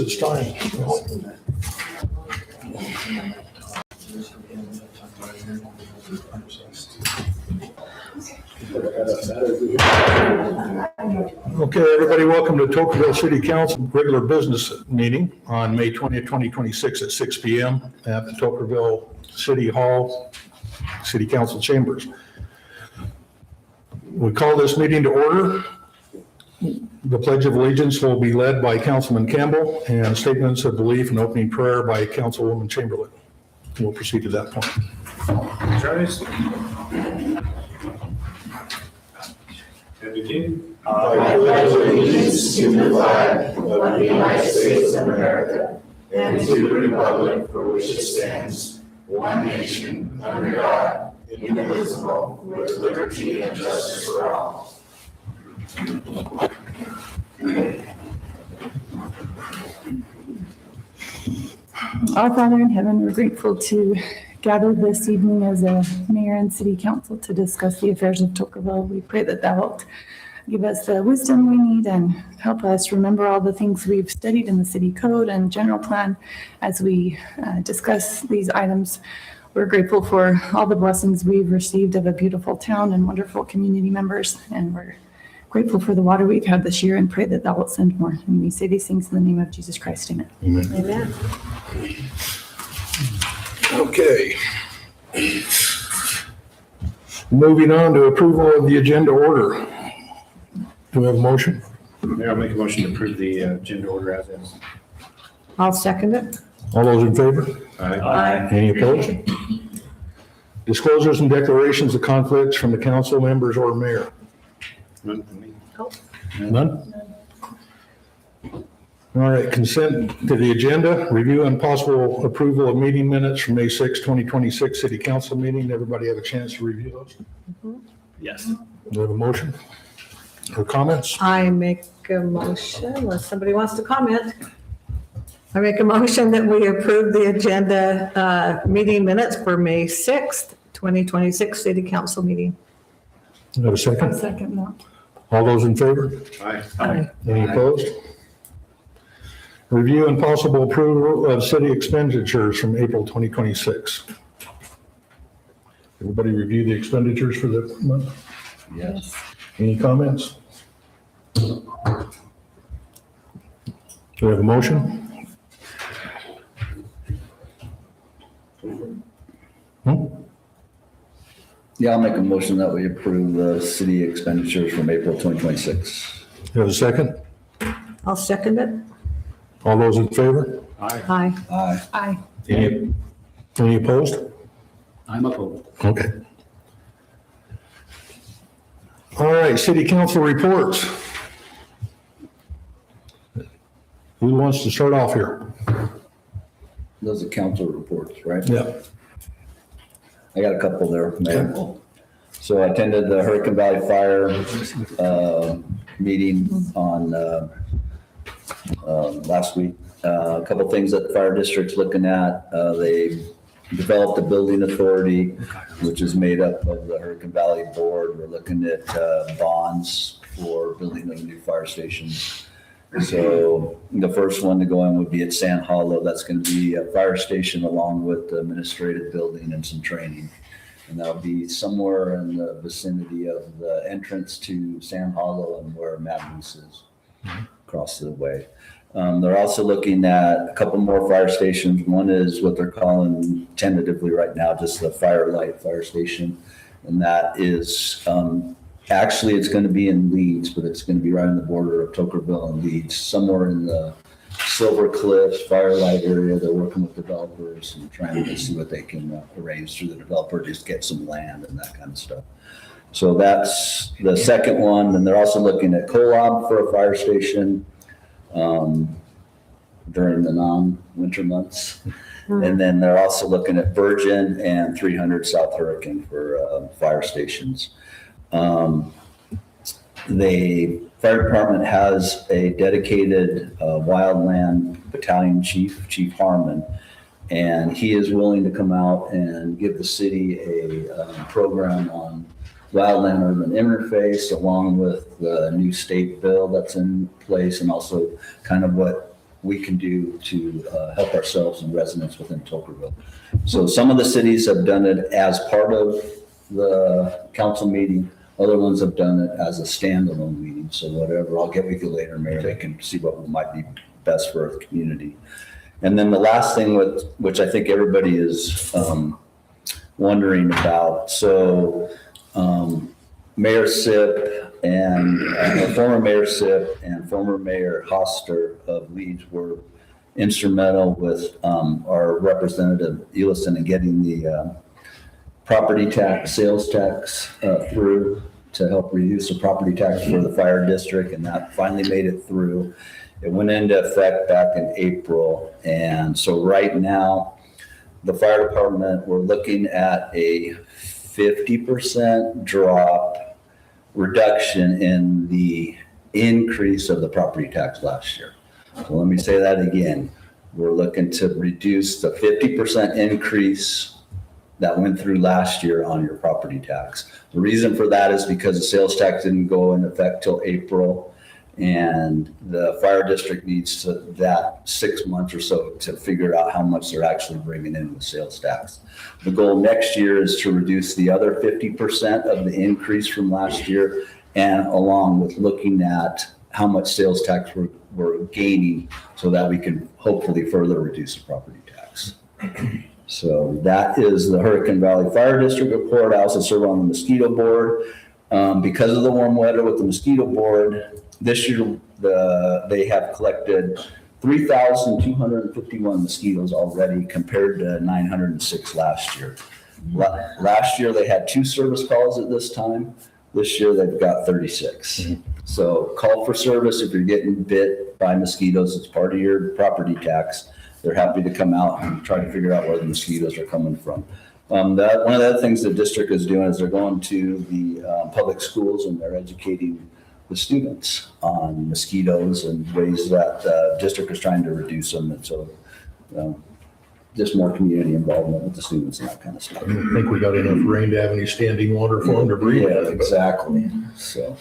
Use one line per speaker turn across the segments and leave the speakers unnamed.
It's time. Okay, everybody, welcome to Tocqueville City Council regular business meeting on May 20th, 2026 at 6 p.m. at the Tocqueville City Hall, City Council Chambers. We call this meeting to order. The Pledge of Allegiance will be led by Councilman Campbell and statements of belief and opening prayer by Councilwoman Chamberlain. We'll proceed to that point.
Rise. And begin.
I pledge allegiance to the flag of the United States of America and to the republic for which it stands, one nation, under God, indivisible, with liberty and justice for all.
Our Father in heaven, we're grateful to gather this evening as a mayor and city council to discuss the affairs of Tocqueville. We pray that thou wilt give us the wisdom we need and help us remember all the things we've studied in the city code and general plan as we discuss these items. We're grateful for all the blessings we've received of a beautiful town and wonderful community members, and we're grateful for the water we've had this year and pray that thou wilt send more. And we say these things in the name of Jesus Christ. Amen.
Amen.
Amen.
Okay. Moving on to approval of the agenda order. Do we have a motion?
Mayor, I'll make a motion to approve the agenda order as is.
I'll second it.
All those in favor?
Aye.
Any opposed? Disclosures and declarations of conflicts from the council members or mayor?
None for me.
None? All right, consent to the agenda, review and possible approval of meeting minutes from May 6, 2026 city council meeting. Everybody have a chance to review those?
Yes.
Do we have a motion or comments?
I make a motion, unless somebody wants to comment. I make a motion that we approve the agenda meeting minutes for May 6th, 2026 city council meeting.
Do we have a
I'll
second?
second that.
All those in favor?
Aye.
Any opposed? Review and possible approval of city expenditures from April 2026. Everybody review the expenditures for the month?
Yes.
Any comments? Do we have a motion?
Yeah, I'll make a motion that we approve the city expenditures from April 2026.
Do you have a second?
I'll second it.
All those in favor?
Aye.
Aye.
Aye.
Aye.
Any opposed?
I'm opposed.
Okay. All right, city council reports. Who wants to start off here?
Those are council reports, right?
Yeah.
I got a couple there, Mayor. So I attended the Hurricane Valley Fire meeting on last week. A couple things that the fire district's looking at. They developed a building authority, which is made up of the Hurricane Valley Board. We're looking at bonds for building a new fire station. So the first one to go in would be at Sand Hollow. That's going to be a fire station along with the administrative building and some training. And that'll be somewhere in the vicinity of the entrance to Sand Hollow and where Madness is across the way. They're also looking at a couple more fire stations. One is what they're calling tentatively right now, just the Firelight Fire Station. And that is, actually it's going to be in Leeds, but it's going to be right on the border of Tocqueville and Leeds, somewhere in the Silver Cliffs, Firelight area. They're working with developers and trying to see what they can arrange through the developer, just get some land and that kind of stuff. So that's the second one. And they're also looking at Kolob for a fire station during the non-winter months. And then they're also looking at Virgin and 300 South Hurricane for fire stations. The fire department has a dedicated wildland battalion chief, Chief Harmon, and he is willing to come out and give the city a program on wildland urban interface, along with the new state bill that's in place, and also kind of what we can do to help ourselves and residents within Tokerville. So some of the cities have done it as part of the council meeting. Other ones have done it as a standalone meeting. So whatever, I'll get with you later, Mayor, they can see what might be best for our community. And then the last thing which I think everybody is wondering about. So Mayor Sipp and former Mayor Sipp and former Mayor Hoster of Leeds were instrumental with our representative Ellison in getting the property tax, sales tax through to help reduce the property tax for the fire district, and that finally made it through. It went into effect back in April, and so right now, the fire department, we're looking at a 50% drop reduction in the increase of the property tax last year. So let me say that again. We're looking to reduce the 50% increase that went through last year on your property tax. The reason for that is because the sales tax didn't go in effect till April, and the fire district needs that 6 months or so to figure out how much they're actually bringing in with sales tax. The goal next year is to reduce the other 50% of the increase from last year, and along with looking at how much sales tax we're gaining so that we can hopefully further reduce the property tax. So that is the Hurricane Valley Fire District report. I also serve on the mosquito board. Because of the warm weather with the mosquito board, this year they have collected 3,251 mosquitoes already compared to 906 last year. Last year they had 2 service calls at this time. This year they've got 36. So call for service if you're getting bit by mosquitoes. It's part of your property tax. They're happy to come out and try to figure out where the mosquitoes are coming from. One of the other things the district is doing is they're going to the public schools and they're educating the students on mosquitoes and ways that the district is trying to reduce them. And so just more community involvement with the students and that kind of stuff.
I don't think we got enough rain to have any standing water for them to breathe.
Yeah, exactly. So,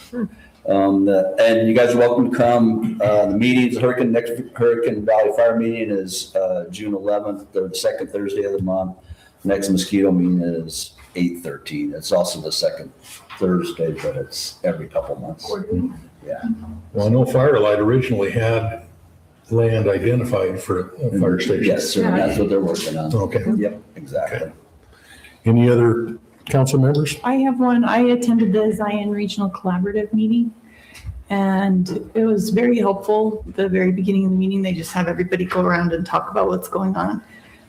and you guys are welcome to come. The meetings, next Hurricane Valley Fire meeting is June 11th, the second Thursday of the month. Next mosquito meeting is 8/13. It's also the second Thursday, but it's every couple months. Yeah.
Well, I know Firelight originally had land identified for a fire station.
Yes, sir. That's what they're working on.
Okay.
Yep, exactly.
Any other council members?
I have one. I attended the Zion Regional Collaborative meeting, and it was very helpful. The very beginning of the meeting, they just have everybody go around and talk about what's going on.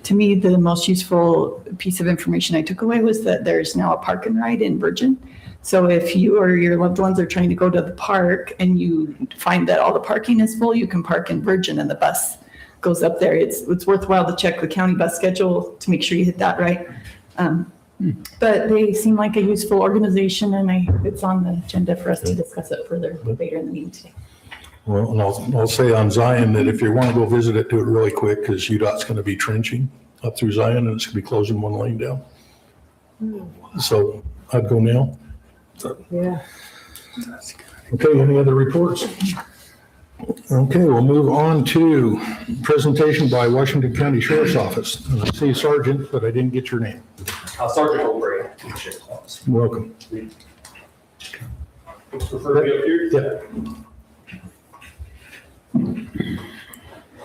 To me, the most useful piece of information I took away was that there's now a park and ride in Virgin. So if you or your loved ones are trying to go to the park and you find that all the parking is full, you can park in Virgin and the bus goes up there. It's worthwhile to check the county bus schedule to make sure you hit that right. But they seem like a useful organization, and it's on the agenda for us to discuss it further later in the meeting today.
Well, and I'll say on Zion that if you want to go visit it, do it really quick because UDOT's going to be trenching up through Zion and it's going to be closing one lane down. So I'd go now.
Yeah.
Okay, any other reports? Okay, we'll move on to presentation by Washington County Sheriff's Office. I see Sergeant, but I didn't get your name.
Sergeant O'Brien, Sheriff's Office.
Welcome.
Prefer to be up here?
Yeah.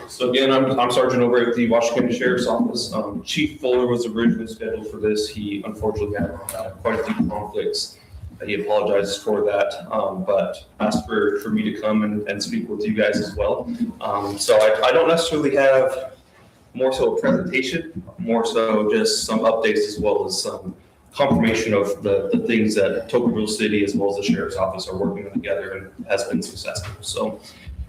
So again, I'm Sergeant O'Brien at the Washington Sheriff's Office. Chief Fuller was originally scheduled for this. He unfortunately had quite a few conflicts. He apologizes for that, but asked for me to come and speak with you guys as well. So I don't necessarily have more so a presentation, more so just some updates as well as some confirmation of the things that Tokerville City as well as the Sheriff's Office are working on together and has been successful. So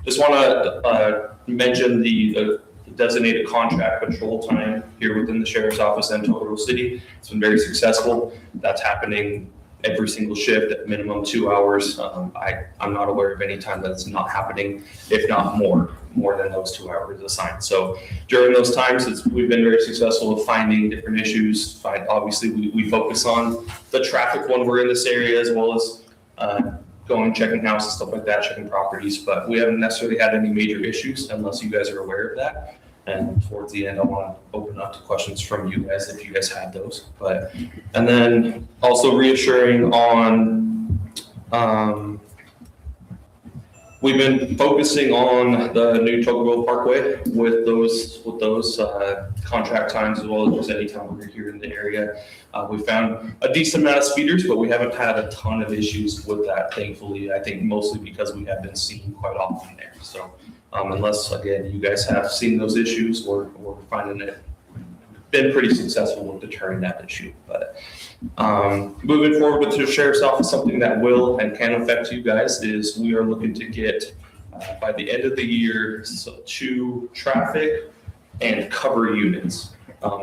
just want to mention the designated contract control time here within the Sheriff's Office and Tokerville City. It's been very successful. That's happening every single shift at minimum 2 hours. I'm not aware of any time that it's not happening, if not more than those 2 hours assigned. So during those times, we've been very successful with finding different issues. Obviously, we focus on the traffic when we're in this area, as well as going, checking houses, stuff like that, checking properties, but we haven't necessarily had any major issues unless you guys are aware of that. And towards the end, I want to open up to questions from you guys if you guys have those. And then also reassuring on, we've been focusing on the new Tocqueville Parkway with those contract times, as well as just any time we're here in the area. We found a decent amount of speeders, but we haven't had a ton of issues with that, thankfully. I think mostly because we have been seen quite often there. So unless, again, you guys have seen those issues, we're finding it been pretty successful with deterring that issue. But moving forward with the sheriff's office, something that will and can affect you guys is we are looking to get by the end of the year 2 traffic and cover units.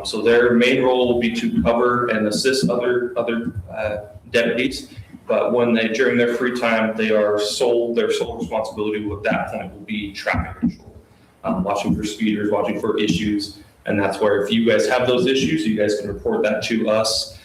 So their main role will be to cover and assist other deputies, but when they, during their free time, their sole responsibility at that point will be traffic control, watching for speeders, watching for issues. And that's where if you guys have those issues, you guys can report that to us.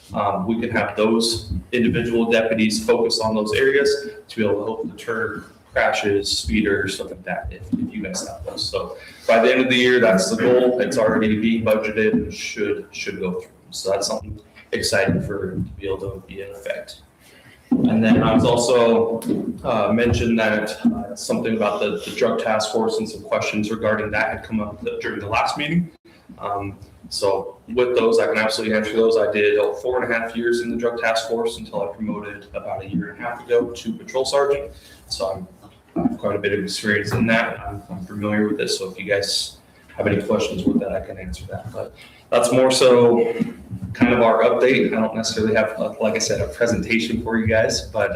We can have those individual deputies focus on those areas to be able to help deter crashes, speeders, stuff like that, if you guys have those. So by the end of the year, that's the goal. It's already being budgeted and should go through. So that's something exciting to be able to be in effect. And then I was also mentioned that something about the drug task force and some questions regarding that had come up during the last meeting. So with those, I can absolutely answer those. I did 4.5 years in the drug task force until I promoted about 1.5 years ago to patrol sergeant. So I have quite a bit of experience in that. I'm familiar with this. So if you guys have any questions with that, I can answer that. But that's more so kind of our update. I don't necessarily have, like I said, a presentation for you guys, but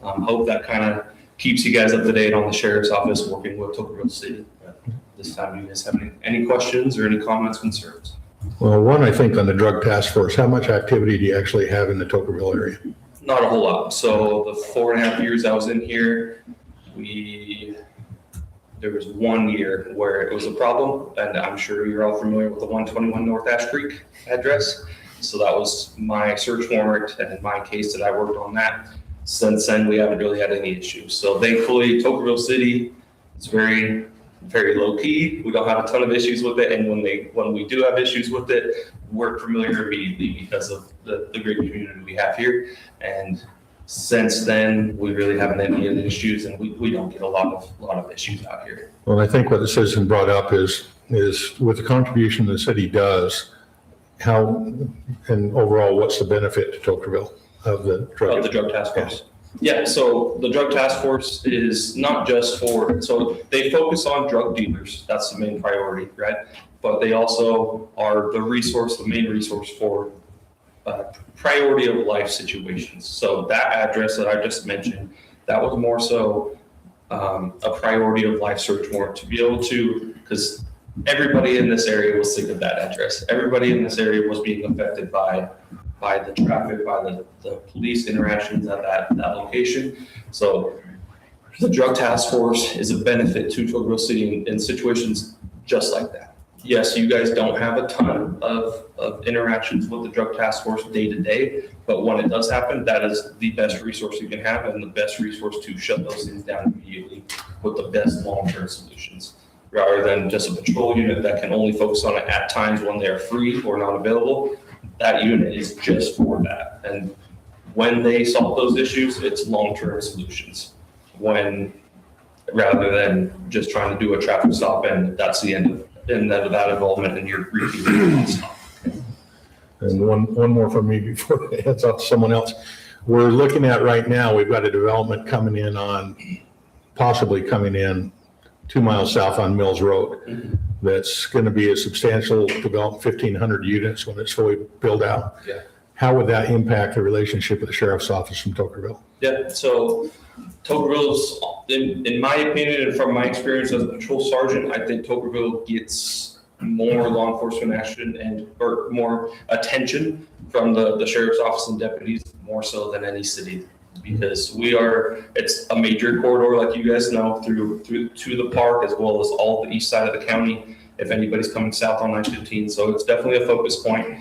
hope that kind of keeps you guys up to date on the sheriff's office working with Tocqueville City. This time, do you guys have any questions or any comments, concerns?
Well, one, I think on the drug task force, how much activity do you actually have in the Tocqueville area?
Not a whole lot. So the 4.5 years I was in here, there was 1 year where it was a problem, and I'm sure you're all familiar with the 121 North Ash Creek address. So that was my search warrant and in my case that I worked on that. Since then, we haven't really had any issues. So thankfully, Tocqueville City is very, very low key. We don't have a ton of issues with it. And when we do have issues with it, we're familiar immediately because of the great community we have here. And since then, we really haven't had any issues, and we don't get a lot of issues out here.
Well, I think what the citizen brought up is with the contribution the city does, how, and overall, what's the benefit to Tocqueville of the drug?
Of the drug task force. Yeah, so the drug task force is not just so they focus on drug dealers. That's the main priority, right? But they also are the main resource for priority of life situations. So that address that I just mentioned, that was more so a priority of life search warrant to be able to, because everybody in this area was sick of that address. Everybody in this area was being affected by the traffic, by the police interactions at that location. So the drug task force is a benefit to Tocqueville City in situations just like that. Yes, you guys don't have a ton of interactions with the drug task force day to day, but when it does happen, that is the best resource you can have and the best resource to shut those things down immediately with the best long-term solutions, rather than just a patrol unit that can only focus on it at times when they're free or not available. That unit is just for that. And when they solve those issues, it's long-term solutions. Rather than just trying to do a traffic stop and that's the end of that involvement and you're repeating that stop.
And one more from me before it heads off to someone else. We're looking at right now, we've got a development possibly coming in 2 miles south on Mills Road. That's going to be a substantial development, 1,500 units when it's fully built out.
Yeah.
How would that impact the relationship with the sheriff's office from Tocqueville?
Yeah, so Tocqueville's, in my opinion and from my experience as a patrol sergeant, I think Tocqueville gets more law enforcement action or more attention from the sheriff's office and deputies, more so than any city. Because it's a major corridor, like you guys know, through to the park, as well as all the east side of the county, if anybody's coming south on 915. So it's definitely a focus point.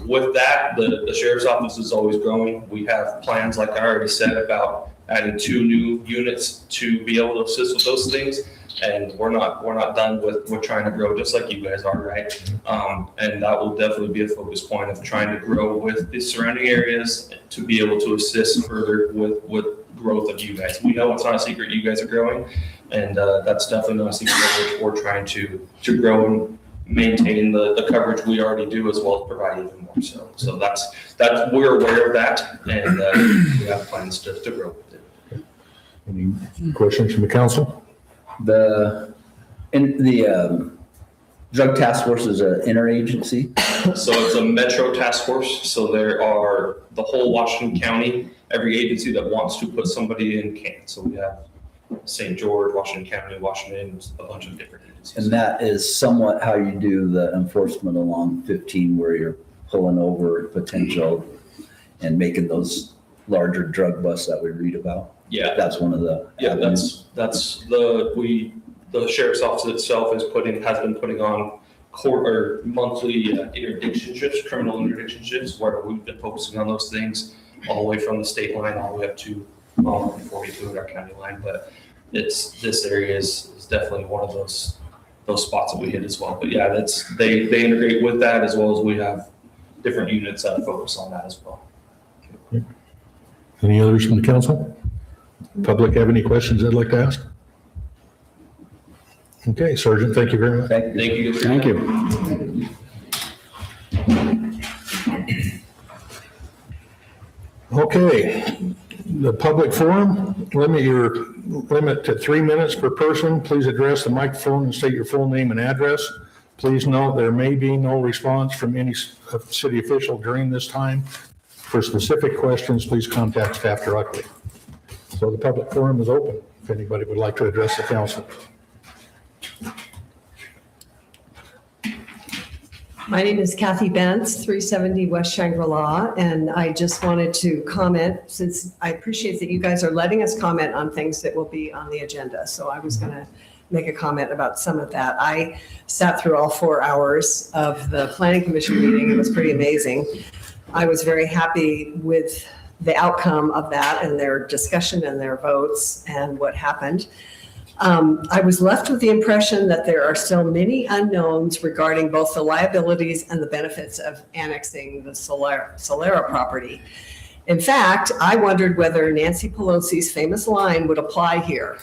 With that, the sheriff's office is always growing. We have plans, like I already said, about adding 2 new units to be able to assist with those things. And we're not done we're trying to grow just like you guys are, right? And that will definitely be a focus point of trying to grow with the surrounding areas to be able to assist further with growth of you guys. We know it's not a secret you guys are growing, and that's definitely not a secret that we're trying to grow and maintain the coverage we already do, as well as provide even more. So that's we're aware of that, and we have plans to grow with it.
Any questions from the council?
The drug task force is an interagency.
So it's a metro task force. So there are the whole Washington County, every agency that wants to put somebody in can. So we have St. George, Washington County, Washington, a bunch of different agencies.
And that is somewhat how you do the enforcement along 15, where you're pulling over potential and making those larger drug busts that we read about.
Yeah,
That's one of the.
yeah, that's the sheriff's office itself has been putting on court or monthly interdiction shifts, criminal interdiction shifts, where we've been focusing on those things all the way from the state line all the way up to 42 at our county line. But this area is definitely one of those spots that we hit as well. But yeah, they integrate with that, as well as we have different units that focus on that as well.
Any others from the council? Public have any questions they'd like to ask? Okay, Sergeant, thank you very much.
Thank you.
Thank you.
Thank you. Okay, the public forum, limit to 3 minutes per person. Please address the microphone and state your full name and address. Please note there may be no response from any city official during this time. For specific questions, please contact staff directly. So the public forum is open if anybody would like to address the council.
My name is Kathy Bentz, 370 West Shangri-La, and I just wanted to comment, since I appreciate that you guys are letting us comment on things that will be on the agenda. So I was going to make a comment about some of that. I sat through all 4 hours of the Planning Commission meeting. It was pretty amazing. I was very happy with the outcome of that and their discussion and their votes and what happened. I was left with the impression that there are still many unknowns regarding both the liabilities and the benefits of annexing the Solera property. In fact, I wondered whether Nancy Pelosi's famous line would apply here,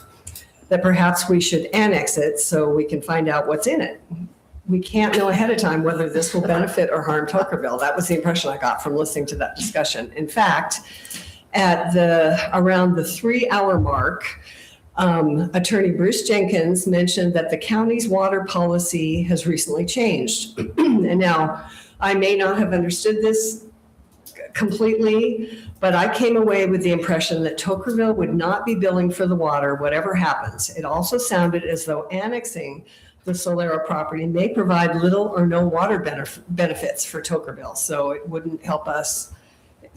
that perhaps we should annex it so we can find out what's in it. We can't know ahead of time whether this will benefit or harm Tokerville. That was the impression I got from listening to that discussion. In fact, at around the 3-hour mark, Attorney Bruce Jenkins mentioned that the county's water policy has recently changed. And now, I may not have understood this completely, but I came away with the impression that Tokerville would not be billing for the water, whatever happens. It also sounded as though annexing the Solera property may provide little or no water benefits for Tokerville. So it wouldn't help us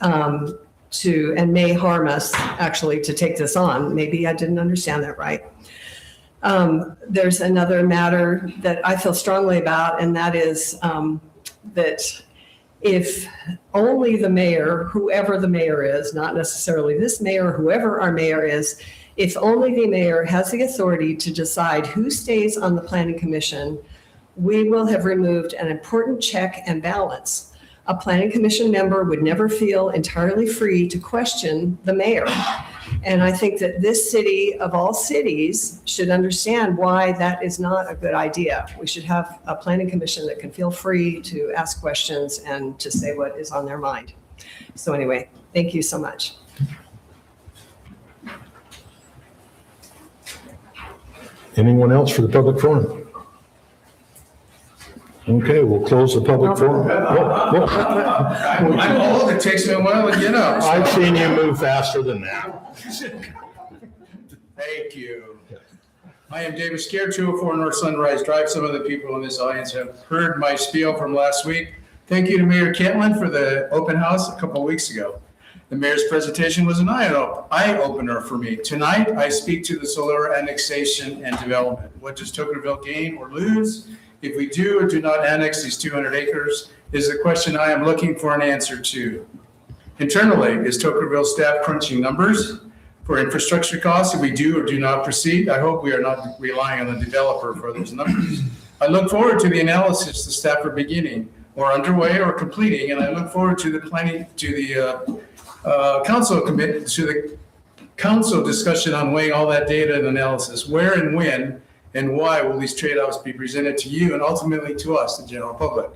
and may harm us actually to take this on. Maybe I didn't understand that right. There's another matter that I feel strongly about, and that is that if only the mayor, whoever the mayor is, not necessarily this mayor, whoever our mayor is, if only the mayor has the authority to decide who stays on the planning commission, we will have removed an important check and balance. A planning commission member would never feel entirely free to question the mayor. And I think that this city of all cities should understand why that is not a good idea. We should have a planning commission that can feel free to ask questions and to say what is on their mind. So anyway, thank you so much.
Anyone else for the public forum? Okay, we'll close the public forum.
I'm old, it takes me a while to get up.
I've seen you move faster than that.
Thank you. I am David Scared, 204 North Sunrise Drive. Some of the people in this audience have heard my spiel from last week. Thank you to Mayor Kentland for the open house a couple of weeks ago. The mayor's presentation was an eye-opener for me. Tonight, I speak to the Solera annexation and development. What does Tokerville gain or lose if we do or do not annex these 200 acres is the question I am looking for an answer to. Internally, is Tokerville staff crunching numbers? for infrastructure costs if we do or do not proceed. I hope we are not relying on the developer for those numbers. I look forward to the analysis the staff are beginning or underway or completing, and I look forward to the council discussion on weighing all that data and analysis. Where and when and why will these trade-offs be presented to you and ultimately to us, the general public?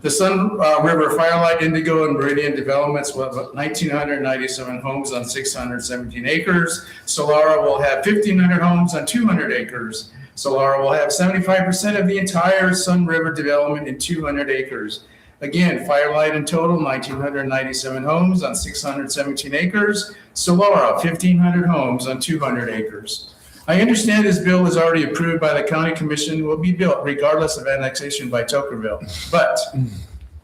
The Sun River Firelight, Indigo, and Meridian developments will have 1,997 homes on 617 acres. Solara will have 1,500 homes on 200 acres. Solara will have 75% of the entire Sun River development in 200 acres. Again, Firelight in total, 1,997 homes on 617 acres. Solara, 1,500 homes on 200 acres. I understand this bill is already approved by the county commission, will be built regardless of annexation by Tokerville. But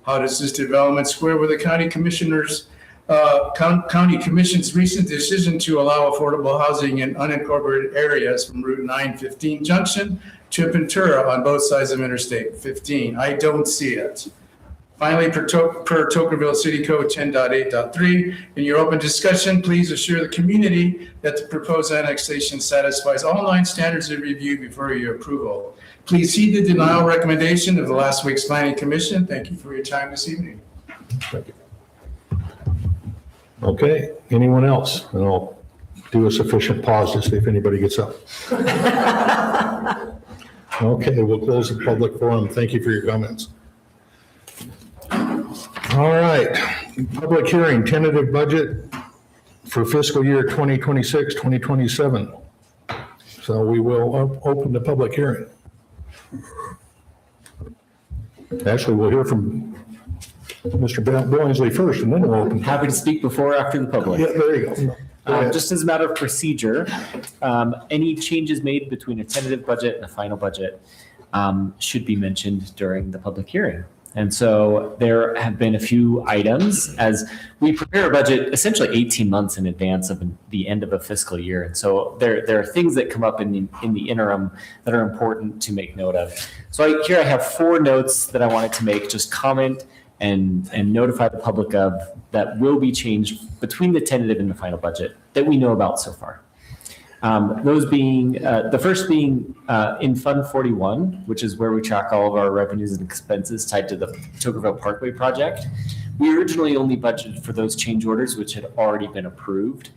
how does this development square with the county commission's recent decision to allow affordable housing in unincorporated areas from Route 915 Junction to Ventura on both sides of Interstate 15? I don't see it. Finally, per Tokerville City Code 10.8.3, in your open discussion, please assure the community that the proposed annexation satisfies all 9 standards of review before your approval. Please heed the denial recommendation of the last week's planning commission. Thank you for your time this evening.
Thank you. Okay, anyone else? And I'll do a sufficient pause to see if anybody gets up. Okay, we'll close the public forum. Thank you for your comments. All right, public hearing, tentative budget for fiscal year 2026, 2027. So we will open the public hearing. Actually, we'll hear from Mr. Billingsley first, and then we'll open.
Happy to speak before or after the public.
Yeah, there you go. Go ahead.
Just as a matter of procedure, any changes made between a tentative budget and a final budget should be mentioned during the public hearing. And so there have been a few items as we prepare a budget essentially 18 months in advance of the end of a fiscal year. And so there are things that come up in the interim that are important to make note of. So here I have 4 notes that I wanted to make, just comment and notify the public of that will be changed between the tentative and the final budget that we know about so far. Those being, the first being in Fund 41, which is where we track all of our revenues and expenses tied to the Tokerville Parkway project. We originally only budgeted for those change orders, which had already been approved.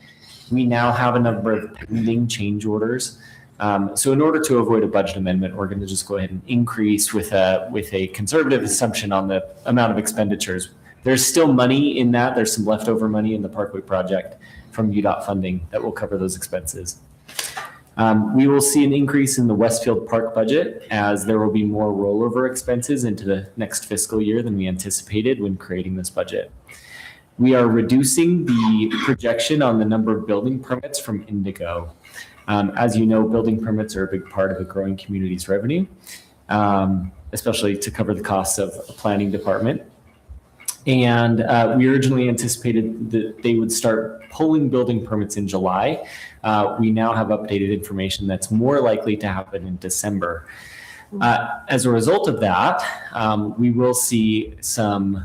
We now have a number of pending change orders. So in order to avoid a budget amendment, we're going to just go ahead and increase with a conservative assumption on the amount of expenditures. There's still money in that. There's some leftover money in the Parkway project from UDOT funding that will cover those expenses. We will see an increase in the Westfield Park budget as there will be more rollover expenses into the next fiscal year than we anticipated when creating this budget. We are reducing the projection on the number of building permits from Indigo. As you know, building permits are a big part of a growing community's revenue, especially to cover the costs of a planning department. And we originally anticipated that they would start pulling building permits in July. We now have updated information that's more likely to happen in December. As a result of that, we will see some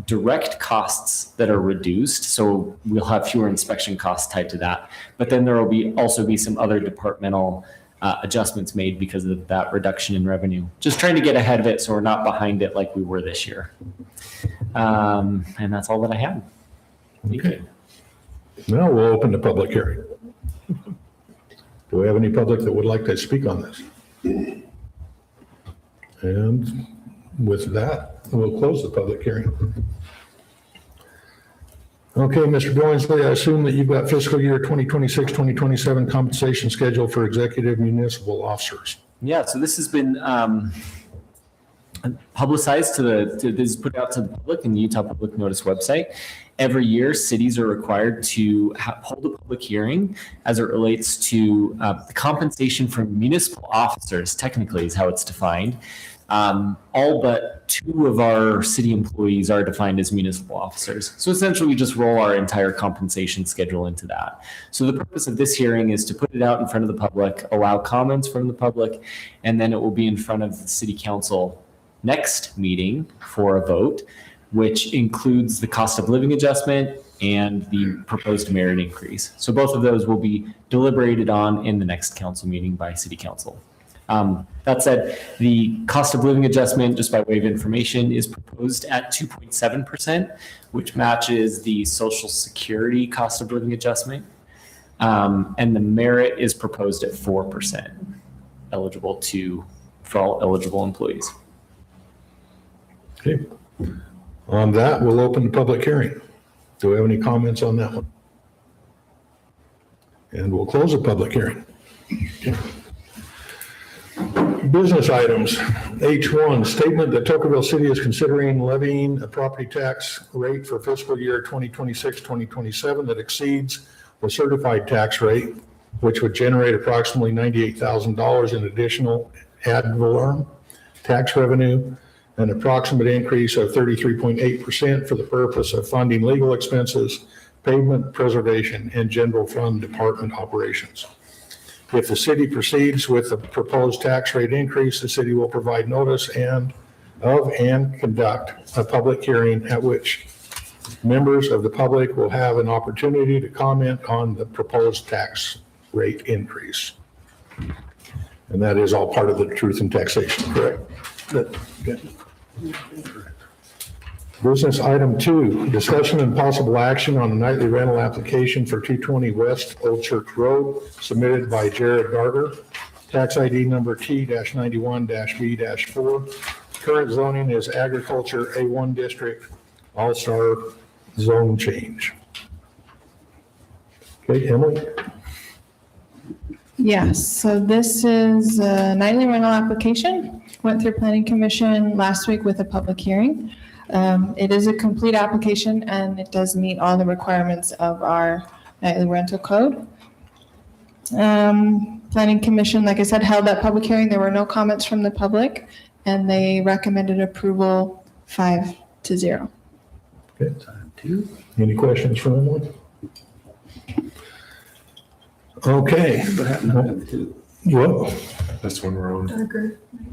direct costs that are reduced. So we'll have fewer inspection costs tied to that. But then there will also be some other departmental adjustments made because of that reduction in revenue. Just trying to get ahead of it so we're not behind it like we were this year. And that's all that I had. Thank you.
Now we'll open the public hearing. Do we have any public that would like to speak on this? And with that, we'll close the public hearing. Okay, Mr. Billingsley, I assume that you've got fiscal year 2026, 2027 compensation schedule for executive municipal officers.
Yeah, so this has been publicized this is put out to the public in the Utah Public Notice website. Every year, cities are required to hold a public hearing as it relates to the compensation for municipal officers, technically is how it's defined. All but 2 of our city employees are defined as municipal officers. So essentially, we just roll our entire compensation schedule into that. So the purpose of this hearing is to put it out in front of the public, allow comments from the public, and then it will be in front of the city council next meeting for a vote, which includes the cost of living adjustment, and the proposed merit increase. So both of those will be deliberated on in the next council meeting by city council. That said, the cost of living adjustment, just by way of information, is proposed at 2.7%, which matches the Social Security cost of living adjustment. And the merit is proposed at 4%, for all eligible employees.
Okay. On that, we'll open the public hearing. Do we have any comments on that one? And we'll close the public hearing. Okay. Business items. H1, statement that Tocqueville City is considering levying a property tax rate for fiscal year 2026-2027 that exceeds the certified tax rate, which would generate approximately $98,000 in additional ad valorem tax revenue, an approximate increase of 33.8% for the purpose of funding legal expenses, pavement preservation, and general fund department operations. If the city proceeds with the proposed tax rate increase, the city will provide notice and conduct a public hearing at which members of the public will have an opportunity to comment on the proposed tax rate increase. And that is all part of the truth in taxation, correct? Good. Business item 2, discussion and possible action on a nightly rental application for 220 West Old Church Road submitted by Jared Darger, tax ID number T-91-B-4. Current zoning is agriculture A1 district, all-star zone change. Okay, Emily?
Yes, so this is a nightly rental application. Went through planning commission last week with a public hearing. It is a complete application and it does meet all the requirements of our nightly rental code. Planning commission, like I said, held that public hearing. There were no comments from the public and they recommended approval 5-0.
Okay. Any questions from anyone? Okay.
What happened to item 2?
What?
That's when we're on.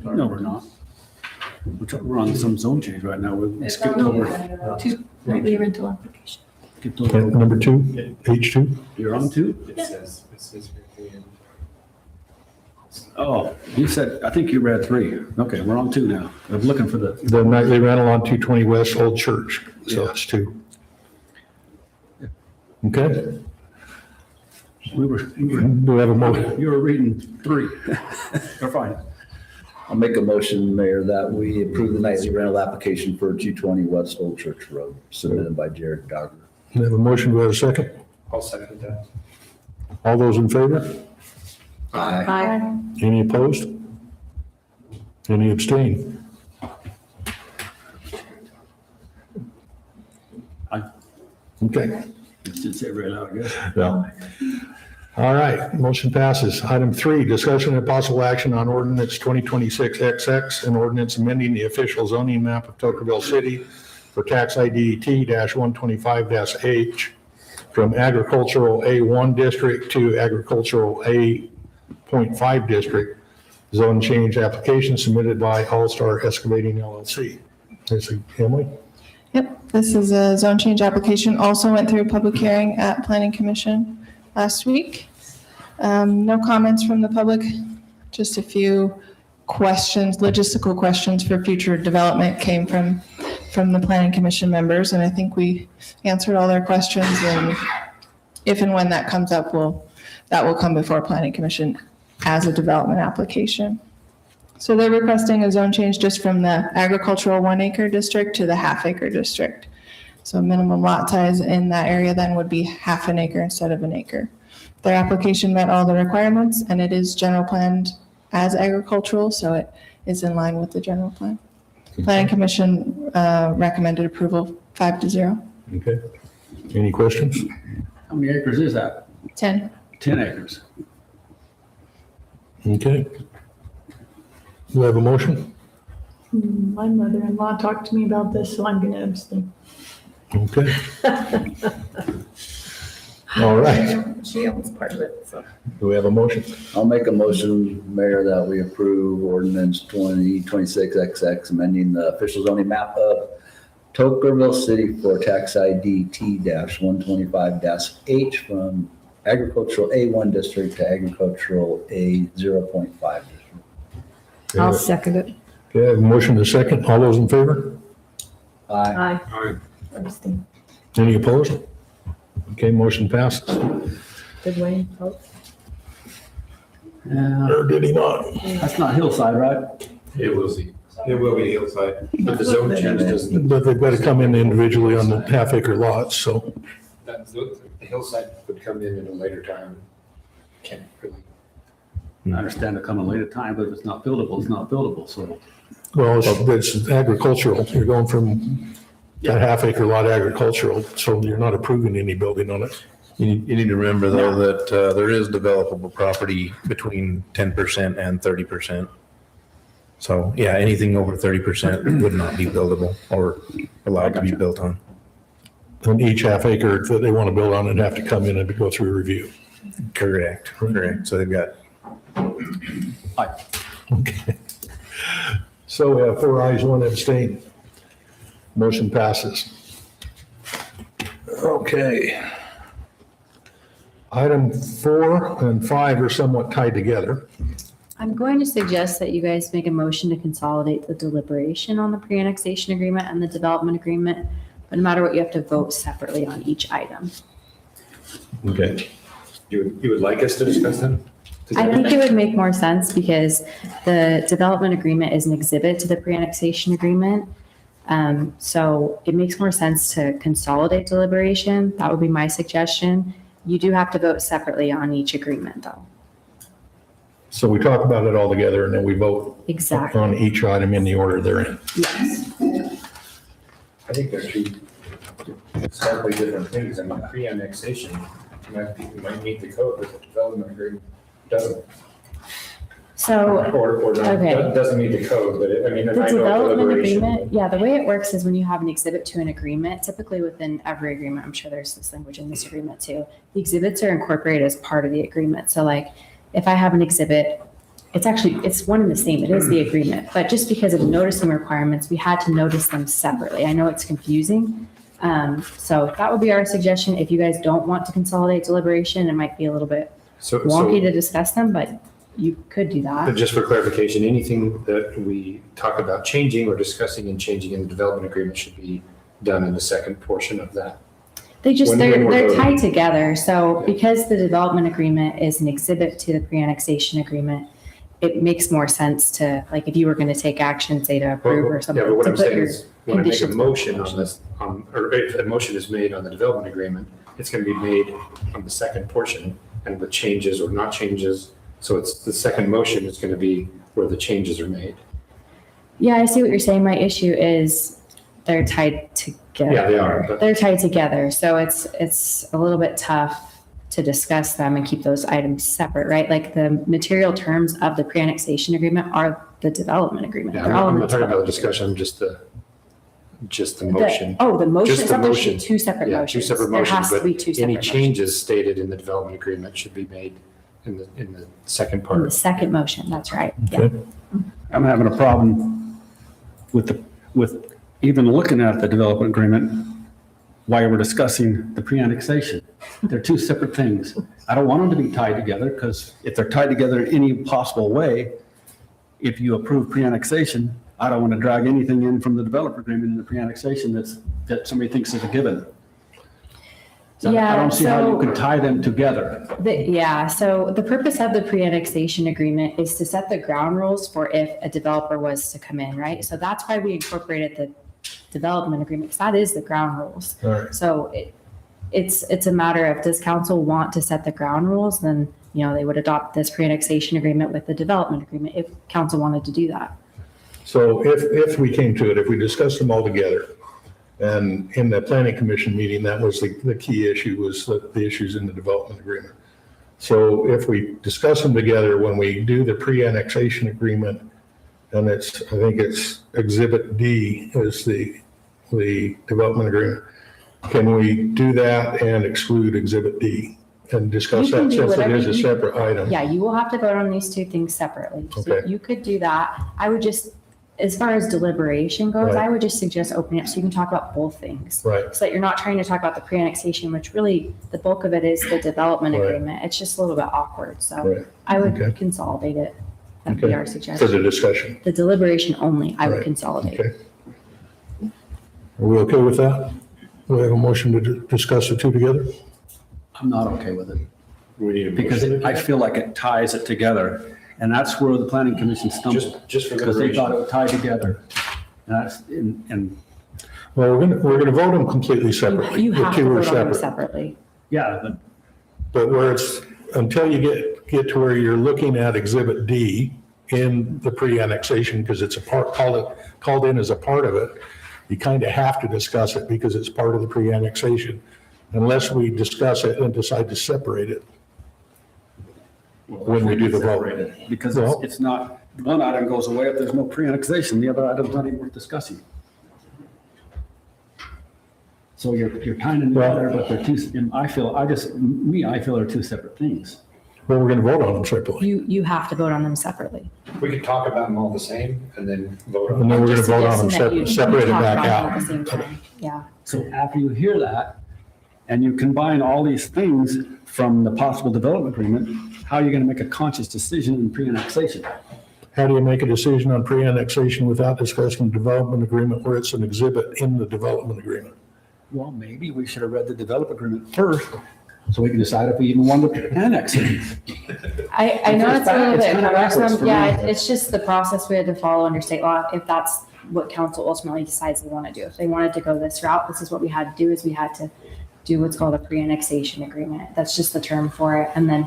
No, we're not. We're on some zone change right now. We skipped over.
Nightly rental application.
skipped
Okay,
over.
number 2, H2.
You're on 2?
It says
Oh, you said, I think you read 3. Okay, we're on 2 now. I'm looking for the,
The nightly rental on 220 West Old Church, so
Yeah.
that's 2. Okay,
we were,
do we have a motion?
you were reading 3. You're fine.
I'll make a motion, Mayor, that we approve the nightly rental application for 220 West Old Church Road submitted by Jared Dogger.
We have a motion, do we have a second?
I'll second that.
All those in favor?
Aye.
Any opposed? Any abstain?
Aye.
Okay,
Didn't say it very loud, I guess.
yeah. All right, motion passes. Item 3, discussion and possible action on ordinance 2026-XX, an ordinance amending the official zoning map of Tocqueville City for tax ID T-125-H from agricultural A1 district to agricultural A.5 district. Zone change application submitted by All Star Excavating LLC. Is it Emily?
Yep, this is a zone change application. Also went through a public hearing at Planning Commission last week. No comments from the public, just a few questions, logistical questions for future development came from the Planning Commission members, and I think we answered all their questions, and if and when that comes up, that will come before Planning Commission as a development application. So they're requesting a zone change just from the agricultural 1 acre district to the half acre district. So minimum lot size in that area then would be half an acre instead of an acre. Their application met all the requirements and it is general planned as agricultural, so it is in line with the general plan. Planning Commission recommended approval 5-0.
Okay. Any questions?
How many acres is that?
10.
10 acres.
Okay. Do we have a motion?
My mother-in-law talked to me about this, so I'm going to abstain.
Okay. All right.
She owns part of it, so.
Do we have a motion?
I'll make a motion, Mayor, that we approve ordinance 2026-XX, amending the official zoning map of Tokerville City for tax ID T-125-H from agricultural A1 district to agricultural A 0.5 district.
I'll second it.
Okay, I have a motion to second. All those in favor?
Aye.
Aye.
Any opposed? Okay, motion passes.
Did Wayne vote?
Yeah,
Or did he not?
that's not Hillside, right?
It will be Hillside, but the zone change doesn't.
But they've got to come in individually on the half acre lots, so.
The Hillside would come in at a later time. Can't really.
I understand it come a later time, but if it's not buildable, it's not buildable, so.
Well, it's agricultural. You're going from a half acre lot agricultural, so you're not approving any building on it.
You need to remember though that there is developable property between 10% and 30%. So yeah, anything over 30% would not be buildable or allowed to be built on.
And each half acre that they want to build on it have to come in and go through a review.
Correct. So they've got,
Okay. So we have 4 ayes, 1 abstain. Motion passes. Okay. Item 4 and 5 are somewhat tied together.
I'm going to suggest that you guys make a motion to consolidate the deliberation on the pre-annexation agreement and the development agreement, but no matter what, you have to vote separately on each item.
Okay.
You would like us to discuss them?
I think it would make more sense because the development agreement is an exhibit to the pre-annexation agreement. So it makes more sense to consolidate deliberation. That would be my suggestion. You do have to vote separately on each agreement though.
So we talk about it all together and then we vote
Exactly.
on each item in the order they're in.
Yes.
I think they're two slightly different things. I mean, pre-annexation might meet the code, but the development agreement doesn't.
So
Or not,
Okay.
doesn't meet the code, but I mean,
the
I know
development
deliberation.
agreement, yeah, the way it works is when you have an exhibit to an agreement, typically within every agreement, I'm sure there's this language in this agreement too. The exhibits are incorporated as part of the agreement. So like, if I have an exhibit, it's one and the same. It is the agreement, but just because of the noticing requirements, we had to notice them separately. I know it's confusing. So that would be our suggestion. If you guys don't want to consolidate deliberation, it might be a little bit wonky to discuss them, but you could do
But
that.
just for clarification, anything that we talk about changing or discussing and changing in the development agreement should be done in the second portion of that.
They just,
when
they're
we're voting.
tied together. So because the development agreement is an exhibit to the pre-annexation agreement, it makes more sense to, like, if you were going to take action, say to approve or something.
Yeah, but what
to
I'm
put
saying
your
is, when I make a
conditions-
motion on this, or if a motion is made on the development agreement, it's going to be made on the second portion and with changes or not changes. So it's, the second motion is going to be where the changes are made.
Yeah, I see what you're saying. My issue is they're tied together.
Yeah, they are, but
They're tied together. So it's a little bit tough to discuss them and keep those items separate, right? Like the material terms of the pre-annexation agreement are the development agreement.
yeah,
They're all in
I'm
the
not talking about the
development
discussion, just the
agreement.
motion.
The motion,
Just
it's
the
not there should be
motion.
two separate
Yeah,
motions.
two separate
There
motions,
has to
but
be two
any
separate motions.
changes stated in the development agreement should be made in the second
In the
part.
second motion, that's right. Yeah.
Okay.
I'm having a problem with even looking at the development agreement while we're discussing the pre-annexation. They're two separate things. I don't want them to be tied together because if they're tied together in any possible way, if you approve pre-annexation, I don't want to drag anything in from the development agreement in the pre-annexation that somebody thinks is a given. So I
Yeah,
don't see how you
so-
can tie them together.
So the purpose of the pre-annexation agreement is to set the ground rules for if a developer was to come in, right? So that's why we incorporated the development agreement, because that is the ground rules.
All right.
So it's a matter of, does council want to set the ground rules? Then, they would adopt this pre-annexation agreement with the development agreement if council wanted to do that.
So if we came to it, if we discussed them all together, and in the planning commission meeting, that was the key issue, was the issues in the development agreement. So if we discuss them together, when we do the pre-annexation agreement, and I think it's Exhibit D is the development agreement, can we do that and exclude Exhibit D and discuss
You can
that
do
since it
whatever
is a
you-
separate item?
Yeah, you will have to vote on these two things separately. So
Okay.
you could do that. I would just as far as deliberation goes,
Right.
I would just suggest opening it so you can talk about both things.
Right.
So that you're not trying to talk about the pre-annexation, which really the bulk of it is the development
Right.
agreement. It's just a little bit awkward. So
Right.
I would
Okay.
consolidate it. That'd be
Okay.
our
For
suggestion.
the discussion.
The deliberation only, I would
Right.
consolidate.
Okay. Are we okay with that? We have a motion to discuss the two together?
I'm not okay with it
We need a
because
motion.
I feel like it ties it together. And that's where the planning commission stumbled.
Just for
Because they thought it
liberation.
would tie together. And that's, and
Well, we're gonna vote them completely separately.
You
The
have
two
to
are
vote on them
separate.
separately.
yeah, but
But where it's, until you get to where you're looking at Exhibit D in the pre-annexation, because it's a part, called in as a part of it, you kind of have to discuss it because it's part of the pre-annexation, unless we discuss it and decide to separate it when we do the vote.
because
Well-
it's not, one item goes away if there's no pre-annexation, the other item's not even worth discussing. So you're kind of together, but they're two, and I feel they're two separate things.
Well, we're gonna vote on them separately.
You have to vote on them separately.
We could talk about them all the same and then vote on
And
them.
then we're gonna vote on them
Suggesting that you
separate it
talk
back
about them
out.
At the same time, yeah.
So after you hear that, and you combine all these things from the possible development agreement, how are you gonna make a conscious decision in pre-annexation?
How do you make a decision on pre-annexation without discussing the development agreement where it's an exhibit in the development agreement?
Well, maybe we should have read the development agreement first, so we can decide if we even want to annex it.
I know it's a little
It's
bit
kinda backwards
cumbersome.
for
Yeah,
me.
it's just the process we had to follow under state law, if that's what council ultimately decides they want to do. If they wanted to go this route, this is what we had to do, is we had to do what's called a pre-annexation agreement. That's just the term for it. And then,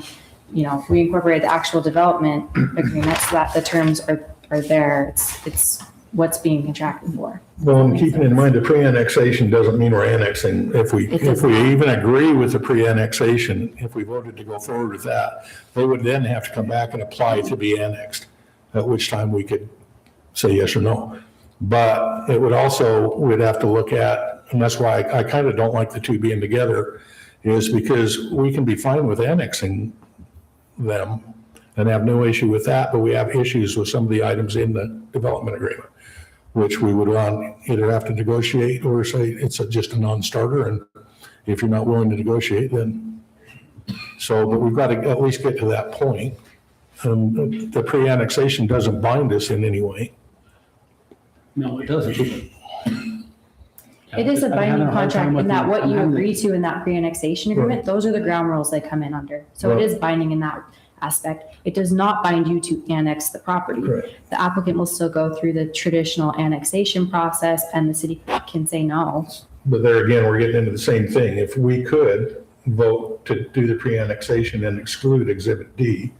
we incorporated the actual development agreement so that the terms are there. It's what's being contracted for.
Well, and keeping in mind, the pre-annexation doesn't mean we're annexing. If we
It does not.
even agree with the pre-annexation, if we voted to go forward with that, they would then have to come back and apply to be annexed, at which time we could say yes or no. But it would also, we'd have to look at, and that's why I kind of don't like the two being together, is because we can be fine with annexing them and have no issue with that, but we have issues with some of the items in the development agreement, which we would either have to negotiate or say it's just a non-starter, and if you're not willing to negotiate, then, but we've got to at least get to that point. The pre-annexation doesn't bind us in any way.
No, it doesn't.
It is a
I'm having
binding
a hard time
contract
with
in that
the-
what
I'm
you
having the-
agree to in that pre-annexation agreement, those are the ground rules they come in under. So it
Right.
is binding in that aspect. It does not bind you to annex the property.
Correct.
The applicant will still go through the traditional annexation process and the city can say no.
But there again, we're getting into the same thing. If we could vote to do the pre-annexation and exclude Exhibit D,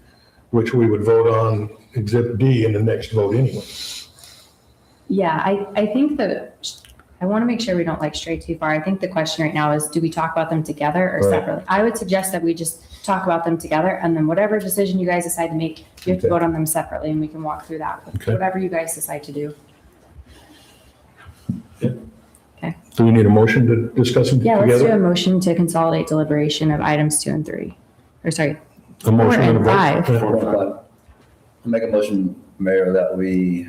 which we would vote on Exhibit D in the next vote anyway.
Yeah, I think that, I want to make sure we don't stray too far. I think the question right now is, do we talk about them together or
Right.
separately? I would suggest that we just talk about them together and then whatever decision you guys decide to make, you have to
Okay.
vote on them separately and we can walk through that,
Okay.
whatever you guys decide to do.
Do we need a motion to discuss them
Yeah, let's do a
together?
motion to consolidate deliberation of items 2 and 3. Or sorry,
A motion
4
and a
and
vote?
5.
Yeah.
I'll make a motion, Mayor, that we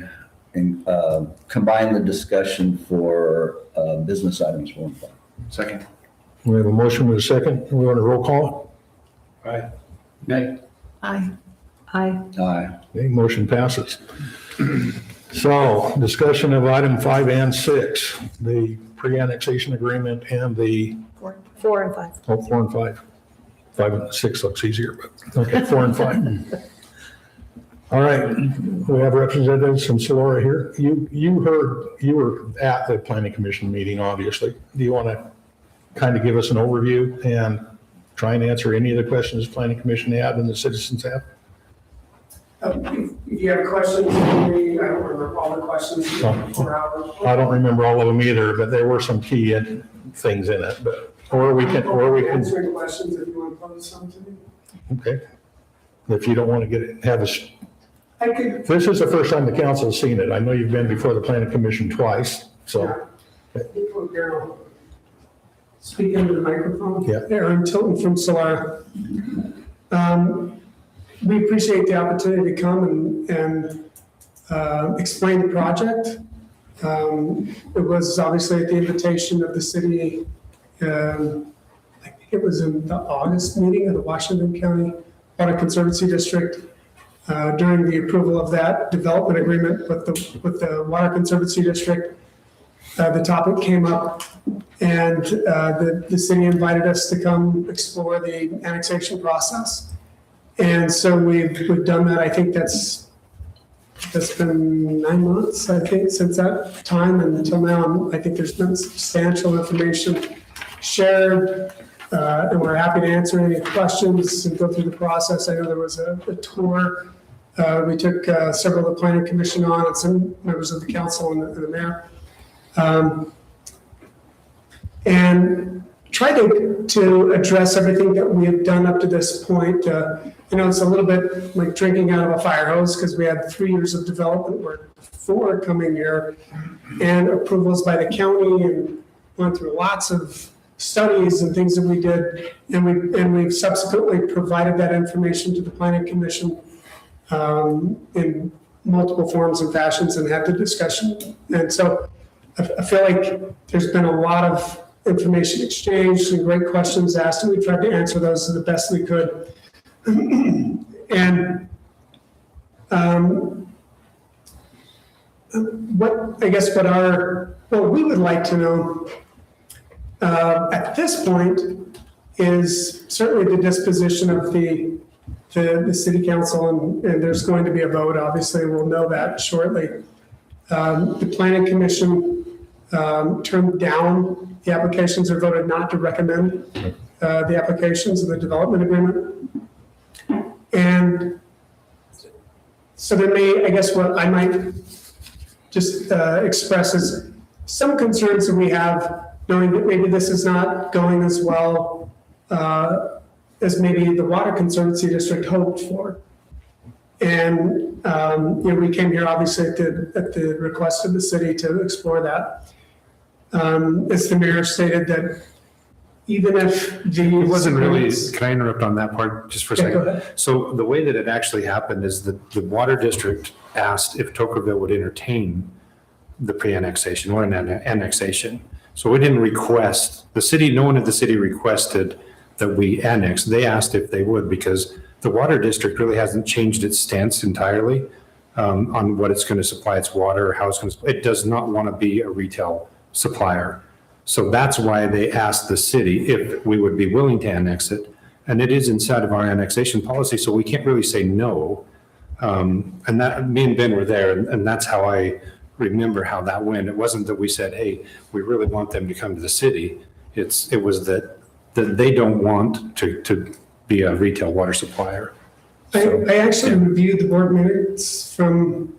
combine the discussion for business items 1 and 5.
Second.
We have a motion and a second. We want a roll call?
Aye.
Nay.
Aye.
Aye.
Okay, motion passes. So, discussion of item 5 and 6, the pre-annexation agreement and the,
4 and 5.
4 and 5. 5 and 6 looks easier, but, okay, 4 and 5. All right, we have representatives from Solora here. You were at the planning commission meeting, obviously. Do you want to kind of give us an overview and try and answer any of the questions the planning commission had and the citizens have?
If you have questions for me, I don't remember all the questions for 4 hours.
I don't remember all of them either, but there were some key things in it, but, or we can,
Answering questions if you want to pose some to me.
okay. If you don't want to have us,
I could,
this is the first time the council has seen it. I know you've been before the planning commission twice, so.
people here, speak into the microphone.
Yeah.
Aaron Tilton from Solara. We appreciate the opportunity to come and explain the project. It was obviously at the invitation of the city. I think it was in the August meeting of the Washington County Water Conservancy District. During the approval of that development agreement with the Water Conservancy District, the topic came up, and the city invited us to come explore the annexation process. And so we've done that. I think that's been 9 months, I think, since that time, and until now, I think there's been substantial information shared, and we're happy to answer any questions and go through the process. I know there was a tour. We took several of the planning commission on, and some members of the council and the mayor. And try to address everything that we have done up to this point. It's a little bit like drinking out of a fire hose, because we had 3 years of development work before coming here, and approvals by the county, and went through lots of studies and things that we did, and we've subsequently provided that information to the planning commission in multiple forms and fashions, and had the discussion. And so I feel like there's been a lot of information exchanged and great questions asked, and we tried to answer those the best we could. And what we would like to know at this point is certainly the disposition of the city council, and there's going to be a vote. Obviously, we'll know that shortly. The planning commission turned down the applications, or voted not to recommend the applications of the development agreement. And so there may, I guess what I might just express is some concerns that we have, knowing that maybe this is not going as well as maybe the Water Conservancy District hoped for. And we came here obviously at the request of the city to explore that. As the mayor stated, that even if
It wasn't really, can I interrupt on that part just for a
Yeah,
second?
go ahead.
So the way that it actually happened is that the water district asked if Tocqueville would entertain the pre-annexation or an annexation. So we didn't request, no one at the city requested that we annex. They asked if they would, because the water district really hasn't changed its stance entirely on what it's going to supply its water, how it's going to, it does not want to be a retail supplier. So that's why they asked the city if we would be willing to annex it. And it is inside of our annexation policy, so we can't really say no. And that, me and Ben were there, and that's how I remember how that went. It wasn't that we said, hey, we really want them to come to the city. It was that they don't want to be a retail water supplier.
I actually reviewed the board minutes from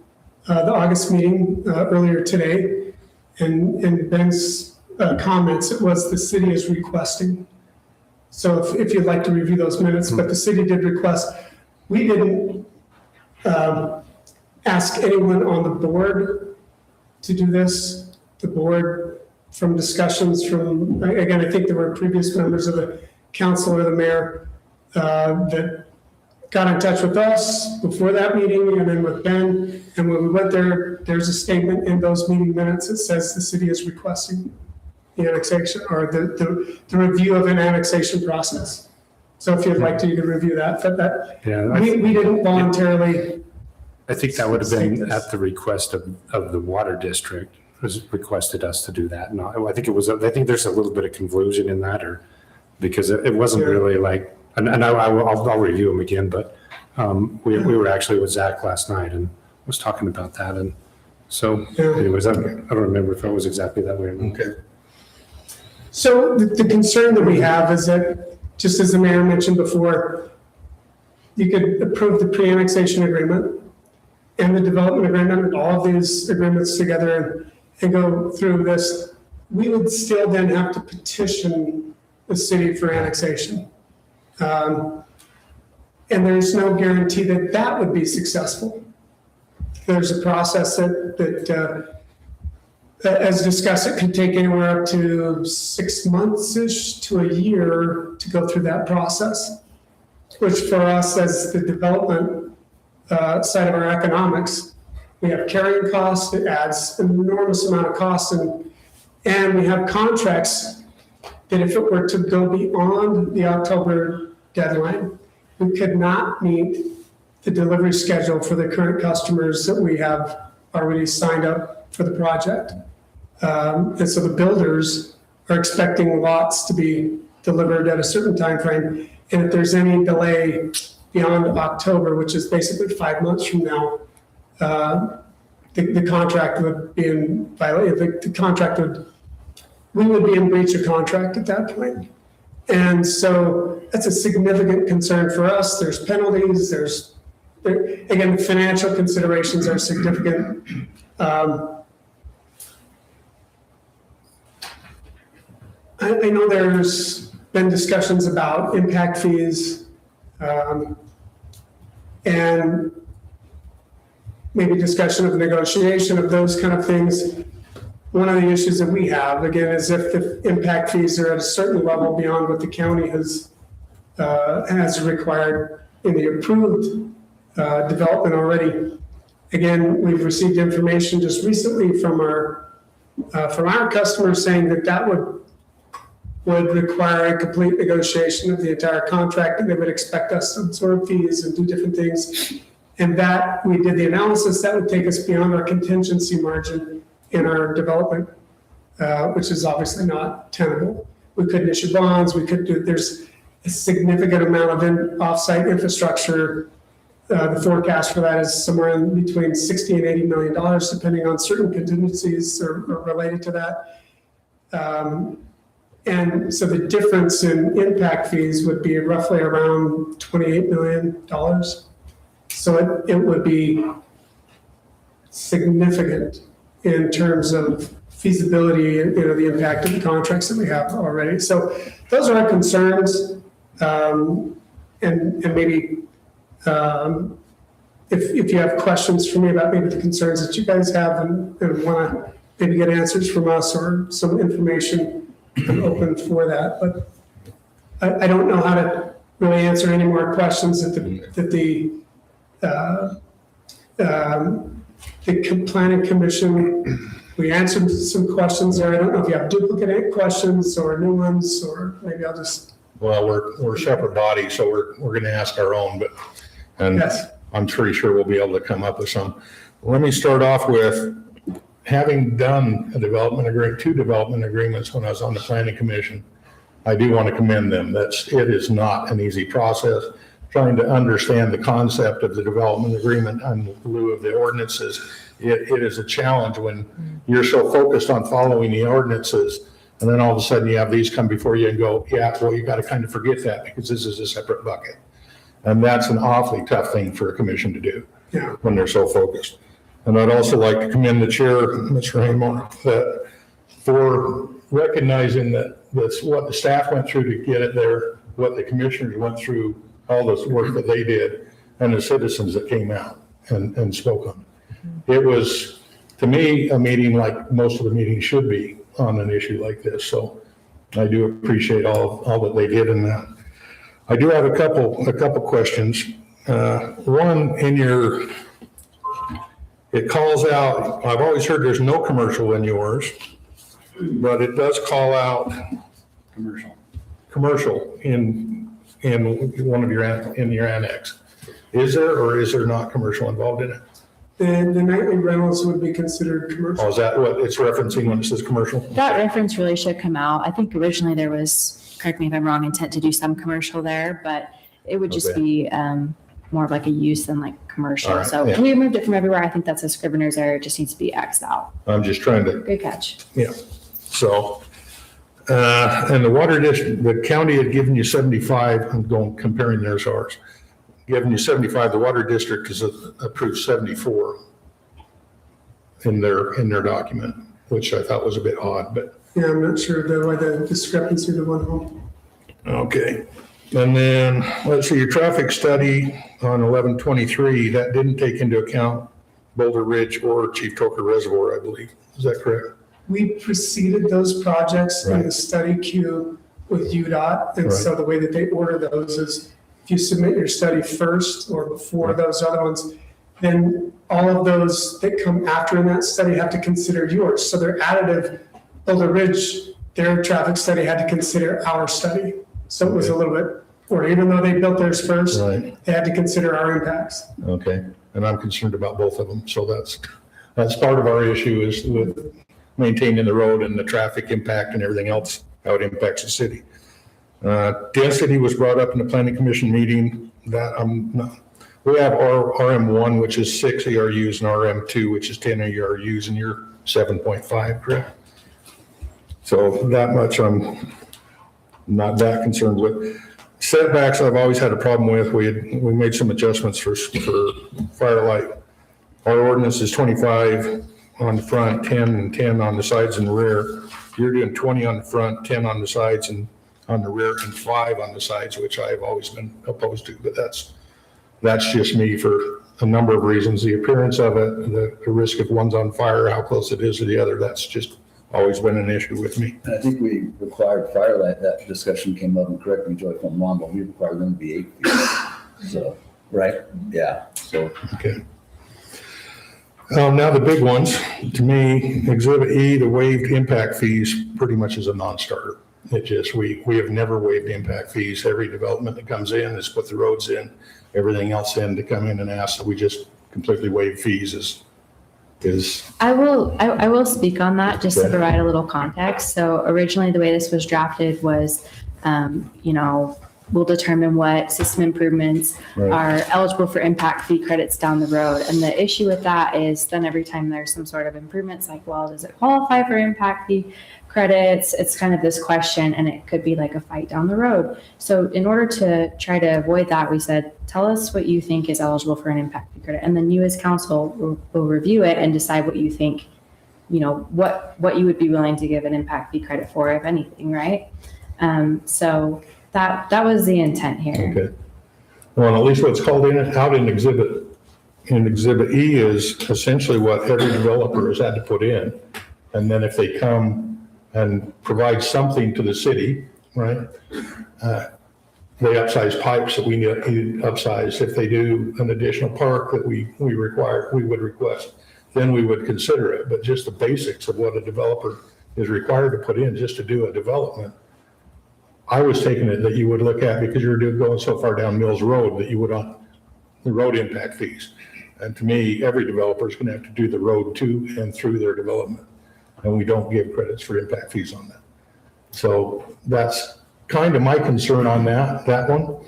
the August meeting earlier today, and Ben's comments, it was the city is requesting. So if you'd like to review those minutes, but the city did request. We didn't ask anyone on the board to do this. The board, from discussions from, again, I think there were previous members of the council or the mayor that got in touch with us before that meeting, and then with Ben. And when we went there, there's a statement in those meeting minutes that says the city is requesting the annexation, or the review of an annexation process. So if you'd like to, you can review that. But we didn't voluntarily.
I think that would have been at the request of the water district, was requested us to do that. No, I think there's a little bit of confusion in that, or because it wasn't really like, and I'll review them again, but we were actually with Zach last night and was talking about that. And so anyways, I don't remember if it was exactly that way or not.
Okay. So the concern that we have is that, just as the mayor mentioned before, you could approve the pre-annexation agreement and the development agreement, and all of these agreements together and go through this. We would still then have to petition the city for annexation. And there's no guarantee that that would be successful. There's a process that as discussed, it could take anywhere up to 6 months-ish to a year to go through that process, which for us as the development side of our economics, we have carrying costs, it adds an enormous amount of costs, and we have contracts that if it were to go beyond the October deadline, we could not meet the delivery schedule for the current customers that we have already signed up for the project. And so the builders are expecting lots to be delivered at a certain time frame. And if there's any delay beyond October, which is basically 5 months from now, the contract would be in violation. The contract we would be in breach of contract at that point. And so that's a significant concern for us. There's penalties, again, the financial considerations are significant. I know there's been discussions about impact fees, and maybe discussion of negotiation of those kind of things. One of the issues that we have, again, is if the impact fees are at a certain level beyond what the county has required in the approved development already. Again, we've received information just recently from our customers saying that would require a complete negotiation of the entire contract, and they would expect us to absorb fees and do different things. And that, we did the analysis, that would take us beyond our contingency margin in our development, which is obviously not tenable. We couldn't issue bonds, there's a significant amount of offsite infrastructure. The forecast for that is somewhere in between $60 and $80 million, depending on certain contingencies are related to that. And so the difference in impact fees would be roughly around $28 million. So it would be significant in terms of feasibility and, the impact of the contracts that we have already. So those are our concerns. And maybe if you have questions for me about maybe the concerns that you guys have and want to maybe get answers from us or some information, I'm open for that. But I don't know how to really answer any more questions that the planning commission, we answered some questions there. I don't know if you have duplicate questions or new ones, or maybe I'll just.
Well, we're a separate body, so we're going to ask our own, and
yes.
I'm pretty sure we'll be able to come up with some. Let me start off with having done two development agreements when I was on the planning commission. I do want to commend them. It is not an easy process. Trying to understand the concept of the development agreement in lieu of the ordinances, it is a challenge when you're so focused on following the ordinances, and then all of a sudden you have these come before you and go, yeah, well, you got to kind of forget that because this is a separate bucket. And that's an awfully tough thing for a commission to do when they're so focused. And I'd also like to commend the chair, Mr. Raymore, for recognizing that that's what the staff went through to get it there, what the commissioners went through, all this work that they did, and the citizens that came out and spoke on it. It was, to me, a meeting like most of the meetings should be on an issue like this. So I do appreciate all that they did in that. I do have a couple questions. One, it calls out, I've always heard there's no commercial in yours, but it does call out commercial in one of your annex. Is there or is there not commercial involved in it?
The nightly rentals would be considered commercial.
Oh, is that what it's referencing when it says commercial?
That reference really should come out. I think originally there was, correct me if I'm wrong, intent to do some commercial there, but it would just be more of like a use than like commercial.
All right,
So
yeah.
we removed it from everywhere. I think that's a scrivener's error. It just needs to be X'd out.
I'm just trying to,
Good catch.
yeah. So, and the water district, the county had given you 75, I'm going comparing theirs to ours, given you 75, the water district has approved 74 in their document, which I thought was a bit odd, but.
Yeah, I'm not sure why the discrepancy to one home.
Okay. And then, let's see, your traffic study on 11/23, that didn't take into account Boulder Ridge or Chief Toker Reservoir, I believe. Is that correct?
We preceded those projects in
Right.
the study queue with UDOT. And
Right.
so the way that they order those is if you submit your study first or before those other ones, then all of those that come after in that study have to consider yours. So they're additive. Boulder Ridge, their traffic study had to consider our study. So it was a little bit, or even though they built theirs first,
Right.
they had to consider our impacts.
Okay, and I'm concerned about both of them, so that's part of our issue is with maintaining the road and the traffic impact and everything else, how it impacts the city. Density was brought up in the planning commission meeting that we have our RM1, which is 6 ERUs, and RM2, which is 10 ERUs, and you're 7.5, correct? So that much I'm not that concerned with. Setbacks, I've always had a problem with. We made some adjustments for Firelight. Our ordinance is 25 on the front, 10 and 10 on the sides and the rear. You're doing 20 on the front, 10 on the sides and on the rear, and 5 on the sides, which I've always been opposed to, but that's just me for a number of reasons. The appearance of it, the risk if one's on fire, how close it is to the other, that's just always been an issue with me.
And I think we required Firelight, that discussion came up, and correct me, Joy, if I'm wrong, but we required them to be 8 feet. So, right? Yeah, so.
Okay. Now the big ones, to me, Exhibit E, the waived impact fees pretty much is a non-starter. It just, we have never waived impact fees. Every development that comes in is put the roads in, everything else in to come in and ask that we just completely waive fees is.
I will speak on that just to
Okay.
provide a little context. So originally the way this was drafted was, we'll determine what system improvements
Right.
are eligible for impact fee credits down the road. And the issue with that is then every time there's some sort of improvements, like, well, does it qualify for impact fee credits? It's kind of this question, and it could be like a fight down the road. So in order to try to avoid that, we said, tell us what you think is eligible for an impact fee credit. And then you as council will review it and decide what you think, what you would be willing to give an impact fee credit for, if anything, right? So that was the intent here.
Okay. Well, at least what's called out in Exhibit E is essentially what every developer has had to put in. And then if they come and provide something to the city, right? They upsize pipes that we need upsize. If they do an additional park that we would request, then we would consider it. But just the basics of what a developer is required to put in just to do a development, I was taking it that you would look at, because you're going so far down Mills Road, that you would on the road impact fees. And to me, every developer is going to have to do the road to and through their development. And we don't give credits for impact fees on that. So that's kind of my concern on that one.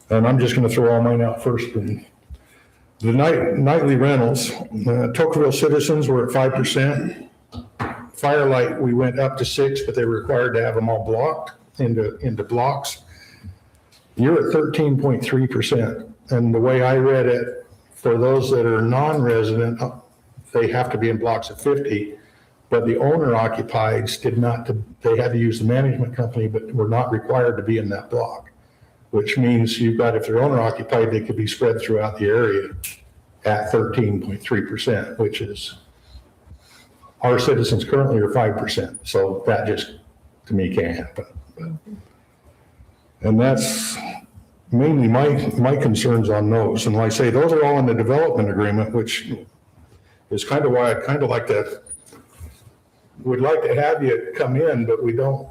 And I'm just going to throw all mine out first. And the nightly rentals, Tocqueville citizens were at 5%. Firelight, we went up to 6%, but they were required to have them all blocked into blocks. You're at 13.3%. And the way I read it, for those that are non-resident, they have to be in blocks of 50. But the owner occupieds they had to use the management company, but were not required to be in that block, which means if they're owner occupied, they could be spread throughout the area at 13.3%, which is, our citizens currently are 5%. So that just, to me, can't happen. And that's mainly my concerns on those. And like I say, those are all in the development agreement, which is kind of why I would like to have you come in, but we don't.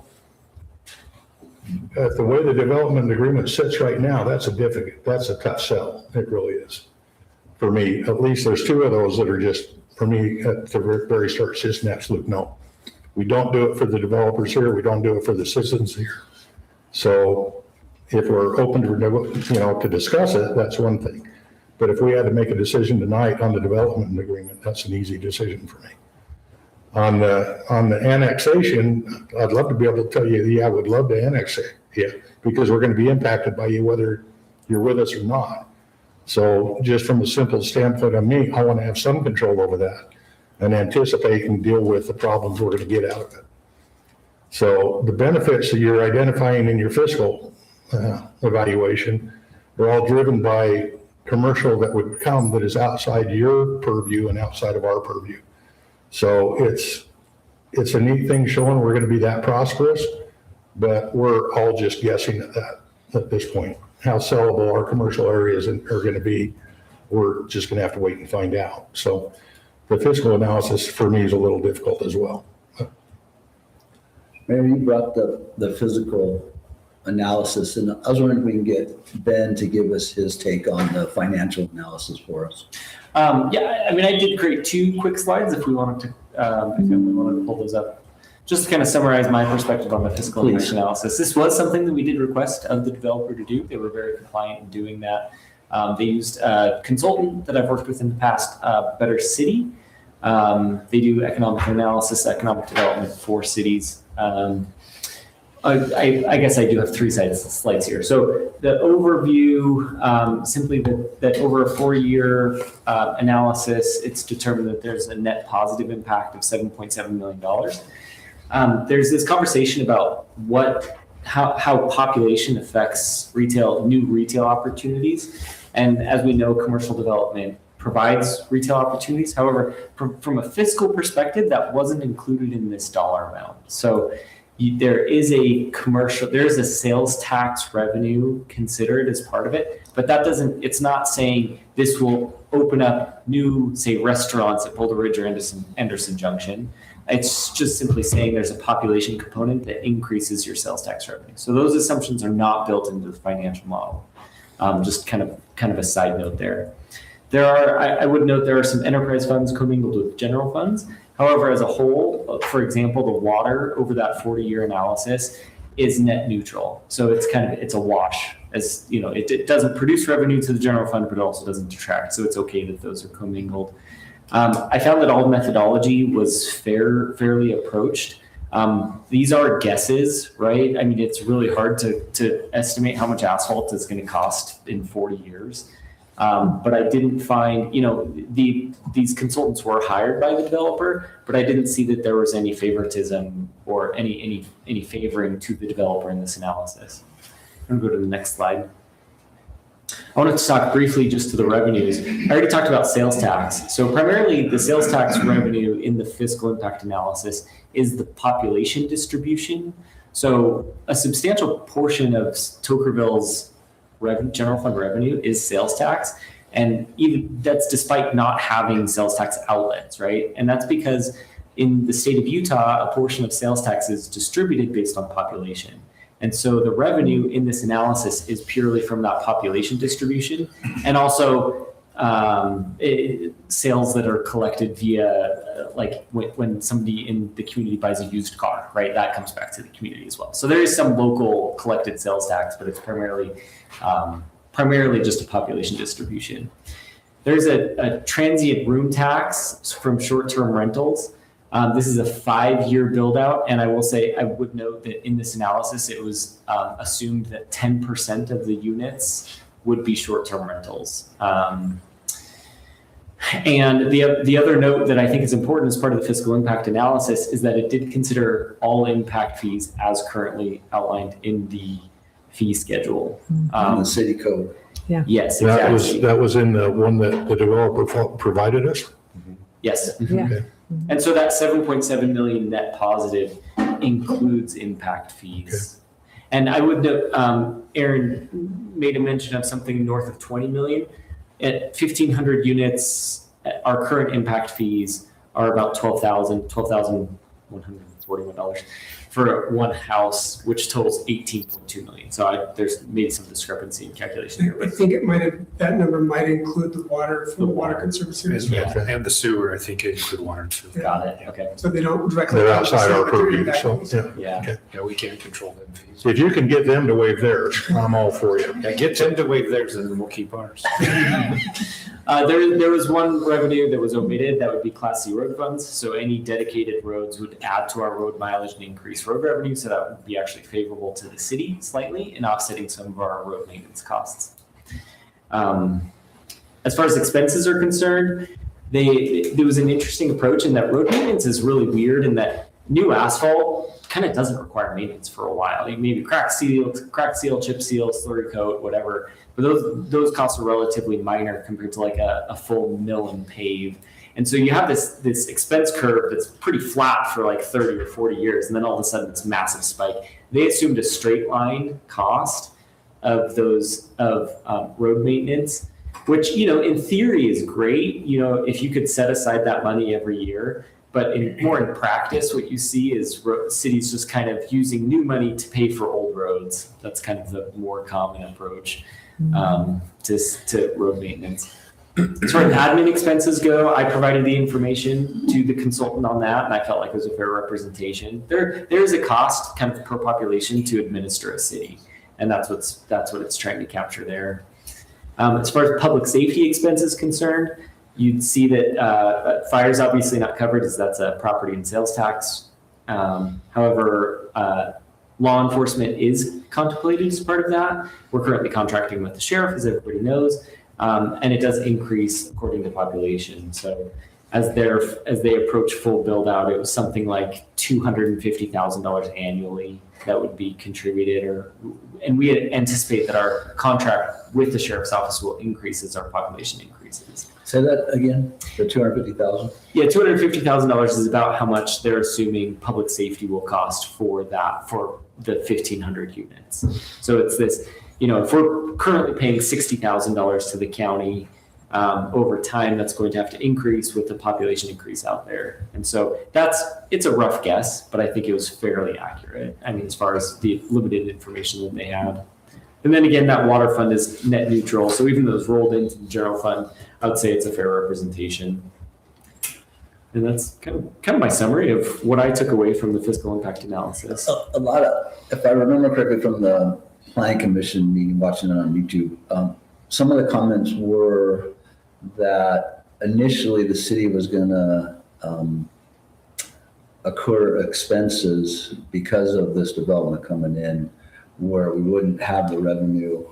The way the development agreement sits right now, that's a tough sell. It really is. For me, at least there's 2 of those that are just, for me, at the very start, it's just an absolute no. We don't do it for the developers here. We don't do it for the citizens here. So if we're open to discuss it, that's one thing. But if we had to make a decision tonight on the development agreement, that's an easy decision for me. On the annexation, I'd love to be able to tell you, yeah, I would love to annex it, yeah, because we're going to be impacted by you whether you're with us or not. So just from a simple standpoint of me, I want to have some control over that and anticipate and deal with the problems we're going to get out of it. So the benefits that you're identifying in your fiscal evaluation are all driven by commercial that would come that is outside your purview and outside of our purview. So it's a neat thing showing we're going to be that prosperous, but we're all just guessing at this point, how sellable our commercial areas are going to be we're just going to have to wait and find out. So the fiscal analysis for me is a little difficult as well.
Mayor, you brought the physical analysis, and I was wondering if we can get Ben to give us his take on the financial analysis for us.
Yeah, I mean, I did create 2 quick slides if we wanted to, if we wanted to pull those up. Just to kind of summarize my perspective on the fiscal impact analysis. This was something that we did request of the developer to do. They were very compliant in doing that. They used a consultant that I've worked with in the past, Better City. They do economic analysis, economic development for cities. I guess I do have 3 slides here. So the overview, simply that over a 4-year analysis, it's determined that there's a net positive impact of $7.7 million. There's this conversation about how population affects new retail opportunities. And as we know, commercial development provides retail opportunities. However, from a fiscal perspective, that wasn't included in this dollar amount. So there is a sales tax revenue considered as part of it, but it's not saying this will open up new, say, restaurants at Boulder Ridge or Anderson Junction. It's just simply saying there's a population component that increases your sales tax revenue. So those assumptions are not built into the financial model. Just kind of a side note there. I would note there are some enterprise funds commingled with general funds. However, as a whole, for example, the water over that 40-year analysis is net neutral. So it's a wash. As you know, it doesn't produce revenue to the general fund, but it also doesn't detract. So it's okay that those are commingled. I found that all methodology was fairly approached. These are guesses, right? I mean, it's really hard to estimate how much asphalt is going to cost in 40 years. But I didn't find, these consultants were hired by the developer, but I didn't see that there was any favoritism or any favoring to the developer in this analysis. I'm going to go to the next slide. I wanted to talk briefly just to the revenues. I already talked about sales tax. So primarily the sales tax revenue in the fiscal impact analysis is the population distribution. So a substantial portion of Tokerville's general fund revenue is sales tax. And even that's despite not having sales tax outlets, right? And that's because in the state of Utah, a portion of sales tax is distributed based on population. And so the revenue in this analysis is purely from that population distribution, and also sales that are collected via, like when somebody in the community buys a used car, right? That comes back to the community as well. So there is some local collected sales tax, but it's primarily just a population distribution. There's a transient room tax from short-term rentals. This is a 5-year build out. And I will say, I would note that in this analysis, it was assumed that 10% of the units would be short-term rentals. And the other note that I think is important as part of the fiscal impact analysis is that it did consider all impact fees as currently outlined in the fee schedule.
The city code.
Yeah.
Yes, exactly.
That was in the one that the developer provided us?
Yes.
Yeah.
Okay.
And so that 7.7 million net positive includes impact fees. Okay. And I would note, Aaron made a mention of something north of 20 million. At 1,500 units, our current impact fees are about $12,141 for one house, which totals 18.2 million. So there's maybe some discrepancy in calculation here.
I think that number might include the water from the Water Conservancy.
And the sewer, I think, include water and sewer.
Got it. Okay.
So they don't directly.
They're outside our purview, so,
Yeah.
Okay.
Yeah, we can't control them fees.
If you can get them to waive theirs, I'm all for you.
Yeah, get them to waive theirs and then we'll keep ours.
There was one revenue that was omitted, that would be Class C road funds. So any dedicated roads would add to our road mileage and increase road revenue. So that would be actually favorable to the city slightly in offsetting some of our road maintenance costs. As far as expenses are concerned, there was an interesting approach in that road maintenance is really weird in that new asphalt kind of doesn't require maintenance for a while. You maybe crack seal, chip seal, slurry coat, whatever. But those costs are relatively minor compared to like a full mill and pave. And so you have this expense curve that's pretty flat for like 30 or 40 years. And then all of a sudden it's a massive spike. They assumed a straight line cost of road maintenance which, in theory is great, if you could set aside that money every year. But more in practice, what you see is cities just kind of using new money to pay for old roads. That's kind of the more common approach to road maintenance. As far as admin expenses go, I provided the information to the consultant on that, and I felt like it was a fair representation. There is a cost kind of per population to administer a city, and that's what it's trying to capture there. As far as public safety expense is concerned, you'd see that fire's obviously not covered as that's a property and sales tax. However, law enforcement is contemplated as part of that. We're currently contracting with the sheriff, as everybody knows, and it does increase according to population. So as they approach full build out, it was something like $250,000 annually that would be contributed, and we anticipate that our contract with the sheriff's office will increase as our population increases.
Say that again, the 250,000?
Yeah, $250,000 is about how much they're assuming public safety will cost for the 1,500 units. So it's this, if we're currently paying $60,000 to the county, over time, that's going to have to increase with the population increase out there. And so it's a rough guess, but I think it was fairly accurate. I mean, as far as the limited information that they had. And then again, that water fund is net neutral. So even though it's rolled into the general fund, I would say it's a fair representation. And that's kind of my summary of what I took away from the fiscal impact analysis.
A lot of, if I remember correctly from the Planning Commission meeting, watching it on YouTube, some of the comments were that initially the city was going to accrue expenses because of this development coming in, where we wouldn't have the revenue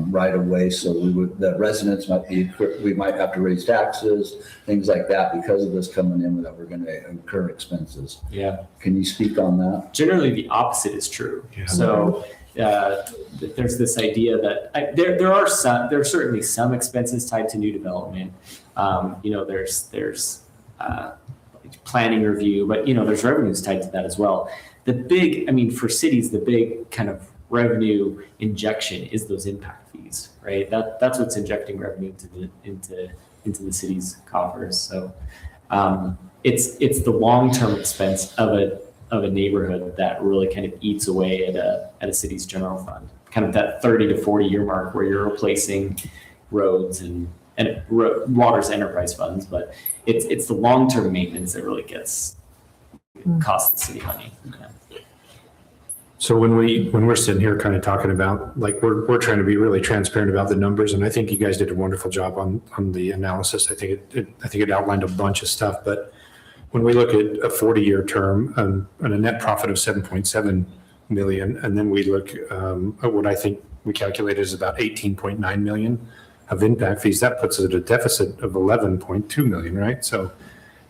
right away. So the residents we might have to raise taxes, things like that because of this coming in, that we're going to incur expenses.
Yeah.
Can you speak on that? Generally,
the opposite is true. Yeah. So there's this idea that there are certainly some expenses tied to new development. There's planning review, but there's revenues tied to that as well. For cities, the big kind of revenue injection is those impact fees, right? That's what's injecting revenue into the city's coffers. So it's the long-term expense of a neighborhood that really kind of eats away at a city's general fund, kind of that 30 to 40 year mark where you're replacing roads and water's enterprise funds, but it's the long-term maintenance that really costs the city money. Yeah.
So when we're sitting here kind of talking about, like, we're trying to be really transparent about the numbers, and I think you guys did a wonderful job on the analysis. I think it outlined a bunch of stuff, but when we look at a 40-year term and a net profit of 7.7 million, and then we look at what I think we calculated is about 18.9 million of impact fees, that puts us at a deficit of 11.2 million, right? So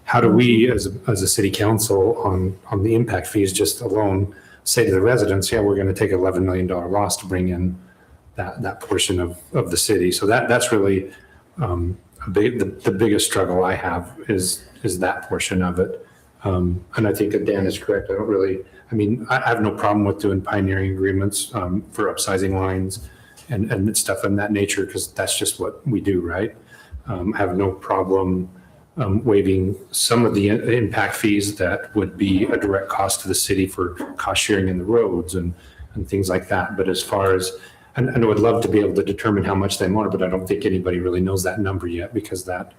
how do we as a city council on the impact fees just alone say to the residents, yeah, we're going to take $11 million loss to bring in that portion of the city? So that's really the biggest struggle I have is that portion of it. And I think that Dan is correct. I have no problem with doing pioneering agreements for upsizing lines and stuff in that nature, because that's just what we do, right? I have no problem waiving some of the impact fees that would be a direct cost to the city for cost sharing in the roads and things like that. But as far as, and I would love to be able to determine how much they want, but I don't think anybody really knows that number yet, because that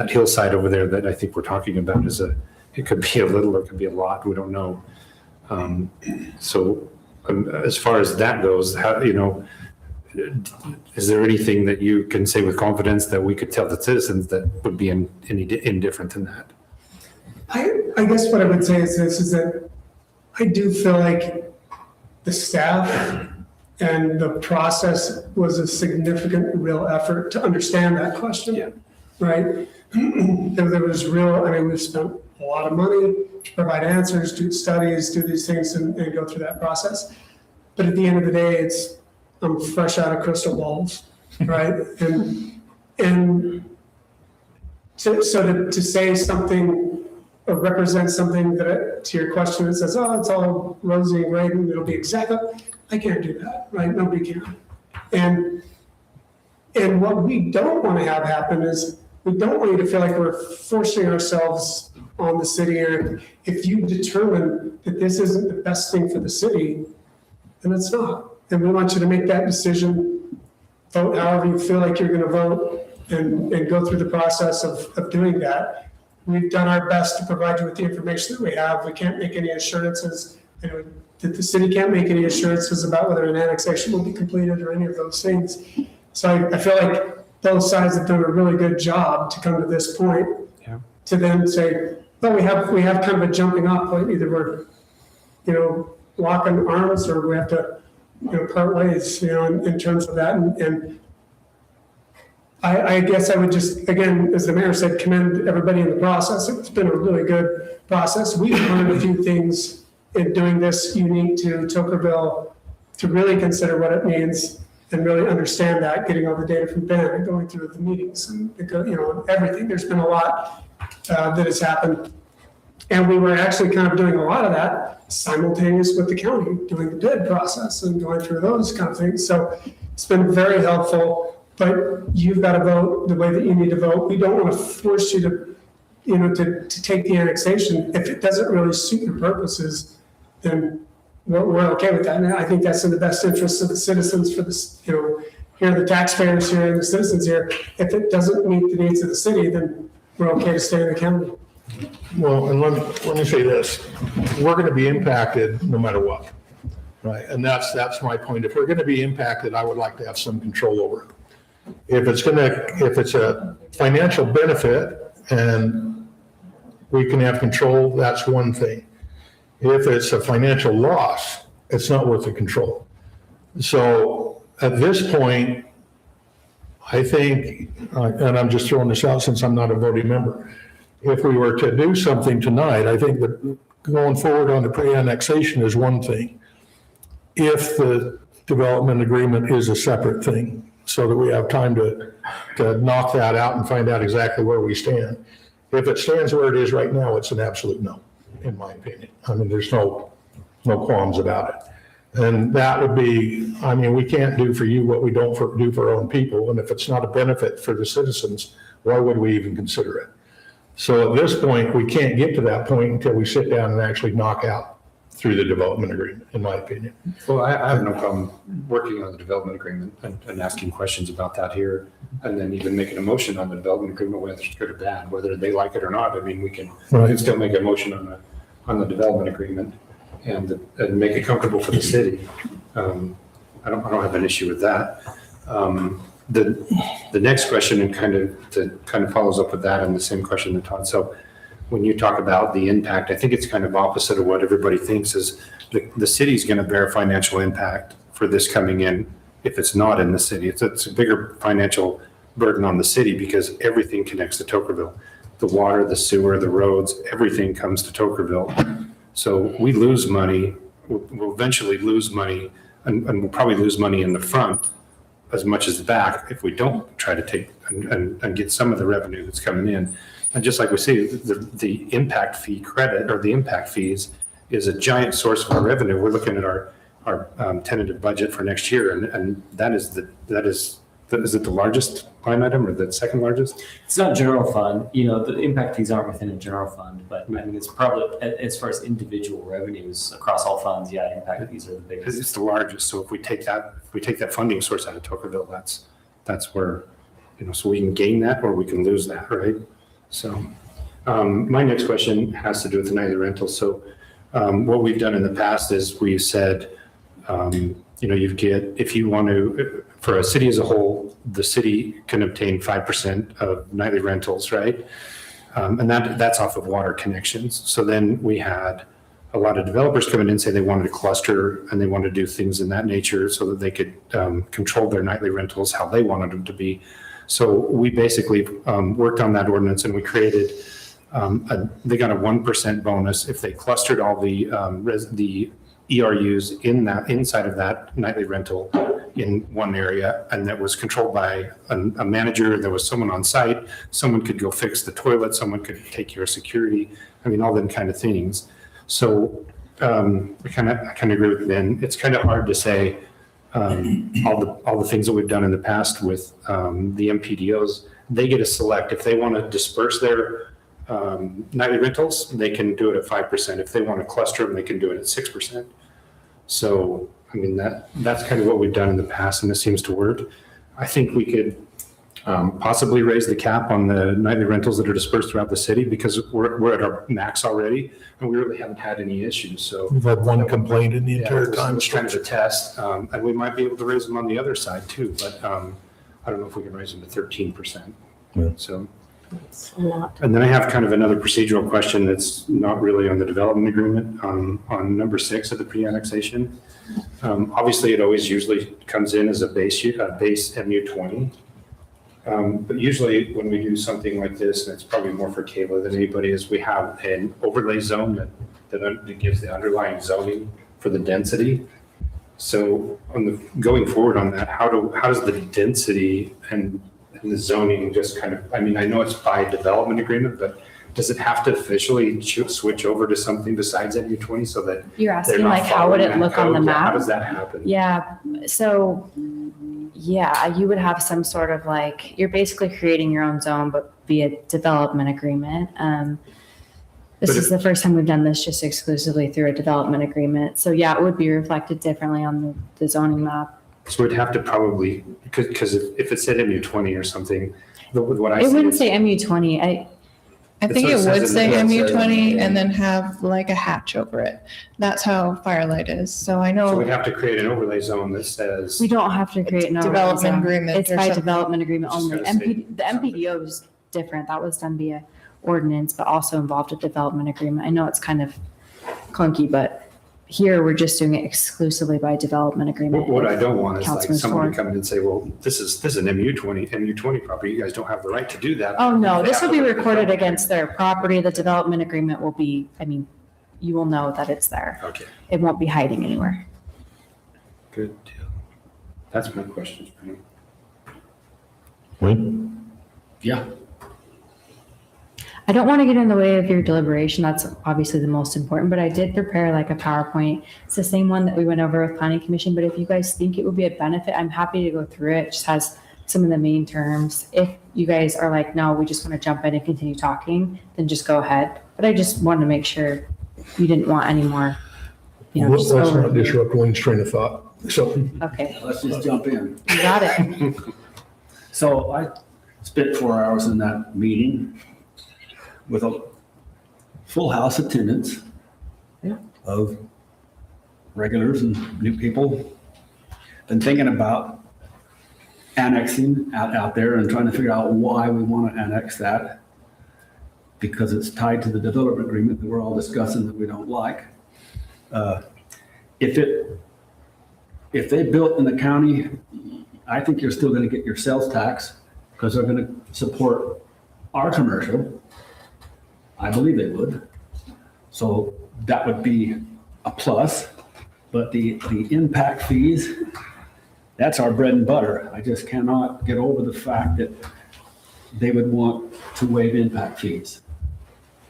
hillside over there that I think we're talking about it could be a little, or it could be a lot, we don't know. So as far as that goes, is there anything that you can say with confidence that we could tell the citizens that would be any indifferent than that?
I guess what I would say is this, is that I do feel like the staff and the process was a significant, real effort to understand that question, right? There was we've spent a lot of money to provide answers, do studies, do these things and go through that process. But at the end of the day, I'm fresh out of crystal balls, right? And so to say something or represent something that, to your question, that says, oh, it's all rosy and great and it'll be exactly, I can't do that, right? Nobody can. And And what we don't want to have happen is, we don't want you to feel like we're forcing ourselves on the city. Or if you determine that this isn't the best thing for the city, then it's not. And we want you to make that decision, vote however you feel like you're going to vote, and go through the process of doing that. We've done our best to provide you with the information that we have. We can't make any assurances, that the city can't make any assurances about whether an annexation will be completed or any of those things. So I feel like both sides have done a really good job to come to this point.
Yeah.
To then say, well, we have kind of a jumping off point. Either we're, locking arms, or we have to, part ways, in terms of that. And I guess I would just, again, as the mayor said, commend everybody in the process. It's been a really good process. We've learned a few things in doing this unique to Tokerville to really consider what it means and really understand that, getting all the data from Ben and going through the meetings and, everything. There's been a lot that has happened. And we were actually kind of doing a lot of that simultaneous with the county, doing the bid process and going through those kind of things. So it's been very helpful, but you've got to vote the way that you need to vote. We don't want to force you to, to take the annexation. If it doesn't really suit your purposes, then we're okay with that. And I think that's in the best interest of the citizens for this, here are the taxpayers here and the citizens here. If it doesn't meet the needs of the city, then we're okay to stay in the county.
Well, and let me say this, we're going to be impacted no matter what, right? And that's my point. If we're going to be impacted, I would like to have some control over it. If it's a financial benefit and we can have control, that's one thing. If it's a financial loss, it's not worth the control. So at this point, I think, and I'm just throwing this out since I'm not a voting member, if we were to do something tonight, I think that going forward on the pre-annexation is one thing. If the development agreement is a separate thing, so that we have time to knock that out and find out exactly where we stand. If it stands where it is right now, it's an absolute no, in my opinion. I mean, there's no qualms about it. And that would be, we can't do for you what we don't do for our own people. And if it's not a benefit for the citizens, why would we even consider it? So at this point, we can't get to that point until we sit down and actually knock out through the development agreement, in my opinion.
Well, I have no problem working on the development agreement and asking questions about that here, and then even making a motion on the development agreement, whether it's good or bad, whether they like it or not. We can still make a motion on the development agreement and make it comfortable for the city. I don't have an issue with that. The next question and kind of follows up with that and the same question that Todd. So when you talk about the impact, I think it's kind of opposite of what everybody thinks is the city's going to bear financial impact for this coming in if it's not in the city. It's a bigger financial burden on the city because everything connects to Tokerville. The water, the sewer, the roads, everything comes to Tokerville. So we lose money, we'll eventually lose money and we'll probably lose money in the front as much as the back if we don't try to take and get some of the revenue that's coming in. And just like we see, the impact fee credit or the impact fees is a giant source of our revenue. We're looking at our tentative budget for next year, and that is it the largest line item or the second largest?
It's not general fund, the impact fees aren't within a general fund, but it's probably, as far as individual revenues across all funds, impact fees are the biggest.
It's the largest. So if we take that funding source out of Tokerville, that's where, so we can gain that or we can lose that, right? So my next question has to do with the nightly rentals. So what we've done in the past is we've said, if you want to, for a city as a whole, the city can obtain 5% of nightly rentals, right? And that's off of water connections. So then we had a lot of developers come in and say they wanted to cluster and they wanted to do things in that nature so that they could control their nightly rentals how they wanted them to be. So we basically worked on that ordinance and we created, they got a 1% bonus if they clustered all the ERUs inside of that nightly rental in one area, and that was controlled by a manager. There was someone on site. Someone could go fix the toilet. Someone could take care of security. All them kind of things. So I kind of agree with Ben. It's kind of hard to say all the things that we've done in the past with the MPDOs, they get to select if they want to disperse their nightly rentals, they can do it at 5%. If they want to cluster them, they can do it at 6%. So, I mean, that's kind of what we've done in the past, and it seems to work. I think we could possibly raise the cap on the nightly rentals that are dispersed throughout the city, because we're at our max already, and we really haven't had any issues, so.
We've had one complaint in the entire
Yeah,
time.
it's kind of a test, and we might be able to raise them on the other side too, but I don't know if we can raise them to 13%.
Yeah.
So,
It's a lot.
and then I have kind of another procedural question that's not really on the development agreement, on number 6 of the pre-annexation. Obviously, it always usually comes in as a base MU20. But usually when we do something like this, and it's probably more for Kayla than anybody, is we have an overlay zone that gives the underlying zoning for the density. So going forward on that, how does the density and the zoning just kind of, I mean, I know it's by development agreement, but does it have to officially switch over to something besides MU20 so that
You're
they're
asking
not
like, how would it
following that
look on the
code? Yeah,
map?
How does that happen?
Yeah, so, yeah, you would have some sort of like, you're basically creating your own zone, but via development agreement. This
But
is the first time we've done this just exclusively through a development agreement. So yeah, it would be reflected differently on the zoning map.
So we'd have to probably, because if it said MU20 or something, what I
It
see
wouldn't
is-
say MU20.
I think
That's
it
what it
would
says
say
in the-
MU20 and then have like a hatch over it. That's how Firelight is. So I
So we'd
know,
have to create an overlay zone that says.
We don't have to create an overlay
Development
zone.
agreement
It's
or
by
something.
development agreement
Just
only.
gotta say
The MPDO is different. That was done via ordinance, but also involved a development agreement. I know it's kind of clunky, but here we're just doing it exclusively by development agreement.
What I don't want is like
Councilman
someone
Ford.
to come in and say, well, this is an MU20 property. You guys don't have the right to do that.
Oh, no,
They
this
have
will be
to-
recorded against their property. The development agreement will be, I mean, you will know that it's there.
Okay,
It won't be hiding anywhere.
good deal. That's my question.
Wayne?
Yeah.
I don't want to get in the way of your deliberation. That's obviously the most important, but I did prepare like a PowerPoint. It's the same one that we went over with Planning Commission, but if you guys think it would be a benefit, I'm happy to go through it. It just has some of the main terms. If you guys are like, no, we just want to jump in and continue talking, then just go ahead. But I just wanted to make sure you didn't want any more, you know,
Let's
just
not
over.
disrupt Wayne's train of thought. So,
Okay,
Let's just jump in.
you got it.
So I spent 4 hours in that meeting with a full house attendance of regulars and new people. Been thinking about annexing out there and trying to figure out why we want to annex that. Because it's tied to the development agreement that we're all discussing that we don't like. If they built in the county, I think you're still going to get your sales tax because they're going to support our commercial. I believe they would. So that would be a plus. But the impact fees, that's our bread and butter. I just cannot get over the fact that they would want to waive impact fees.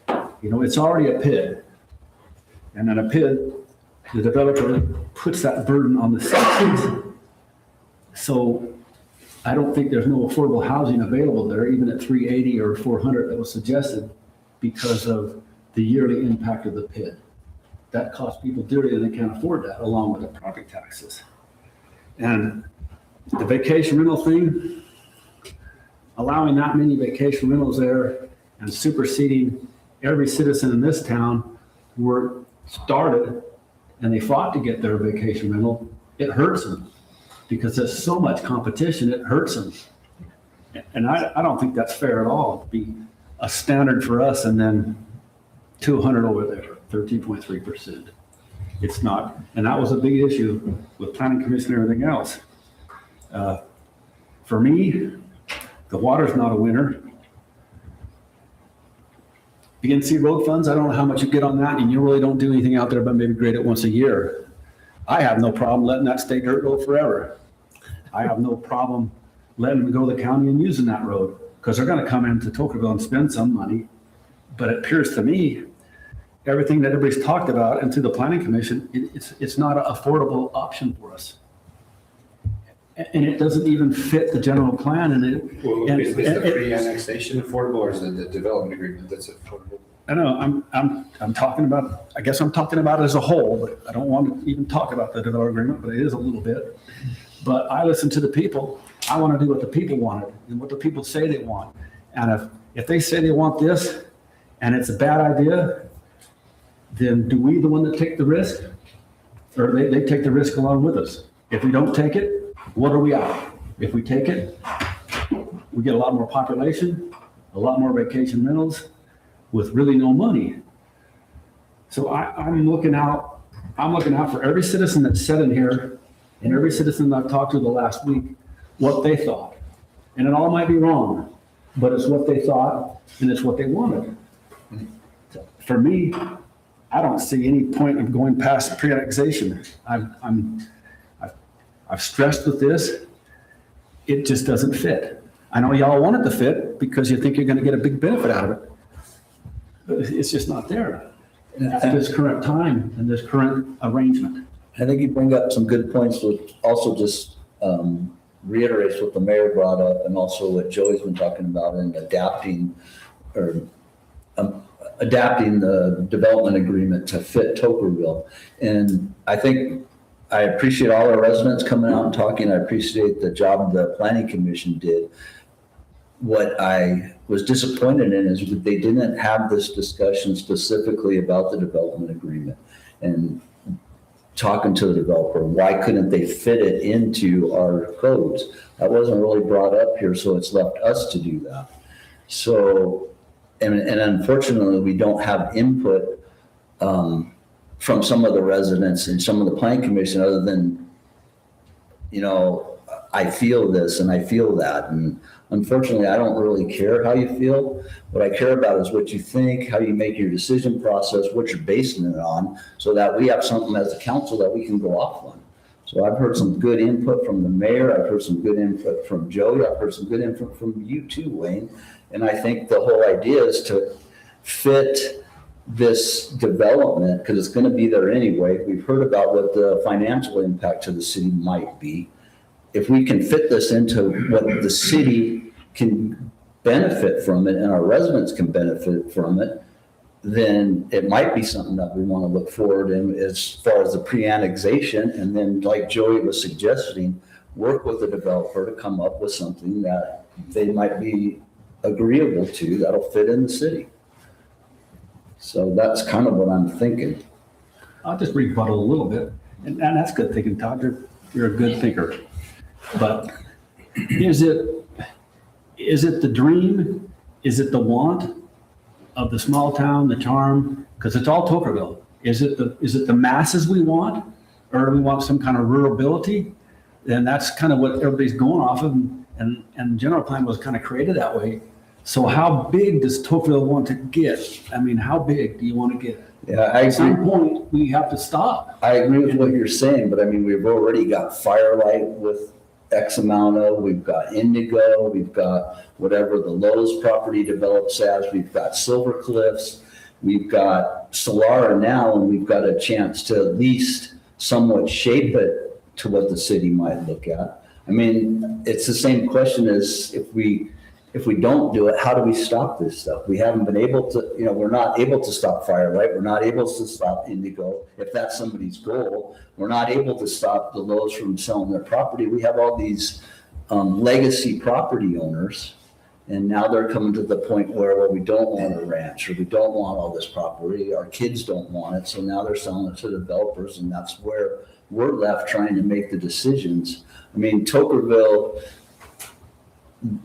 You know, it's already a PID. And then a PID, the developer puts that burden on the citizens. So I don't think there's no affordable housing available there, even at 380 or 400 that was suggested, because of the yearly impact of the PID. That costs people dearly and they can't afford that, along with the property taxes. And the vacation rental thing, allowing that many vacation rentals there and superseding every citizen in this town who were started and they fought to get their vacation rental, it hurts them because there's so much competition, it hurts them. And I don't think that's fair at all, to be a standard for us and then 200 over there, 13.3%. It's not, and that was a big issue with planning commission and everything else. For me, the water's not a winner. BNC road funds, I don't know how much you get on that, and you really don't do anything out there but maybe grade it once a year. I have no problem letting that stay dirt road forever. I have no problem letting them go to the county and using that road, because they're gonna come into Tocqueville and spend some money. But it appears to me, everything that everybody's talked about and through the planning commission, it's not an affordable option for us. And it doesn't even fit the general plan and it.
Well,
and-
is the
and-
pre-annexation affordable or is it the development agreement that's affordable?
I know, I'm talking about, I guess I'm talking about it as a whole, but I don't want to even talk about the development agreement, but it is a little bit. But I listen to the people. I want to do what the people wanted and what the people say they want. And if they say they want this and it's a bad idea, then do we the one that take the risk? Or they take the risk along with us? If we don't take it, what are we out? If we take it, we get a lot more population, a lot more vacation rentals with really no money. So I'm looking out for every citizen that's sat in here and every citizen that I've talked to the last week, what they thought. And it all might be wrong, but it's what they thought and it's what they wanted. For me, I don't see any point of going past pre-annexation. I've stressed with this, it just doesn't fit. I know y'all want it to fit because you think you're gonna get a big benefit out of it. But it's just not there at this current time and this current arrangement.
I think you bring up some good points, which also just reiterates what the mayor brought up and also what Joey's been talking about in adapting the development agreement to fit Tokerville. And I think I appreciate all our residents coming out and talking. I appreciate the job the planning commission did. What I was disappointed in is that they didn't have this discussion specifically about the development agreement and talking to the developer. Why couldn't they fit it into our codes? That wasn't really brought up here, so it's left us to do that. So, and unfortunately, we don't have input from some of the residents and some of the planning commission other than, I feel this and I feel that. And unfortunately, I don't really care how you feel. What I care about is what you think, how you make your decision process, what you're basing it on, so that we have something as a council that we can go off on. So I've heard some good input from the mayor. I've heard some good input from Joey. I've heard some good input from you too, Wayne. And I think the whole idea is to fit this development, because it's going to be there anyway. We've heard about what the financial impact to the city might be. If we can fit this into what the city can benefit from it and our residents can benefit from it, then it might be something that we want to look forward in as far as the pre-annexation. And then, like Joey was suggesting, work with the developer to come up with something that they might be agreeable to that'll fit in the city. So that's kind of what I'm thinking.
I'll just rebuttal a little bit. And that's good thinking, Todd. You're a good thinker. But is it the dream? Is it the want of the small town, the charm? Because it's all Tokerville. Is it the masses we want? Or do we want some kind of rurality? And that's kind of what everybody's going off of. And general plan was kind of created that way. So how big does Tokerville want to get? I mean, how big do you want to get?
Yeah, I
At some
agree.
point, we have to stop.
I agree with what you're saying, but I mean, we've already got Firelight with X amount of, we've got Indigo, we've got whatever the Lowe's property develops as, we've got Silver Cliffs, we've got Solara now, and we've got a chance to at least somewhat shape it to what the city might look at. I mean, it's the same question as if we don't do it, how do we stop this stuff? We haven't been able to, we're not able to stop Firelight. We're not able to stop Indigo, if that's somebody's goal. We're not able to stop the Lowe's from selling their property. We have all these legacy property owners, and now they're coming to the point where, well, we don't want a ranch, or we don't want all this property. Our kids don't want it, so now they're selling it to developers, and that's where we're left trying to make the decisions. I mean, Tokerville,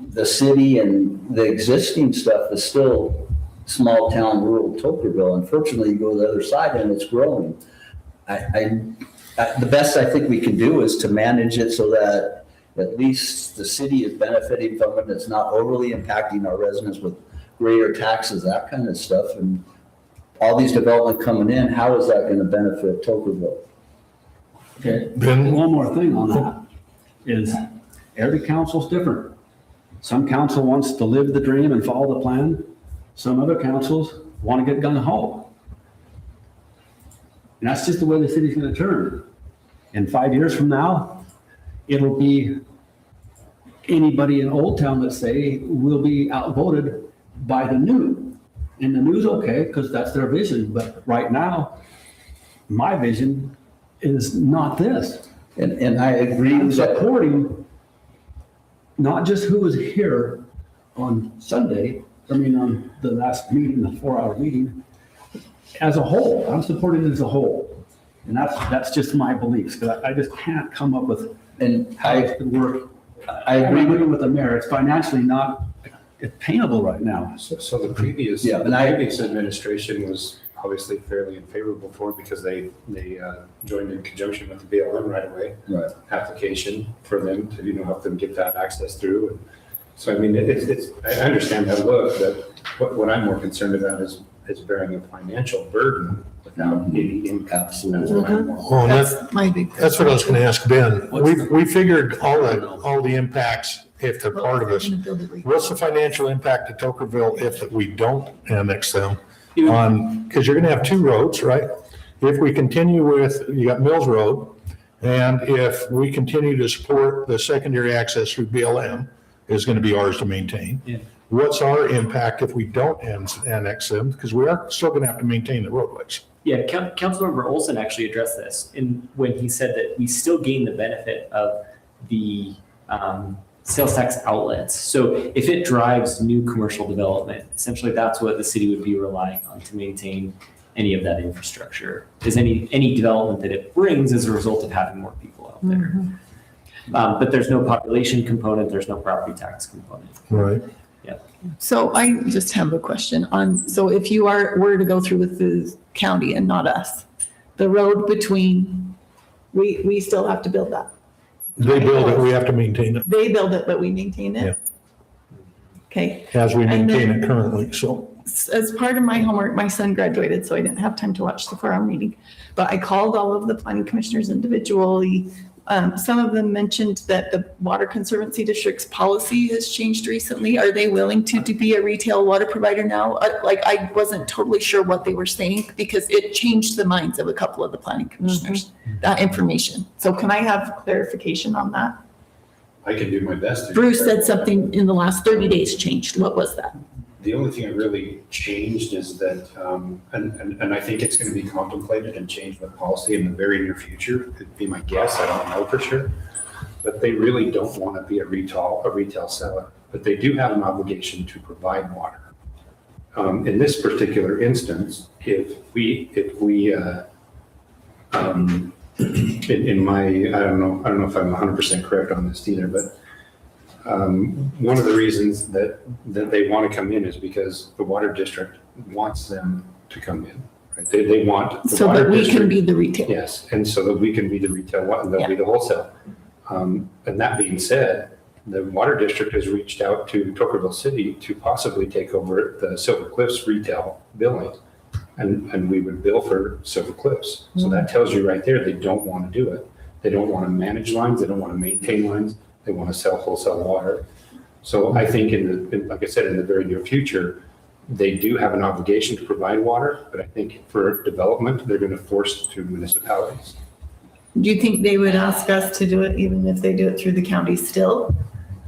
the city and the existing stuff is still small town rural Tokerville. Unfortunately, you go to the other side and it's growing. The best I think we can do is to manage it so that at least the city is benefiting from it. It's not overly impacting our residents with greater taxes, that kind of stuff. And all these development coming in, how is that going to benefit Tokerville?
Okay, one more thing on that is every council's different. Some council wants to live the dream and follow the plan. Some other councils want to get gung ho. And that's just the way the city's going to turn. And 5 years from now, it'll be anybody in Old Town, let's say, will be outvoted by the new. And the new's okay, because that's their vision, but right now, my vision is not this.
And I agree
I'm
with that.
supporting not just who was here on Sunday, on the last meeting, the 4-hour meeting, as a whole. I'm supporting it as a whole. And that's just my beliefs, because I just can't come up with how it could work.
I agree
I'm agreeing with the mayor. It's financially not attainable right now.
So the previous,
Yeah,
the
and I-
previous administration was obviously fairly unfavorable for it because they joined in conjunction with the BLM right away.
Right.
Application for them to, help them get that access through. And so, I mean, I understand that look, but what I'm more concerned about is bearing a financial burden without any impact.
Absolutely.
Well, and
That's my big.
that's what I was gonna ask Ben. We figured all the impacts, if they're part of us. What's the financial impact to Tokerville if we don't annex them because you're gonna have two roads, right? If we continue with, you got Mills Road, and if we continue to support the secondary access through BLM, is gonna be ours to maintain.
Yeah.
What's our impact if we don't annex them? Because we are still gonna have to maintain the roadways.
Yeah, Councilmember Olson actually addressed this when he said that we still gain the benefit of the sales tax outlets. So if it drives new commercial development, essentially that's what the city would be relying on to maintain any of that infrastructure, is any development that it brings as a result of having more people out there. But there's no population component, there's no property tax component.
Right.
So I just have a question on, so if you were to go through with the county and not us, the road between, we still have to build that.
They build it, we have to maintain it
They build it, but we maintain it? Okay.
as we
And
maintain
then-
it currently, so.
As part of my homework, my son graduated, so I didn't have time to watch the 4-hour meeting. But I called all of the planning commissioners individually. Some of them mentioned that the Water Conservancy District's policy has changed recently. Are they willing to be a retail water provider now? I wasn't totally sure what they were saying because it changed the minds of a couple of the planning commissioners, that information. So can I have clarification on that?
I can do my best.
Bruce said something in the last 30 days changed. What was that?
The only thing that really changed is that, and I think it's going to be contemplated and changed with policy in the very near future, could be my guess, I don't know for sure. But they really don't want to be a retail seller, but they do have an obligation to provide water. In this particular instance, in my, I don't know if I'm 100% correct on this either, but one of the reasons that they want to come in is because the water district wants them to come in, right? They want the
So
water
that we can
district-
be the retail.
Yes, and so that we can be the retail, they'll be the wholesale. And that being said, the water district has reached out to Tokerville City to possibly take over the Silver Cliffs retail billing. And we would bill for Silver Cliffs. So that tells you right there, they don't want to do it. They don't want to manage lines, they don't want to maintain lines. They want to sell wholesale water. So I think like I said, in the very near future, they do have an obligation to provide water, but I think for development, they're going to force it to municipalities.
Do you think they would ask us to do it even if they do it through the county still?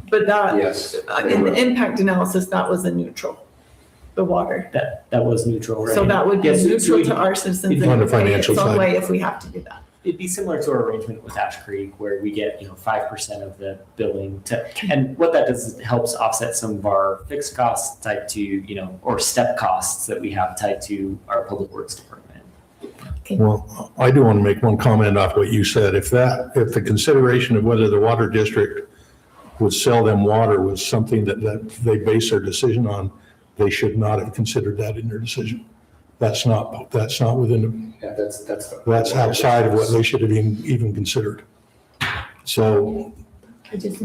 But that,
Yes.
in the impact analysis, that was a neutral, the water.
That was neutral, right?
So that would be
Yes, so
neutral to
it'd-
our citizens
it'd
and
On the
it would pay
financial
its own
side.
way if we have to do that.
It'd be similar to our arrangement with Ash Creek where we get, 5% of the billing and what that does is it helps offset some of our fixed costs tied to, or step costs that we have tied to our public works department.
Well, I do want to make one comment off what you said. If the consideration of whether the water district would sell them water was something that they base their decision on, they should not have considered that in their decision. That's not within
Yeah,
that's outside of what they should have even considered. So I'm just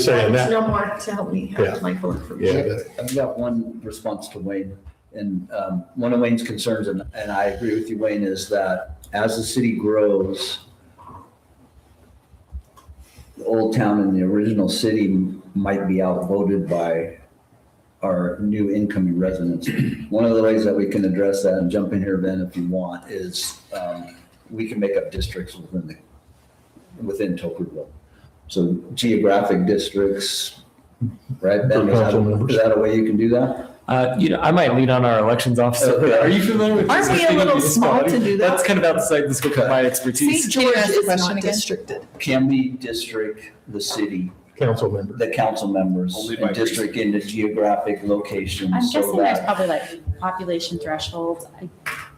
saying that.
No more to help me
Yeah.
have my full information.
Yeah,
I've got one response to Wayne. And one of Wayne's concerns, and I agree with you, Wayne, is that as the city grows, the Old Town and the original city might be outvoted by our new incoming residents. One of the ways that we can address that, and jump in here, Ben, if you want, is we can make up districts within within Tokerville. So geographic districts, right, Ben, is
council members.
that a way you can do that?
I might lean on our elections officer.
Okay.
Are you familiar with?
Aren't we a
existing
little small to
municipality?
do that?
That's kind of outside the scope of my expertise.
St. George
ask the
is
question
not
again?
districted.
Can we district the city,
Council member.
the council members,
Only by
and district into geographic locations?
I'm
so
guessing there's
that-
probably like population thresholds.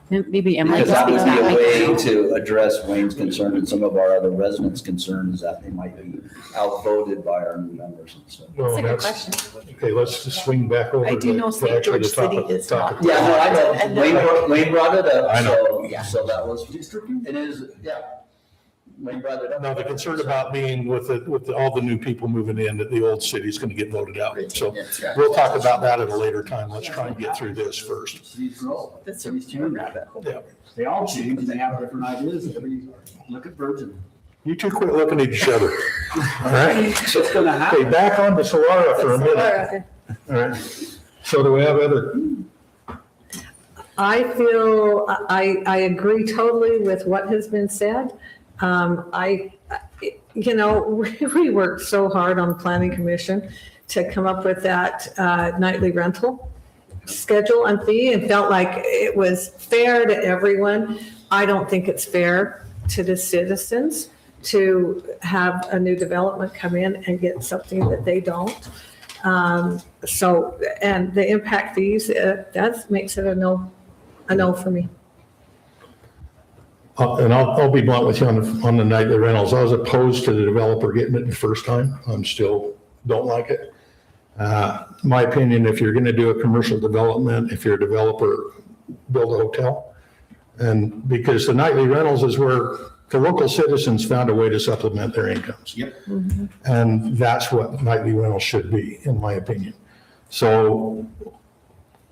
Maybe Emily
Because that
can
would
speak
be a
to
way
that.
to address Wayne's concern and some of our other residents' concerns that they might be outvoted by our new members and stuff.
Well,
That's a good
that's-
question.
Okay, let's just swing back over.
I do
to-
know
to
St.
actually
George
the topic-
City is
topic.
Yeah, no, I know.
And
Wayne brought it up,
I know.
so that was, it is, yeah. Wayne brought it up.
No, the concern about being with all the new people moving in, that the old city's going to get voted out. So we'll talk about that at a later time. Let's try and get through this first.
Cities grow.
That's
Cities change.
Yeah.
They all change, they have different ideas. Look at Virgin.
You two quit looking at each other. All right.
It's gonna
Okay,
happen.
back on to Solara for a minute. All right. So do we have other,
I feel, I agree totally with what has been said. We worked so hard on the planning commission to come up with that nightly rental schedule and fee and felt like it was fair to everyone. I don't think it's fair to the citizens to have a new development come in and get something that they don't. So, and the impact fees, that makes it a no for me.
and I'll be blunt with you on the nightly rentals. I was opposed to the developer getting it the first time. I'm still don't like it. My opinion, if you're going to do a commercial development, if you're a developer, build a hotel. And because the nightly rentals is where the local citizens found a way to supplement their incomes.
Yep.
And that's what nightly rentals should be, in my opinion. So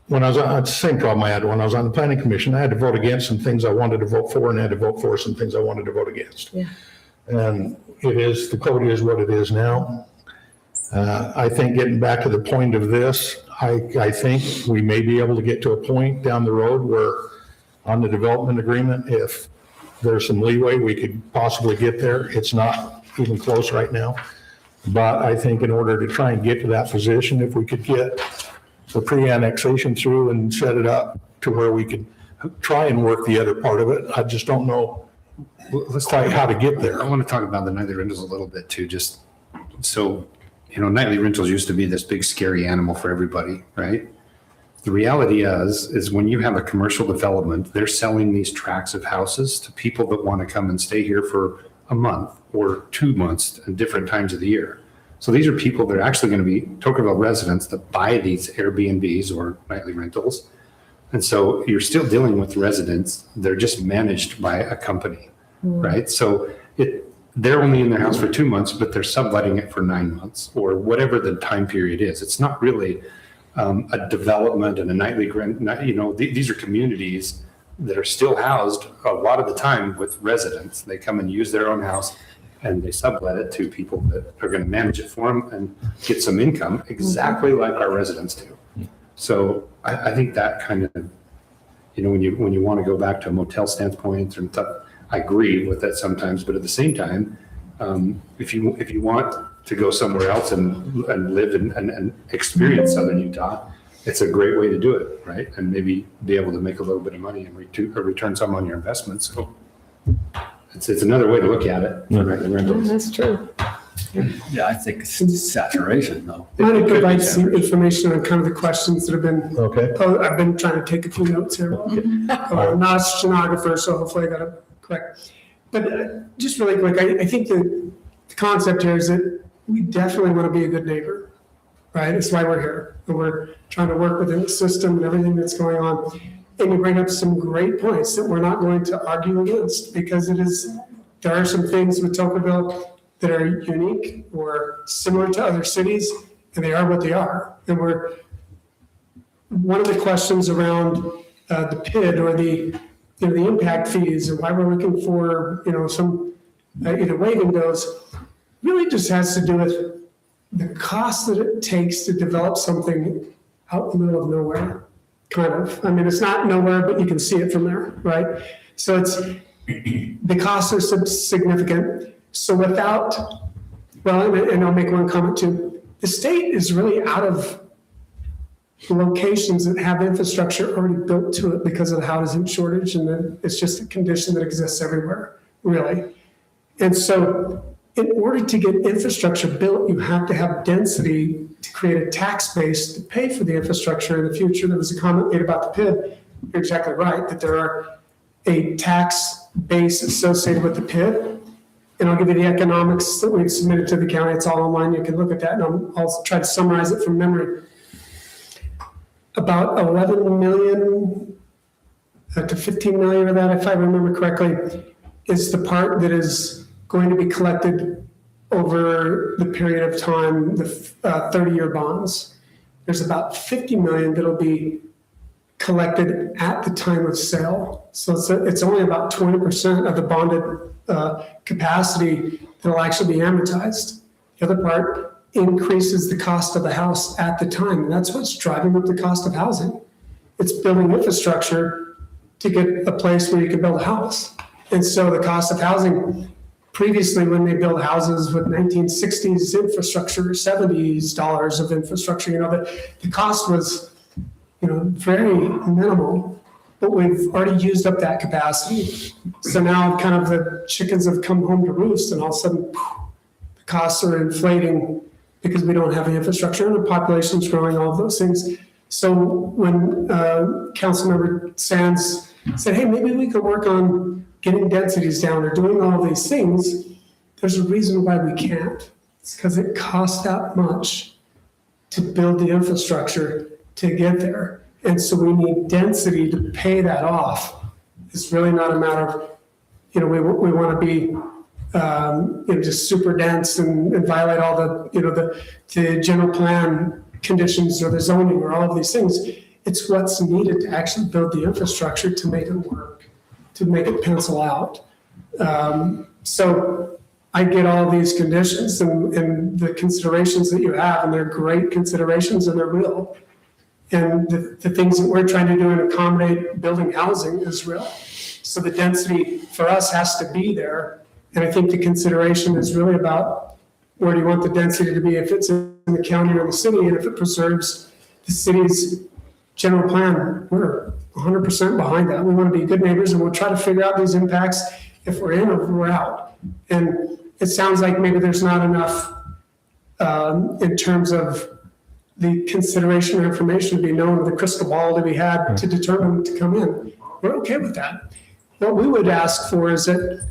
when I was on, it's the same problem I had when I was on the planning commission. I had to vote against some things I wanted to vote for and had to vote for some things I wanted to vote against.
Yeah.
And the code is what it is now. I think getting back to the point of this, I think we may be able to get to a point down the road where on the development agreement, if there's some leeway, we could possibly get there. It's not even close right now. But I think in order to try and get to that position, if we could get the pre-annexation through and set it up to where we could try and work the other part of it, I just don't know quite how to get there.
I want to talk about the nightly rentals a little bit too, just so, nightly rentals used to be this big scary animal for everybody, right? The reality is when you have a commercial development, they're selling these tracts of houses to people that want to come and stay here for a month or 2 months at different times of the year. So these are people that are actually going to be Tokerville residents that buy these Airbnbs or nightly rentals. And so you're still dealing with residents. They're just managed by a company, right? So they're only in their house for 2 months, but they're subletting it for 9 months or whatever the time period is. It's not really a development and a nightly rent. These are communities that are still housed a lot of the time with residents. They come and use their own house and they sublet it to people that are going to manage it for them and get some income exactly like our residents do. So I think that kind of, when you want to go back to a motel standpoint and stuff, I agree with that sometimes, but at the same time, if you want to go somewhere else and live and experience Southern Utah, it's a great way to do it, right? And maybe be able to make a little bit of money and return some on your investments. So it's another way to look at it. Rentals.
That's true.
Yeah, I think it's saturation though.
I'm going to provide some information on kind of the questions that have been,
Okay.
I've been trying to take a few notes here. I'm not a stenographer, so hopefully I got it correct. But just really quick, I think the concept here is that we definitely want to be a good neighbor, right? That's why we're here. And we're trying to work within the system and everything that's going on. And you bring up some great points that we're not going to argue against because there are some things with Tokerville that are unique or similar to other cities, and they are what they are. And one of the questions around the PID or the impact fees and why we're looking for, some either waiving those really just has to do with the cost that it takes to develop something out in the middle of nowhere, kind of. I mean, it's not nowhere, but you can see it from there, right? So the costs are significant. So without, well, and I'll make one comment too. The state is really out of locations that have infrastructure already built to it because of the housing shortage, and then it's just a condition that exists everywhere, really. And so in order to get infrastructure built, you have to have density to create a tax base to pay for the infrastructure in the future. There was a comment made about the PID. You're exactly right, that there are a tax base associated with the PID. And I'll give you the economics that we've submitted to the county. It's all online. You can look at that, and I'll try to summarize it from memory. About 11 million to 15 million of that, if I remember correctly, is the part that is going to be collected over the period of time, the 30-year bonds. There's about 50 million that'll be collected at the time of sale. So it's only about 20% of the bonded capacity that'll actually be amortized. The other part increases the cost of the house at the time. And that's what's driving up the cost of housing. It's building infrastructure to get a place where you can build a house. And so the cost of housing, previously when they built houses with 1960s infrastructure, 70s dollars of infrastructure, the cost was, very minimal, but we've already used up that capacity. So now kind of the chickens have come home to roost, and all of a sudden, the costs are inflating because we don't have the infrastructure and the population's growing, all of those things. So when Councilmember Sands said, hey, maybe we could work on getting densities down or doing all of these things, there's a reason why we can't. It's because it costs that much to build the infrastructure to get there. And so we need density to pay that off. It's really not a matter of, we want to be just super dense and violate all the general plan conditions or the zoning or all of these things. It's what's needed to actually build the infrastructure to make it work, to make it pencil out. So I get all these conditions and the considerations that you have, and they're great considerations and they're real. And the things that we're trying to do and accommodate building housing is real. So the density for us has to be there. And I think the consideration is really about where do you want the density to be, if it's in the county or the city, and if it preserves the city's general plan. We're 100% behind that. We want to be good neighbors, and we'll try to figure out these impacts if we're in or if we're out. And it sounds like maybe there's not enough in terms of the consideration or information to be known, or the crystal ball to be had to determine to come in. We're okay with that. What we would ask for is that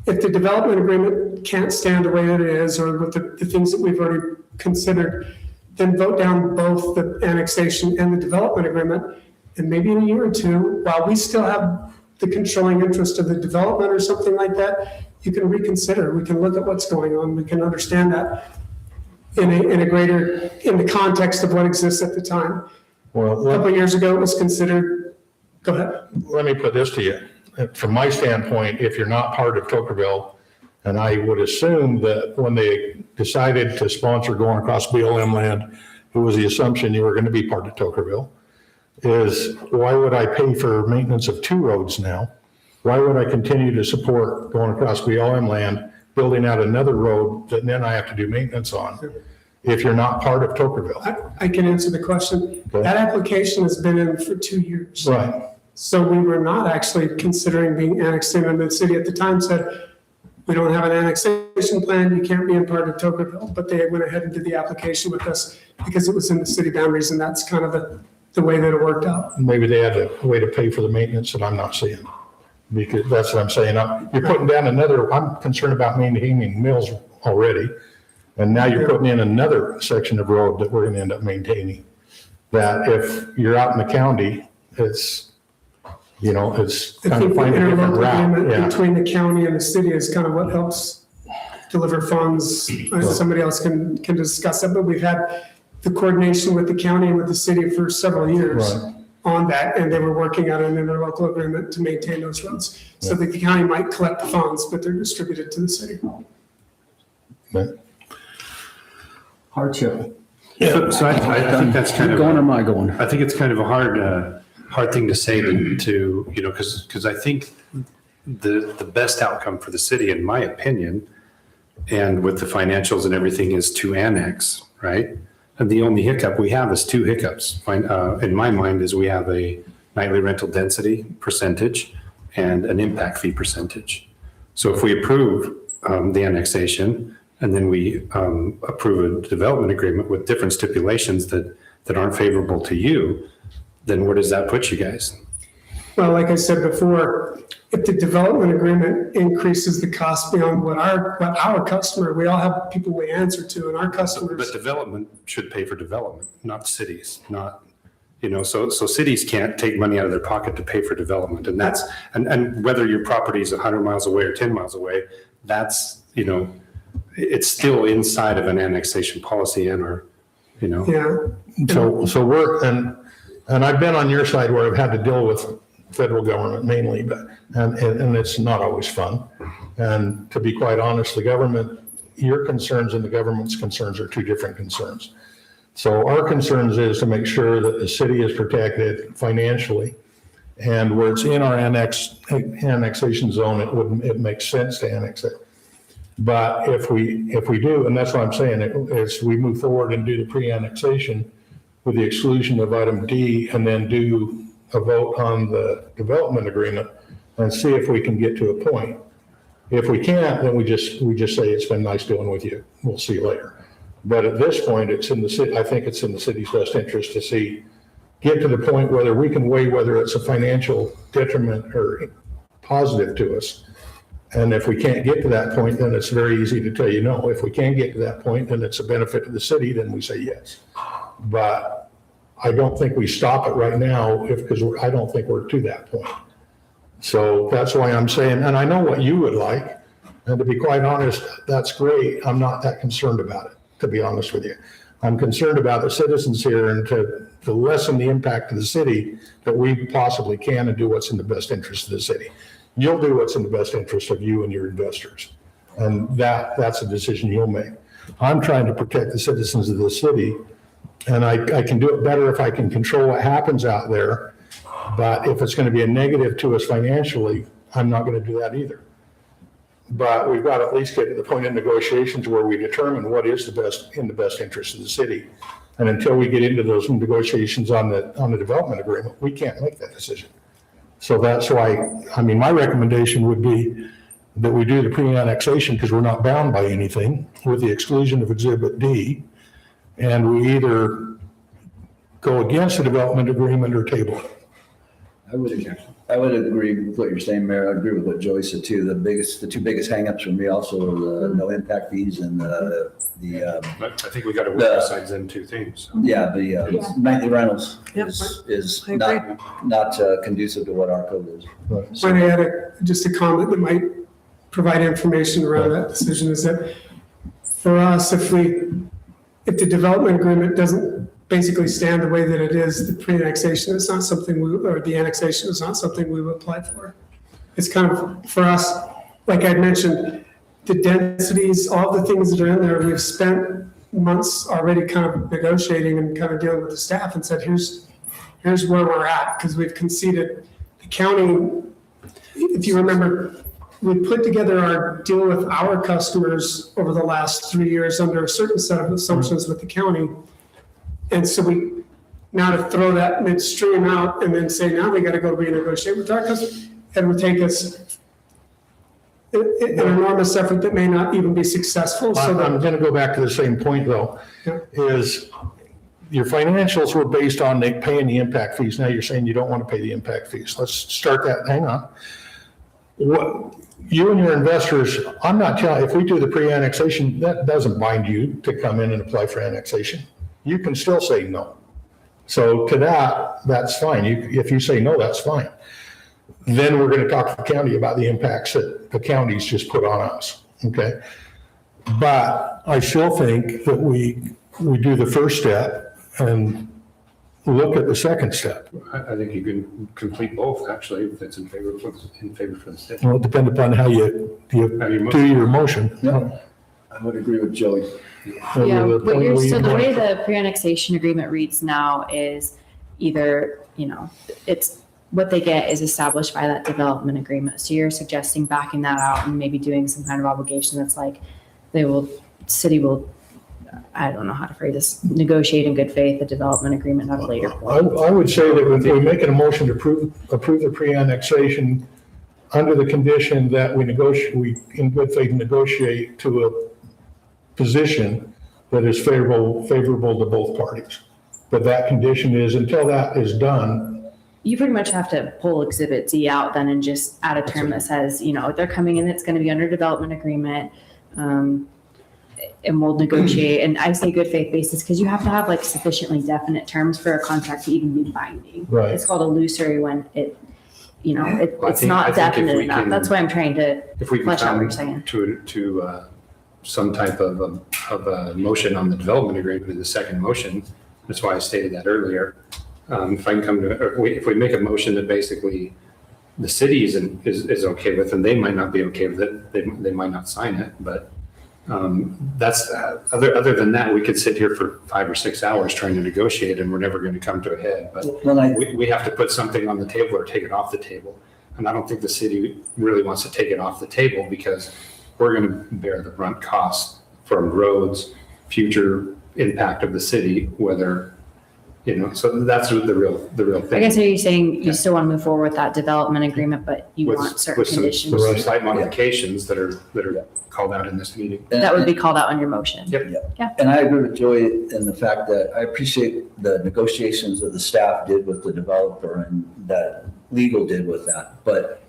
if the development agreement can't stand the way that it is, or with the things that we've already considered, then vote down both the annexation and the development agreement. And maybe in a year or two, while we still have the controlling interest of the development or something like that, you can reconsider. We can look at what's going on. We can understand that in the context of what exists at the time.
Well,
A couple of years ago, it was considered, go ahead.
let me put this to you. From my standpoint, if you're not part of Tokerville, and I would assume that when they decided to sponsor going across BLM land, it was the assumption you were going to be part of Tokerville, is why would I pay for maintenance of 2 roads now? Why would I continue to support going across BLM land, building out another road that then I have to do maintenance on, if you're not part of Tokerville?
I can answer the question.
Okay.
That application has been in for 2 years.
Right.
So we were not actually considering being annexed in, and the city at the time said, we don't have an annexation plan, you can't be in part of Tokerville. But they went ahead and did the application with us because it was in the city boundaries, and that's kind of the way that it worked out.
Maybe they had a way to pay for the maintenance that I'm not seeing. Because that's what I'm saying. You're putting down I'm concerned about maintaining mills already. And now you're putting in another section of road that we're going to end up maintaining. That if you're out in the county, it's
I
kind
think
of
the
finding a different
interlocal
route.
agreement
Yeah.
between the county and the city is kind of what helps deliver funds. Somebody else can discuss that, but we've had the coordination with the county and with the city for several years
Right.
on that, and they were working on an interlocal agreement to maintain those roads. So that the county might collect the funds, but they're distributed to the city.
But
Hardship.
So I think that's kind
You
of.
going or am I going?
I think it's kind of a hard thing to say because I think the best outcome for the city, in my opinion, and with the financials and everything is to annex, right? And the only hiccup we have is two hiccups. In my mind is we have a nightly rental density percentage and an impact fee percentage. So if we approve the annexation and then we approve a development agreement with different stipulations that aren't favorable to you, then where does that put you guys?
Well, like I said before, if the development agreement increases the cost beyond what our customer, we all have people we answer to, and our customers.
But development should pay for development, not cities, not, so cities can't take money out of their pocket to pay for development. And that's, and whether your property is 100 miles away or 10 miles away, that's, it's still inside of an annexation policy
Yeah.
So we're, and I've been on your side where I've had to deal with federal government mainly, but, and it's not always fun. And to be quite honest, the government, your concerns and the government's concerns are two different concerns. So our concerns is to make sure that the city is protected financially, and where it's in our annexation zone, it makes sense to annex it. But if we do, and that's what I'm saying, is we move forward and do the pre-annexation with the exclusion of item D, and then do a vote on the development agreement and see if we can get to a point. If we can't, then we just say, it's been nice dealing with you. We'll see you later. But at this point, it's in the city, I think it's in the city's best interest to get to the point whether we can weigh whether it's a financial detriment or positive to us. And if we can't get to that point, then it's very easy to tell you no. If we can get to that point, then it's a benefit to the city, then we say yes. But I don't think we stop it right now because I don't think we're to that point. So that's why I'm saying, and I know what you would like, and to be quite honest, that's great. I'm not that concerned about it, to be honest with you. I'm concerned about the citizens here and to lessen the impact of the city that we possibly can and do what's in the best interest of the city. You'll do what's in the best interest of you and your investors. And that's a decision you'll make. I'm trying to protect the citizens of the city, and I can do it better if I can control what happens out there. But if it's going to be a negative to us financially, I'm not going to do that either. But we've got to at least get to the point in negotiations where we determine what is in the best interest of the city. And until we get into those negotiations on the development agreement, we can't make that decision. So that's why, my recommendation would be that we do the pre-annexation because we're not bound by anything with the exclusion of Exhibit D. And we either go against the development agreement or table it.
I would agree with what you're saying, Mayor. I agree with what Joey said too. The two biggest hangups for me also are the no impact fees and
I think we got to work besides them two things.
the nightly rentals
Yep.
is
I agree.
not conducive to what our code is.
Might I add just a comment that might provide information around that decision is that for us, if the development agreement doesn't basically stand the way that it is, the pre-annexation is not something or the annexation is not something we would apply for. It's kind of, for us, like I mentioned, the densities, all the things that are in there, we've spent months already kind of negotiating and kind of dealing with the staff and said, here's where we're at, because we've conceded the county. If you remember, we put together our deal with our customers over the last 3 years under a certain set of assumptions with the county. And so now to throw that midstream out and then say, now we got to go renegotiate with our customers, it would take us an enormous effort that may not even be successful. So
I'm going to go back to the same point though, is your financials were based on paying the impact fees. Now you're saying you don't want to pay the impact fees. Let's start that. Hang on. What you and your investors, I'm not telling, if we do the pre-annexation, that doesn't bind you to come in and apply for annexation. You can still say no. So to that's fine. If you say no, that's fine. Then we're going to talk to the county about the impacts that the county's just put on us. Okay. But I still think that we do the first step and look at the second step.
I think you can complete both, actually, if it's in favor for the city.
Well, it depends upon how you do your motion.
Yeah, I would agree with Joey.
Yeah, so the way the pre-annexation agreement reads now is either, it's what they get is established by that development agreement. So you're suggesting backing that out and maybe doing some kind of obligation that's like city will, I don't know how to phrase this, negotiate in good faith a development agreement at a later point.
I would say that if we're making a motion to approve the pre-annexation under the condition that we in good faith negotiate to a position that is favorable to both parties. But that condition is, until that is done,
You pretty much have to pull Exhibit D out then and just add a term that says, they're coming in, it's going to be under development agreement. And we'll negotiate, and I say good faith basis because you have to have like sufficiently definite terms for a contract to even be binding.
Right.
It's called illusory when it,
Well,
it's not
I think if
definite
we
enough.
can-
That's why I'm trying to
If we can
flesh out what you're
come
saying.
to some type of a motion on the development agreement in the second motion, that's why I stated that earlier. If I can come to, or if we make a motion that basically the city is okay with, and they might not be okay with it, they might not sign it, but that's, other than that, we could sit here for 5 or 6 hours trying to negotiate and we're never going to come to a head. But
Well, I-
we have to put something on the table or take it off the table. And I don't think the city really wants to take it off the table because we're going to bear the brunt cost from roads, future impact of the city, whether, so that's the real
I
thing.
guess are you saying you still want to move forward with that development agreement, but you
With-
want certain
with some
conditions?
slight modifications that are called out in this meeting.
That would be called out on your motion.
And I agree with Joy in the fact that I appreciate the negotiations that the staff did with the developer and that legal did with that. But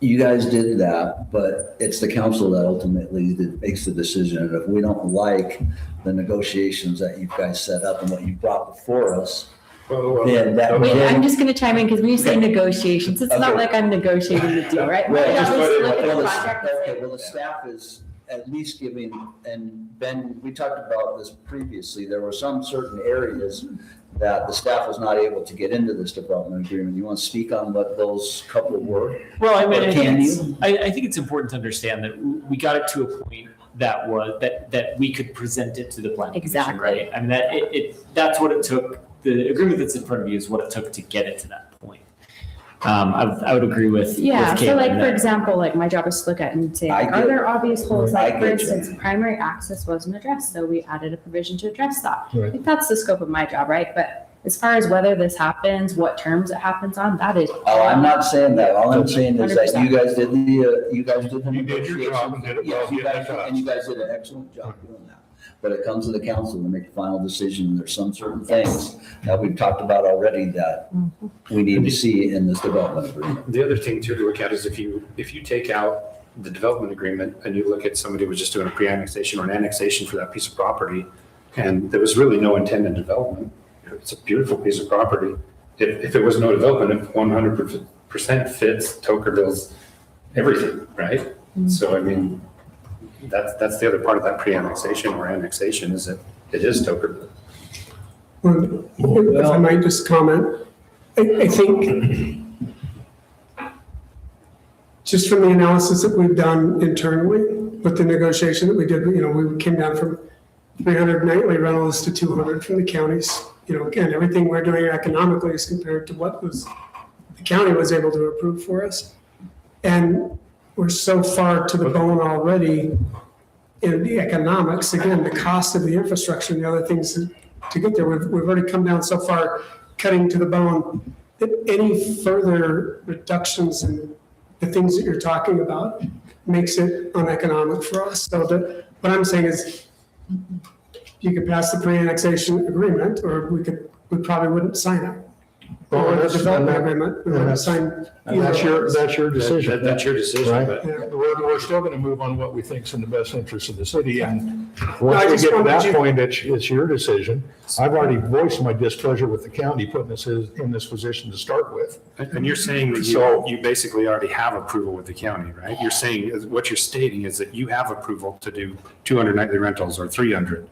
you guys did that, but it's the council that ultimately that makes the decision. And if we don't like the negotiations that you guys set up and what you brought before us, then that.
Wait, I'm just going to chime in because when you say negotiations, it's not
Okay.
like I'm negotiating the deal, right?
Well,
We're
just
at least
put it-
look at
well,
the
the-
contract and say,
okay, well, the staff is at least giving, and Ben, we talked about this previously, there were some certain areas that the staff was not able to get into this development agreement. You want to speak on what those couple were?
Well, I mean,
Or
I
can
think,
you?
I think it's important to understand that we got it to a point that we could present it to the planning commission,
Exactly.
right? I mean, that's what it took. The agreement that's in front of you is what it took to get it to that point. I would agree with
yeah,
with
so
Caitlin
like, for
that-
example, like my job is to look at and say,
I
are
get-
there obvious holes?
I
Like, for
get you.
instance, primary access wasn't addressed, so we added a provision to address that. I
Right.
think that's the scope of my job, right? But as far as whether this happens, what terms it happens on, that is.
Oh, I'm not saying that. All I'm saying is that
100%.
you guys did the
You did your job and did it well.
Yes, you
You did
guys,
that.
and you guys did an excellent job doing that. But it comes to the council to make a final decision. There's some certain things that we've talked about already that we need to see in this development agreement.
The other thing too to look at is if you take out the development agreement and you look at somebody who was just doing a pre-annexation or an annexation for that piece of property, and there was really no intended development, it's a beautiful piece of property. If it was no development, it 100% fits Tokerville's everything, right? So I mean, that's the other part of that pre-annexation or annexation is that it is Tokerville.
If I might just comment, I think just from the analysis that we've done internally with the negotiation that we did, we came down from 300 nightly rentals to 200 from the counties. Again, everything we're doing economically is compared to what the county was able to approve for us. And we're so far to the bone already in the economics, again, the cost of the infrastructure and the other things to get there. We've already come down so far, cutting to the bone, that any further reductions in the things that you're talking about makes it uneconomic for us. So what I'm saying is you could pass the pre-annexation agreement, or we probably wouldn't sign it.
Well,
Or the
that's-
development
and that-
agreement, we
and
wouldn't
that's-
sign.
And that's your decision.
That's your decision,
Right.
but
Yeah.
We're still going to move on what we think is in the best interest of the city. And
I
once we
just
get to
wanted
that
you-
point, it's your decision. I've already voiced my displeasure with the county putting us in this position to start with.
And you're saying that
So-
you basically already have approval with the county, right? You're saying, what you're stating is that you have approval to do 200 nightly rentals or 300.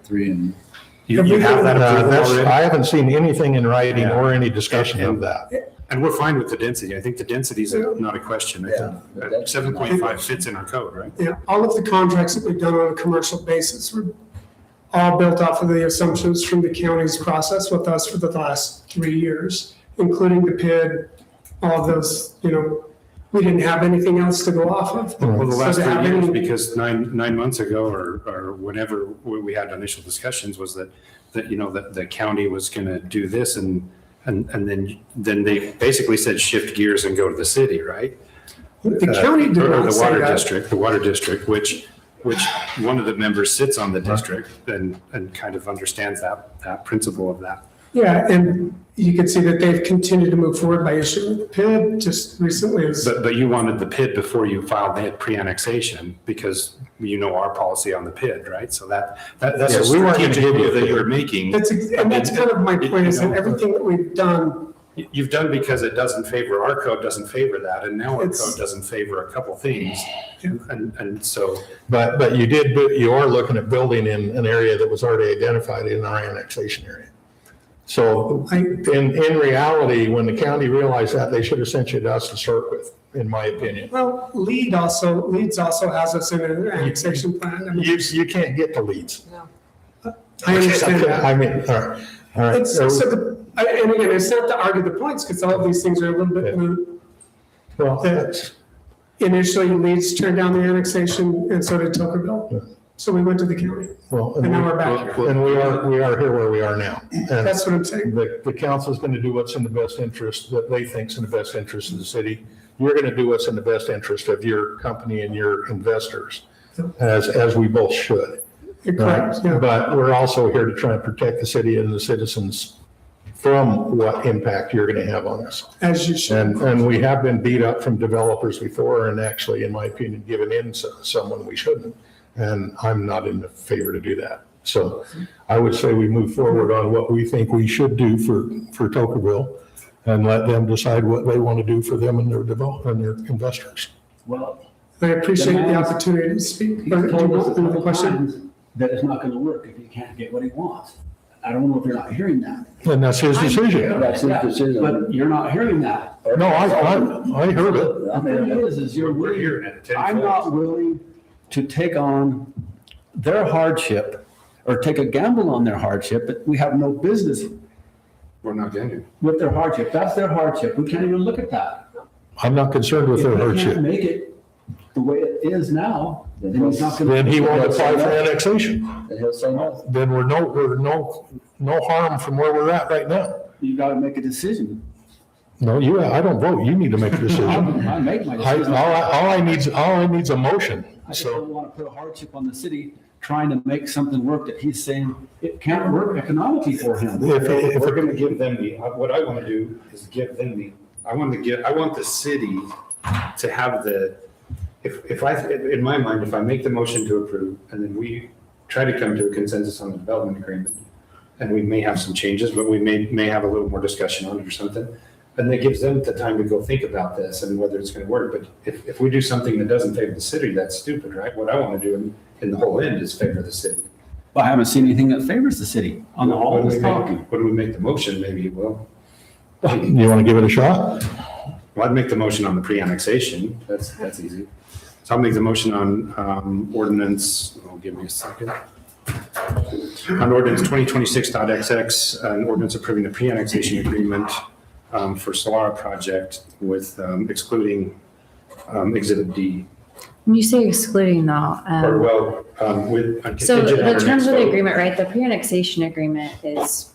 You have that approval already?
I haven't seen anything in writing
Yeah.
or any discussion of that.
And we're fine with the density. I think the density is not a question. I think
Yeah.
7.5 fits in our code, right?
All of the contracts that we've done on a commercial basis were all built off of the assumptions from the county's process with us for the last 3 years, including the PID, all of those, we didn't have anything else to go off of.
Well, the
So
last
to have
3 years,
any-
because nine months ago or whenever we had initial discussions was that the county was going to do this and then they basically said shift gears and go to the city, right?
The county did
Or
not
the
say that.
the water district, which one of the members sits on the district and kind of understands that principle of that.
Yeah, and you can see that they've continued to move forward by issuing the PID just recently. It was-
But you wanted the PID before you filed the pre-annexation because you know our policy on the PID, right? So that's
Yeah,
a
we weren't gonna
strategic
give you
move
a
that
PID.
you're making.
And that's kind of my point, is that everything that we've done,
You've done because it doesn't favor, our code doesn't favor that, and now our
It's-
code doesn't favor a couple things. And so,
But you are looking at building in an area that was already identified in our annexation area. So in reality, when the county realized that, they should have sent you to us to start with, in my opinion.
well, Leeds also has us in an annexation plan. I mean,
You can't get to Leeds.
I understand that.
I mean, all right.
It's, and again, it's not to argue the points, because all of these things are a little bit moot.
Well,
That initially Leeds turned down the annexation, and so did Tokerville. So we went to the county,
well,
and now we're back here.
and we are here where we are now. And
That's what I'm saying.
the council's going to do what's in the best interest, that they think's in the best interest of the city. You're going to do what's in the best interest of your company and your investors, as we both should.
You're correct, yeah.
But we're also here to try and protect the city and the citizens from what impact you're going to have on us.
As you should.
And we have been beat up from developers before, and actually, in my opinion, given in someone we shouldn't. And I'm not in favor to do that. So I would say we move forward on what we think we should do for Tokerville, and let them decide what they want to do for them and their investors.
Well,
I appreciate the opportunity to speak.
he's
Or do you
told us
want
a
another
couple
question?
times that it's not gonna work if he can't get what he wants. I don't know if you're not hearing that.
And that's his decision.
That's his decision.
But you're not hearing that.
No, I heard it.
The thing is you're
we're
willing,
hearing it
I'm
tenfold.
not willing to take on their hardship or take a gamble on their hardship, but we have no business
we're not going to.
with their hardship. That's their hardship. We can't even look at that.
I'm not concerned with their
If they
hardship.
can't make it the way it is now, then he's not gonna.
Then he won't apply for annexation.
And he'll say no.
Then we're no harm from where we're at right now.
You gotta make a decision.
No, I don't vote. You need to make a decision.
I make my
I,
decision.
all I need's a motion.
I just
So,
don't want to put a hardship on the city trying to make something work that he's saying it can't work economically for him.
if
We're going to give them what I want to do is give them I want the city to have in my mind, if I make the motion to approve and then we try to come to a consensus on the development agreement, and we may have some changes, but we may have a little more discussion on it or something, and that gives them the time to go think about this and whether it's going to work. But if we do something that doesn't favor the city, that's stupid, right? What I want to do in the whole end is favor the city.
I haven't seen anything that favors the city on all
When
this talking.
when we make the motion, maybe it will.
you want to give it a shot?
Well, I'd make the motion on the pre-annexation. That's easy. So I'll make the motion on ordinance, give me a second. On ordinance 2026.XX, an ordinance approving the pre-annexation agreement for Solara project with excluding Exhibit D.
When you say excluding though,
Or well, with.
so
contingent on
the
our
terms
next
of the
vote.
agreement, right? The pre-annexation agreement is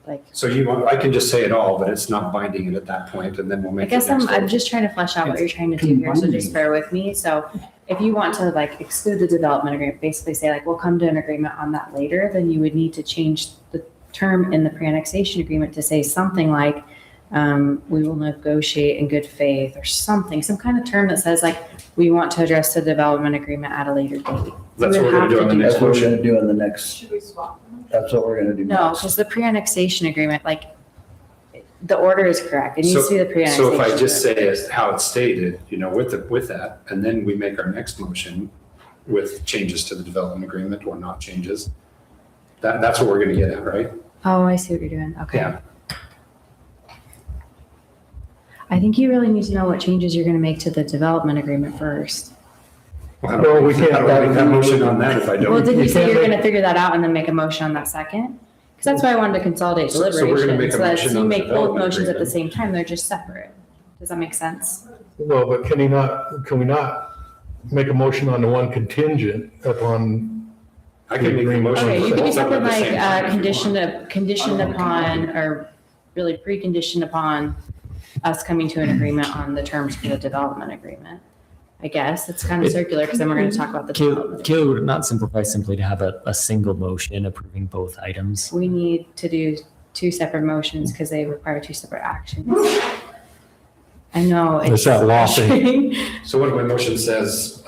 like,
So I can just say it all, but it's not binding it at that point, and then we'll
I
make.
guess
the next
I'm
vote.
just trying to flesh out what you're trying to do here, so just bear with me. So if you want to like exclude the development agreement, basically say like, we'll come to an agreement on that later, then you would need to change the term in the pre-annexation agreement to say something like, we will negotiate in good faith or something, some kind of term that says like, we want to address the development agreement at a later date.
That's
We
what
would
we're gonna
have
do
to
on the next
That's what we're
motion.
gonna do in the next,
Should we swap them?
that's what we're gonna do
No,
next.
because the pre-annexation agreement, like, the order is correct. It needs to be the
So
pre-annexation.
if I just say
agreement.
as how it's stated, with that, and then we make our next motion with changes to the development agreement or not changes, that's what we're gonna get at, right?
Oh, I see what you're doing. Okay.
Yeah.
I think you really need to know what changes you're going to make to the development agreement first.
Well, how do we make that motion on that if I don't?
Well, did you say
can't
you're
make-
going to figure that out and then make a motion on that second? Because that's why I wanted to consolidate
So we're gonna make
deliberations,
a
so that
motion
you
on the
make both
development
motions at the
agreement.
same time, they're just separate. Does that make sense?
Well, but can we not make a motion on the one contingent upon?
I can make a motion.
Okay, you could do
Both of them
something
at the
like
same time.
conditioned upon, or really preconditioned upon us coming to an agreement on the terms for the development agreement. I guess it's kind of circular because then we're going to talk about the development.
Kayla, would it not simplify simply to have a single motion approving both items?
We need to do two separate motions because they require two separate actions. I know.
It's that law thing.
frustrating.
So what if my motion says,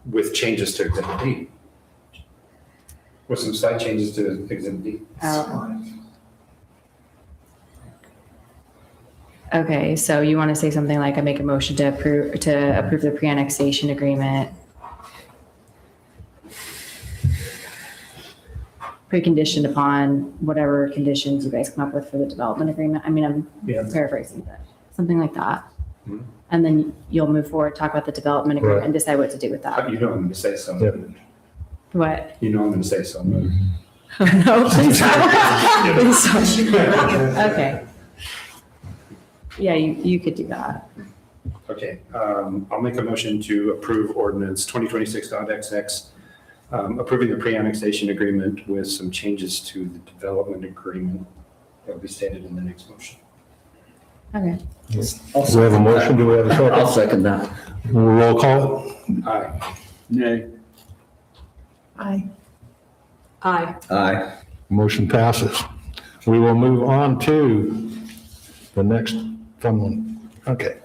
with changes to Exhibit D? With some slight changes to Exhibit D?
Okay, so you want to say something like I make a motion to approve the pre-annexation agreement. Preconditioned upon whatever conditions you guys come up with for the development agreement. I mean, I'm paraphrasing, but something like that.
Mhm.
And then you'll move forward, talk about the development agreement and decide what to do with that.
You know I'm going to say so.
Yeah.
What?
You know I'm going to say so.
No, please don't. Okay. Yeah, you could do that.
Okay, I'll make a motion to approve ordinance 2026.XX, approving the pre-annexation agreement with some changes to the development agreement that will be stated in the next motion.
Okay.
Do we have a motion? Do we have a
I'll
second?
second that.
Roll call?
Aye.
Nay.
Aye.
Aye.
Aye.
Motion passes. We will move on to the next fun one. Okay.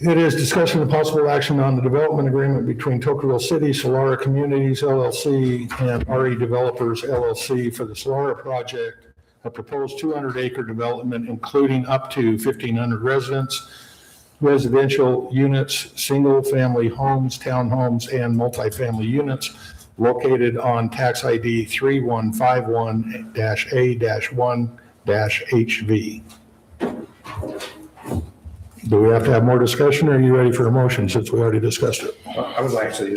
It is discussion of possible action on the development agreement between Tocqueville City, Solara Communities LLC, and RE Developers LLC for the Solara project, a proposed 200-acre development including up to 1,500 residential units, single-family homes, townhomes, and multifamily units located on tax ID 3151-A-1-HV. Do we have to have more discussion, or are you ready for a motion since we already discussed it?
I would actually,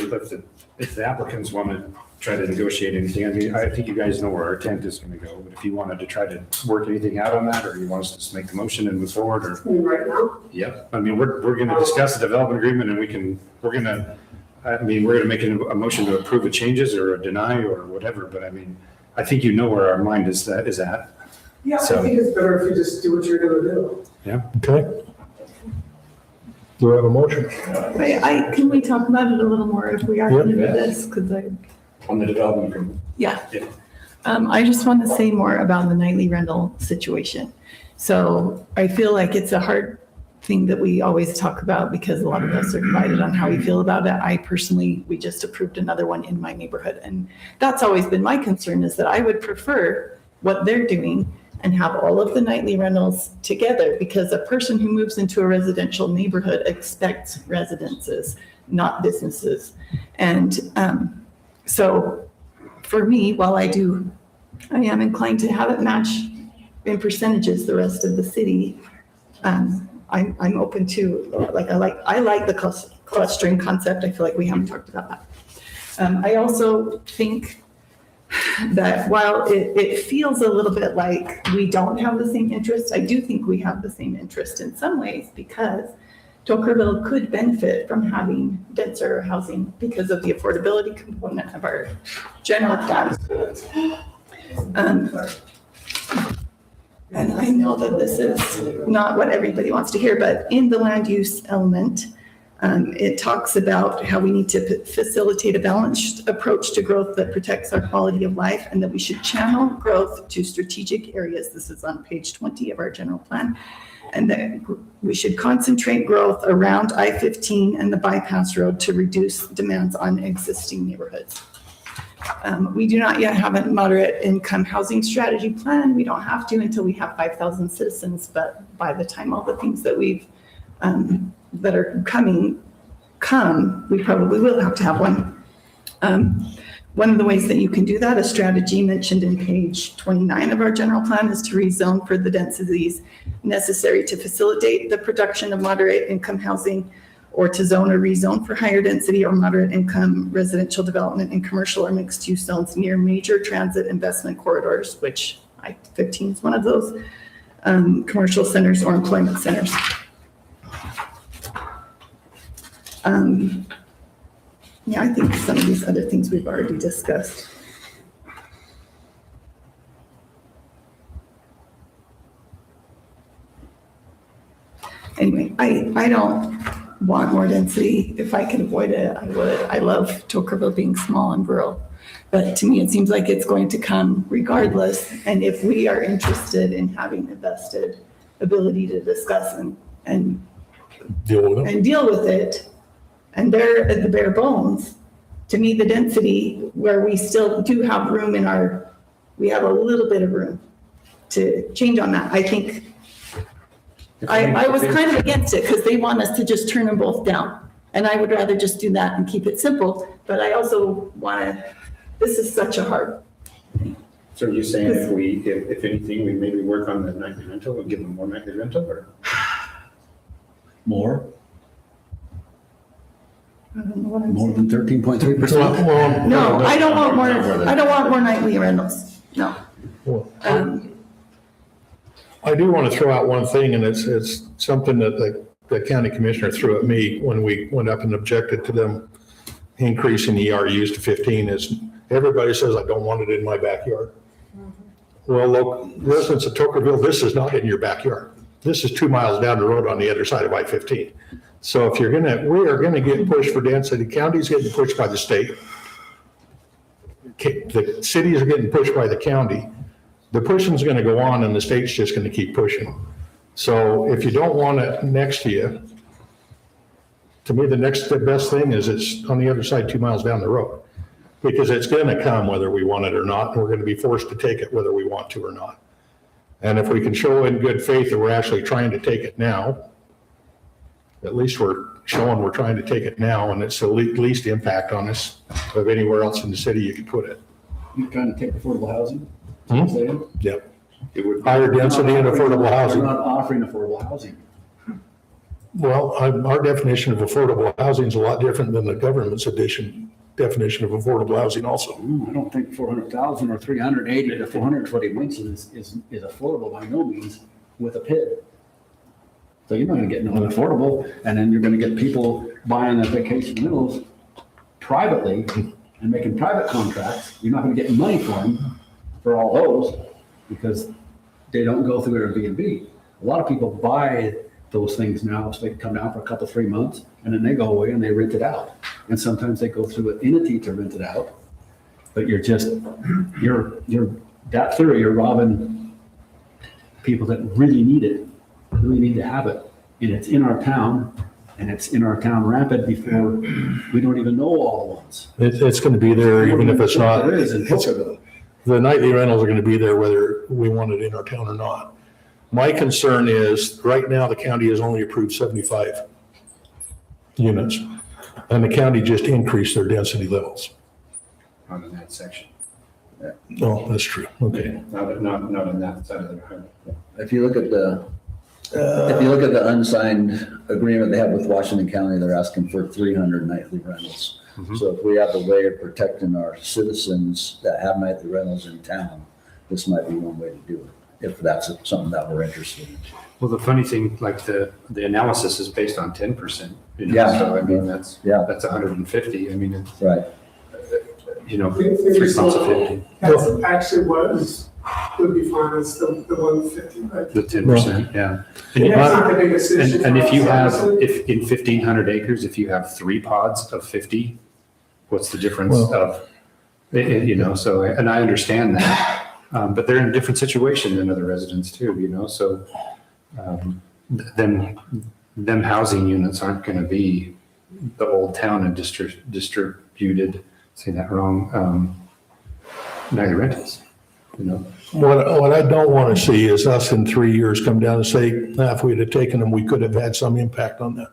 if the applicants want to try to negotiate anything, I mean, I think you guys know where our tent is going to go, but if you wanted to try to work anything out on that, or you want us to just make the motion and move forward, or.
Right now?
Yep, I mean, we're going to discuss the development agreement and we're going to make a motion to approve the changes or a deny or whatever, but I mean, I think you know where our mind is at.
Yeah, I
So-
think it's better if you just do what you're gonna do.
Okay. Do we have a motion?
Wait, can we talk about it a little more if we are going to do
Yeah.
this? Because
On the development agreement.
yeah.
Yeah.
I just want to say more about the nightly rental situation. So I feel like it's a hard thing that we always talk about because a lot of us are divided on how we feel about it. We just approved another one in my neighborhood. And that's always been my concern, is that I would prefer what they're doing and have all of the nightly rentals together, because a person who moves into a residential neighborhood expects residences, not businesses. And so for me, while I am inclined to have it match in percentages the rest of the city, I'm open to, I like the clustering concept. I feel like we haven't talked about that. I also think that while it feels a little bit like we don't have the same interest, I do think we have the same interest in some ways, because Tocqueville could benefit from having denser housing because of the affordability component of our general plan. And I know that this is not what everybody wants to hear, but in the land use element, it talks about how we need to facilitate a balanced approach to growth that protects our quality of life, and that we should channel growth to strategic areas. This is on page 20 of our general plan. And that we should concentrate growth around I-15 and the bypass road to reduce demands on existing neighborhoods. We do not yet have a moderate income housing strategy plan. We don't have to until we have 5,000 citizens, but by the time all the things that that are come, we probably will have to have one. One of the ways that you can do that, a strategy mentioned in page 29 of our general plan, is to rezone for the densities necessary to facilitate the production of moderate income housing, or to zone or rezone for higher density or moderate income residential development in commercial or mixed use zones near major transit investment corridors, which I-15 is one of those, commercial centers or employment centers. Yeah, I think some of these other things we've already discussed. Anyway, I don't want more density. If I could avoid it, I would. I love Tokerville being small and rural. But to me, it seems like it's going to come regardless. And if we are interested in having a vested ability to discuss and
Deal with it.
and deal with it, and they're at the bare bones, to me, the density where we still do have room we have a little bit of room to change on that. I think, I was kind of against it because they want us to just turn them both down. And I would rather just do that and keep it simple, but I also this is such a hard.
So you're saying if anything, we maybe work on the nightly rental and give them more nightly rental, or?
More,
I don't know what I'm
more
saying.
than 13.3%.
No, I don't want more nightly rentals, no.
Well, I do want to throw out one thing, and it's something that the county commissioner threw at me when we went up and objected to them increasing the ERUs to 15, is everybody says, I don't want it in my backyard. Well, look, residents of Tokerville, this is not in your backyard. This is 2 miles down the road on the other side of I-15. So if we are gonna get pushed for density, the county's getting pushed by the state. The cities are getting pushed by the county. The pushing's gonna go on and the state's just gonna keep pushing. So if you don't want it next to you, to me, the best thing is it's on the other side, 2 miles down the road. Because it's gonna come whether we want it or not, and we're gonna be forced to take it whether we want to or not. And if we can show in good faith that we're actually trying to take it now, at least we're showing we're trying to take it now, and it's the least impact on us of anywhere else in the city you could put it.
You're trying to take affordable housing?
Yep. Higher density and affordable housing.
We're not offering affordable housing.
Well, our definition of affordable housing is a lot different than the government's definition of affordable housing also.
I don't think 400,000 or 380 to 400 is what he mentions is affordable by no means with a PID. So you're not gonna get no affordable, and then you're gonna get people buying their vacation rentals privately and making private contracts. You're not gonna get money for them for all those because they don't go through Airbnb. A lot of people buy those things now, so they can come down for a couple, 3 months, and then they go away and they rent it out. And sometimes they go through an entity to rent it out. But you're that theory, you're robbing people that really need it, really need to have it. And it's in our town, and it's in our town rapid before we don't even know all the ones.
It's gonna be there even if it's not.
There is in Tokerville.
The nightly rentals are gonna be there whether we want it in our town or not. My concern is, right now, the county has only approved 75 units, and the county just increased their density levels.
Not in that section.
No, that's true, okay.
Not in that side of the highway.
If you look at the unsigned agreement they have with Washington County, they're asking for 300 nightly rentals. So if we have a way of protecting our citizens that have nightly rentals in town, this might be one way to do it, if that's something that we're interested in.
Well, the funny thing, like the analysis is based on 10%.
Yeah.
So I mean, that's 150. I mean, it's,
Right.
3 months of 50.
That's actually would be fine, it's the 150, right?
The 10%, yeah.
And that's not the biggest issue.
And if you
for
have,
us, honestly.
if in 1,500 acres, if you have 3 pods of 50, what's the difference
Well-
of, so, and I understand that. But they're in a different situation than other residents too, so them housing units aren't going to be the old town and distributed, say that wrong, nightly rentals,
What I don't want to see is us in 3 years come down and say, if we'd have taken them, we could have had some impact on that.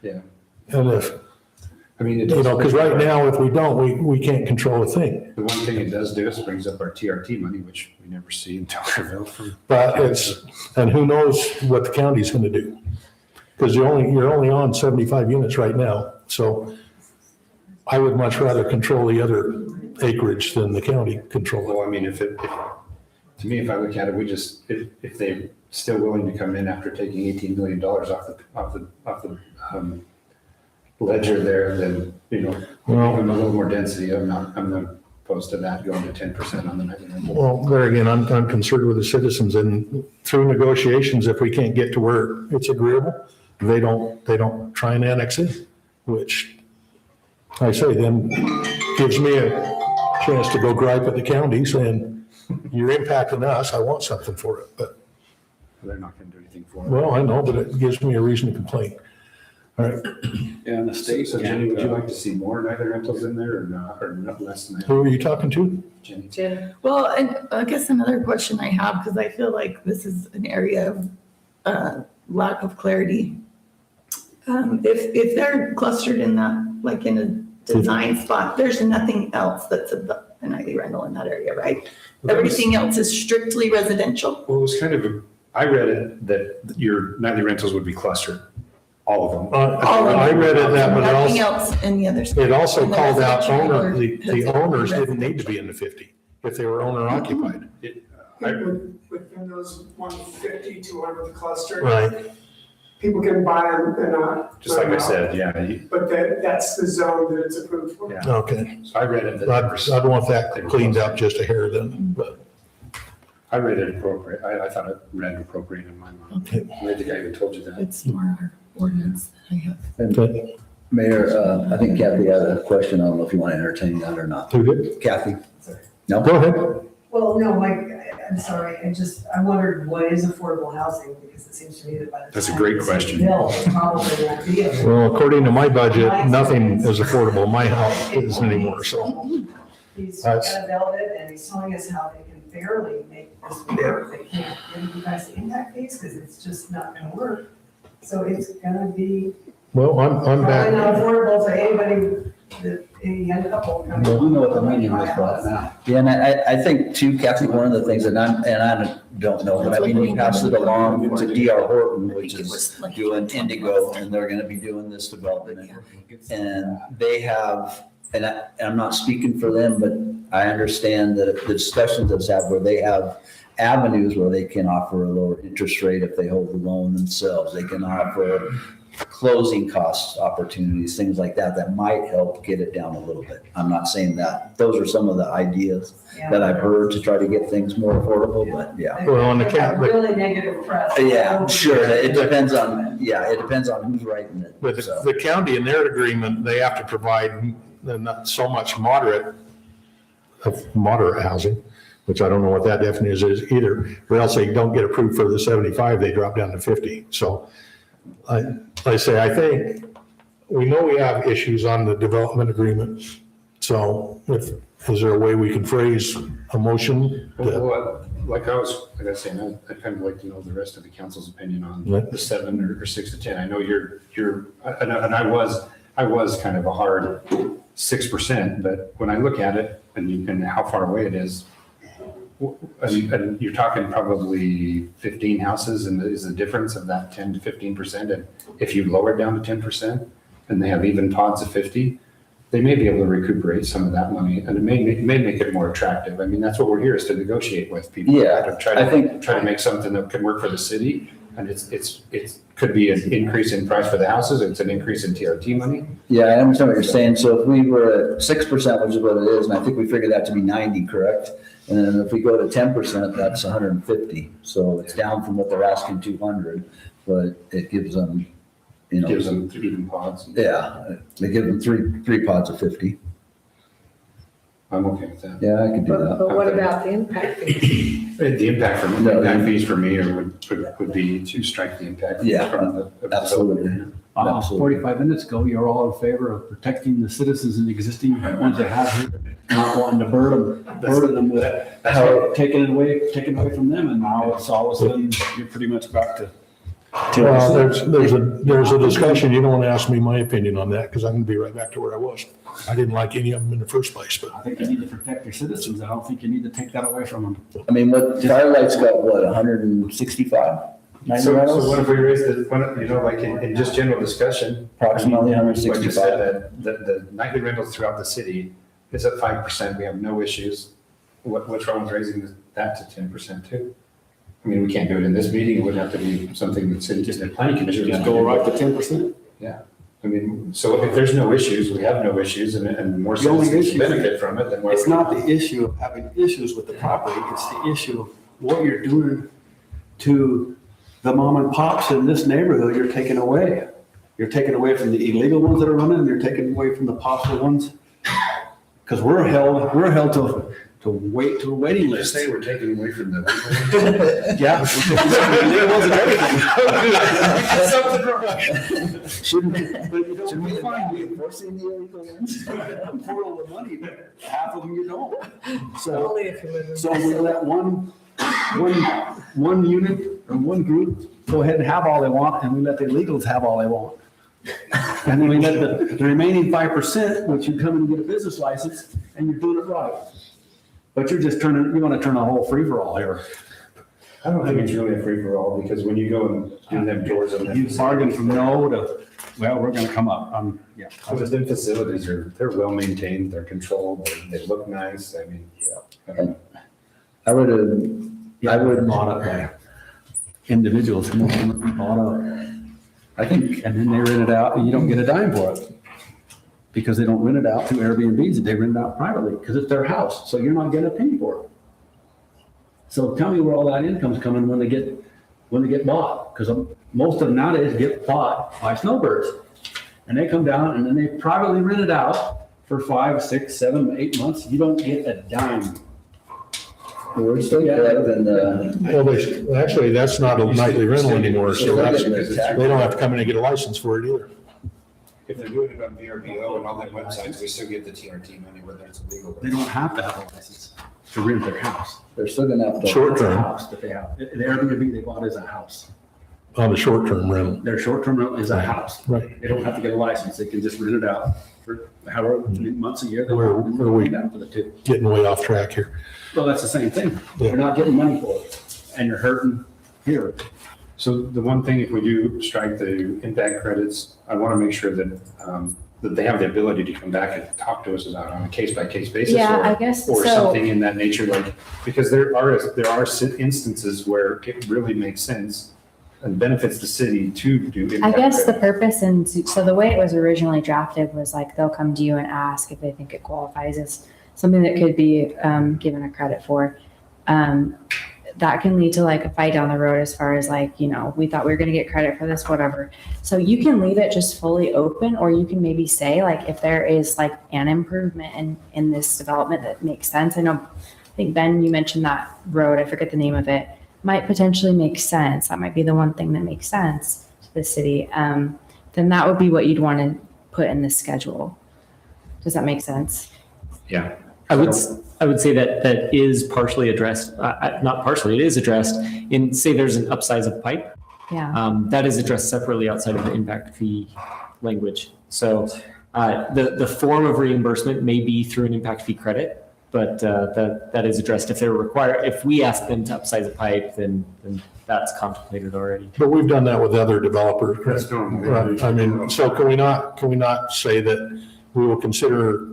Yeah.
And if,
I mean,
because right now, if we don't, we can't control a thing.
The one thing it does do is brings up our TRT money, which we never see in Tokerville from.
But and who knows what the county's going to do? Because you're only on 75 units right now. So I would much rather control the other acreage than the county control it.
Well, I mean, if To me, if I look at it, we just, if they're still willing to come in after taking $18 million off the ledger there, then, you know,
Well-
give them a little more density. I'm not opposed to that going to 10% on the nightly rental.
Well, there again, I'm concerned with the citizens, and through negotiations, if we can't get to where it's agreeable, they don't try and annex it, which I say then gives me a chance to go gripe at the county saying, you're impacting us, I want something for it, but,
They're not going to do anything for it.
well, I know, but it gives me a reason to complain. All right,
Yeah, and the state.
So Jenny, would you like to see more nightly rentals in there or not, or not less than that?
who are you talking to?
Jenny?
Jen?
Well, and I guess another question I have, because I feel like this is an area of lack of clarity. If they're clustered in that, like in a design spot, there's nothing else that's a nightly rental in that area, right? Everything else is strictly residential?
Well, it was kind of, I read it that your nightly rentals would be clustered, all of them.
I read it that, but
Nothing
it also,
else in the other.
it also
in the
called out
residential
owner,
or
the
does it
owners
be
didn't need to be in the 50 if they were owner occupied.
Within those 150, 200 cluster.
Right.
People can buy them and not.
Just like I said, yeah.
But that's the zone that it's approved for.
Yeah.
Okay.
So I read it. that-
I'd want that cleaned up just a hair then, but.
I read it appropriate. I thought it read appropriate in my mind.
Okay.
I think I even told you that.
It's more our ordinance that I have.
And Mayor, I think Kathy had a question. I don't know if you want to entertain that or not.
Who did?
Kathy? No?
Go ahead.
Well, no, Mike, I'm sorry, I wondered what is affordable housing, because it seems to me that by the time.
That's a great
it's
question.
built, it probably won't be affordable.
Well, according to my budget, nothing is affordable in my house is anymore, so.
He's
That's-
got to build it, and he's telling us how they can barely make this work. They can't give you guys the impact fees, because it's just not gonna work. So it's gonna be
Well, I'm
probably
back.
not affordable to anybody, any young couple coming.
Well, we know what the median is right now. Yeah, and I think too, Kathy, one of the things, and I don't know, but I mean, we passed it along to D.R. Horton, which is doing Indigo, and they're gonna be doing this development. And they have, and I'm not speaking for them, but I understand that the discussions that's had where they have avenues where they can offer a lower interest rate if they hold the loan themselves. They can offer closing costs opportunities, things like that, that might help get it down a little bit. I'm not saying that. Those are some of the ideas that I've heard to try to get things more affordable, but yeah.
Well, on the
They've got
cap,
really negative press.
Yeah, sure. It depends on, it depends on who's writing it.
But
so.
the county in their agreement, they have to provide not so much moderate housing, which I don't know what that definition is either, or else they don't get approved for the 75, they drop down to 50. So I say, I think, we know we have issues on the development agreement. So is there a way we can phrase a motion?
Well, like I was saying, I'd kind of like to know the rest of the council's opinion on the 7 or 6 to 10. I know and I was kind of a hard 6%, but when I look at it and how far away it is, and you're talking probably 15 houses, and is the difference of that 10 to 15%. And if you lower it down to 10% and they have even pods of 50, they may be able to recuperate some of that money, and it may make it more attractive. I mean, that's what we're here, is to negotiate with people.
Yeah,
To try to make something that can work for the city. And it could be an increase in price for the houses, it's an increase in TRT money.
Yeah, I understand what you're saying. So if we were at 6%, which is what it is, and I think we figured that to be 90, correct? And then if we go to 10%, that's 150. So it's down from what they're asking, 200, but it gives them,
Gives them even pods.
Yeah, they give them three pods of 50.
I'm okay with that.
Yeah, I could do that.
But what about the impact fees?
The impact fees for me would be to strike the impact. fees
Yeah,
from the
absolutely.
45 minutes ago, you're all in favor of protecting the citizens and existing ones that have here, not wanting to burden them with taking it away from them, and now it's all of a sudden, you're pretty much back to.
Well, there's a discussion. You don't want to ask me my opinion on that because I'm going to be right back to where I was. I didn't like any of them in the first place, but.
I think you need to protect your citizens. I don't think you need to take that away from them.
I mean, Firelight's got what, 165?
So what if we raise like in just general discussion?
Approximately
Like
165.
you said, that the nightly rentals throughout the city is at 5%. We have no issues. what's wrong with raising that to 10% too? I mean, we can't do it in this meeting. It would have to be something that city, just the planning commission.
Just go right to 10%.
Yeah. I mean, so if there's no issues, we have no issues and more
The only
citizens
issue-
benefit from it, then why?
It's
would we
not the issue of having issues with the property, it's the issue of what you're doing to the mom and pops in this neighborhood. You're taking away. You're taking away from the illegal ones that are running, and you're taking away from the possible ones. Because we're held to wait to a waiting
Just
list.
say we're taking away from the.
Yeah. Illegal ones and everything. Shouldn't we find we enforcing the illegal ones? For all the money, but half of them you don't. So,
Only if you live in.
so we let one unit or one group go ahead and have all they want, and we let the illegals have all they want. And then we let the remaining 5%, which you come in and get a business license, and you're doing it right. But you're just you want to turn a whole free-for-all here.
I don't think it's really a free-for-all because when you go and do them doors on them.
You bargain from no to, well, we're gonna come up. Yeah.
Because them facilities they're well-maintained, they're controlled, they look nice. I mean, I don't know.
I would
Bought up by individuals, most of them bought up.
I think,
And then they rent it out and you don't get a dime for it. Because they don't rent it out to Airbnbs, they rent it out privately because it's their house. So you're not getting a penny for it. So tell me where all that income's coming when they get bought. Because most of them nowadays get bought by snowbirds. And they come down and then they privately rent it out for 5, 6, 7, 8 months. You don't get a dime.
we're still better than the,
Well, actually, that's not a nightly rental anymore, so they don't have to come in and get a license for it either.
If they're doing it on VRBO and all that websites, we still get the TRT money whether it's illegal.
They don't have to have a license to rent their house.
they're still gonna have to.
Short
It's a
term.
house that they have. The Airbnb they bought is a house.
On the short-term rental.
Their short-term rental is a house.
Right.
They don't have to get a license. They can just rent it out for however many months a year. they
Where-
want.
where we-
Rent it out for the two.
Getting way off track here.
Well, that's the same thing.
Yeah.
You're not getting money for it and you're hurting here.
So the one thing, if we do strike the impact credits, I want to make sure that, that they have the ability to come back and talk to us about on a case-by-case basis.
Yeah,
or-
I guess
Or
so.
something in that nature, like, because there are instances where it really makes sense and benefits the city to do
I
impact
guess the
credit.
purpose and so the way it was originally drafted was like they'll come to you and ask if they think it qualifies as something that could be given a credit for. That can lead to like a fight down the road as far as like, we thought we were going to get credit for this, whatever. So you can leave it just fully open, or you can maybe say like if there is like an improvement in this development that makes sense. I think Ben, you mentioned that road, I forget the name of it, might potentially make sense. That might be the one thing that makes sense to the city. Then that would be what you'd want to put in the schedule. Does that make sense?
Yeah.
I would say that is partially addressed, not partially, it is addressed in, say there's an upsize of pipe.
Yeah.
That is addressed separately outside of the impact fee language. So the form of reimbursement may be through an impact fee credit, but that is addressed if they're required. If we ask them to upsize a pipe, then that's contemplated already.
But we've done that with other developers.
That's normal.
Right. I mean, so can we not say that we will consider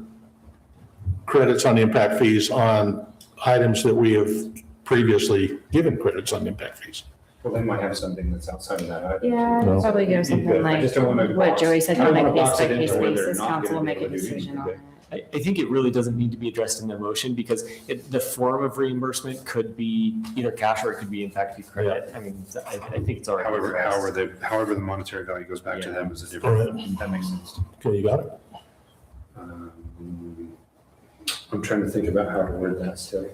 credits on impact fees on items that we have previously given credits on impact fees?
Well, they might have something that's outside of that item.
Yeah,
No.
probably go
I
something like
just don't want to.
what Joey said, on a case by case basis,
basis,
council will make a decision on it.
I think it really doesn't need to be addressed in the motion because the form of reimbursement could be either cash or it could be impact fee credit. I mean, I think it's already.
However, the monetary value goes back to them is a different, that makes sense.
Okay, you got it?
I'm trying to think about how to word that still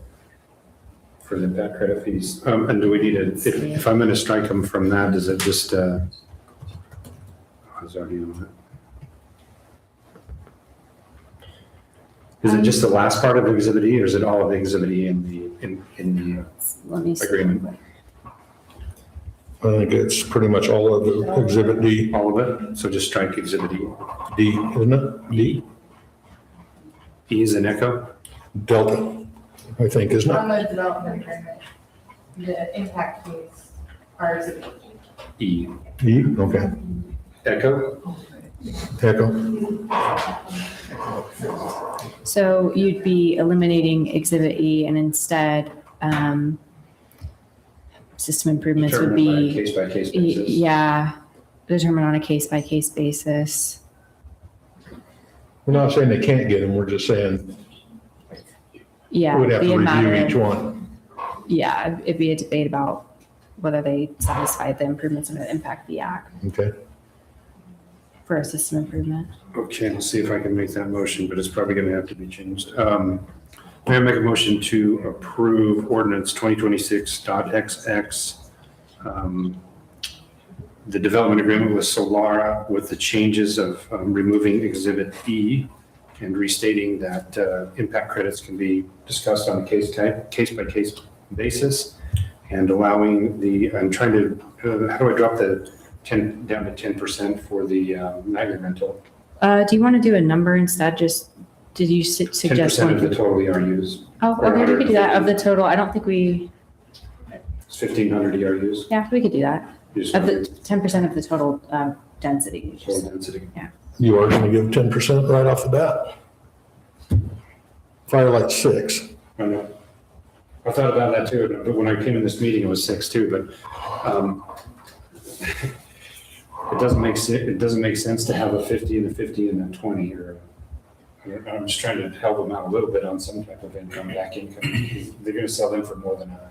for the impact credit fees. And do we need if I'm going to strike them from that, does it just, I was already on that. Is it just the last part of Exhibit E or is it all of Exhibit E in the
Let me see.
agreement?
I think it's pretty much all of the Exhibit D.
All of it? So just strike Exhibit E.
D, isn't it? D?
E is an echo?
Delta, I think, isn't
On
it?
the development agreement, the impact fees are exhibit
E.
E, okay.
Echo?
Echo.
So you'd be eliminating Exhibit E and instead, system improvements would
Determined by a
be,
case-by-case basis.
yeah, determined on a case-by-case basis.
We're not saying they can't get them, we're just saying
Yeah.
we'd have
be
to
a matter
review
of-
each one.
Yeah, it'd be a debate about whether they satisfy the improvements that impact the act
Okay.
for a system improvement.
Okay, let's see if I can make that motion, but it's probably going to have to be changed. May I make a motion to approve ordinance 2026.XX, the development agreement with Solara with the changes of removing Exhibit E and restating that impact credits can be discussed on a case-by-case basis, and allowing I'm trying to, how do I drop the 10, down to 10% for the nightly rental?
Do you want to do a number instead? Did you suggest
10%
one?
of the total ERUs.
Oh, okay, we could do that of the total. I don't think
It's 1,500 ERUs.
yeah, we could do that.
Just
Of the 10% of the total density.
total density.
You are gonna give 10% right off the bat. Firelight 6.
I know. I thought about that too, but when I came in this meeting, it was 6 too, but it doesn't make sense to have a 50 and a 50 and a 20, or I'm just trying to help them out a little bit on some type of income, back income. They're gonna sell them for more than a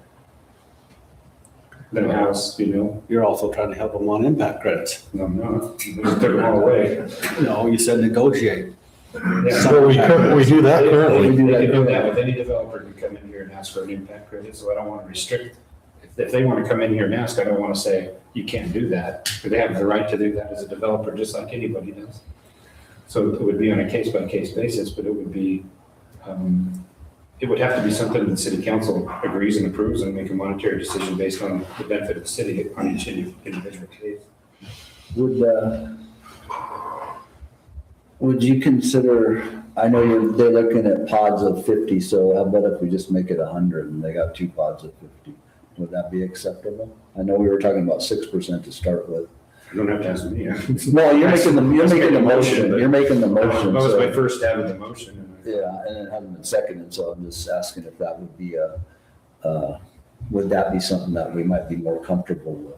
house, you know?
You're also trying to help them on impact credits.
No, I'm not. They just took them all away.
No, you said negotiate.
So we do that currently.
They can do that with any developer can come in here and ask for an impact credit, so I don't want to restrict. If they want to come in here and ask, I don't want to say, you can't do that. But they have the right to do that as a developer, just like anybody does. So it would be on a case-by-case basis, but it would be, it would have to be something that the city council agrees and approves and make a monetary decision based on the benefit of the city on each individual case.
Would you consider, I know they're looking at pods of 50, so how about if we just make it 100 and they got 2 pods of 50? Would that be acceptable? I know we were talking about 6% to start with.
You don't have to ask me, yeah.
No, you're making the motion. You're making the motion.
That was
so-
my first stab at the motion.
Yeah, and it hasn't been seconded, so I'm just asking if that would be would that be something that we might be more comfortable with?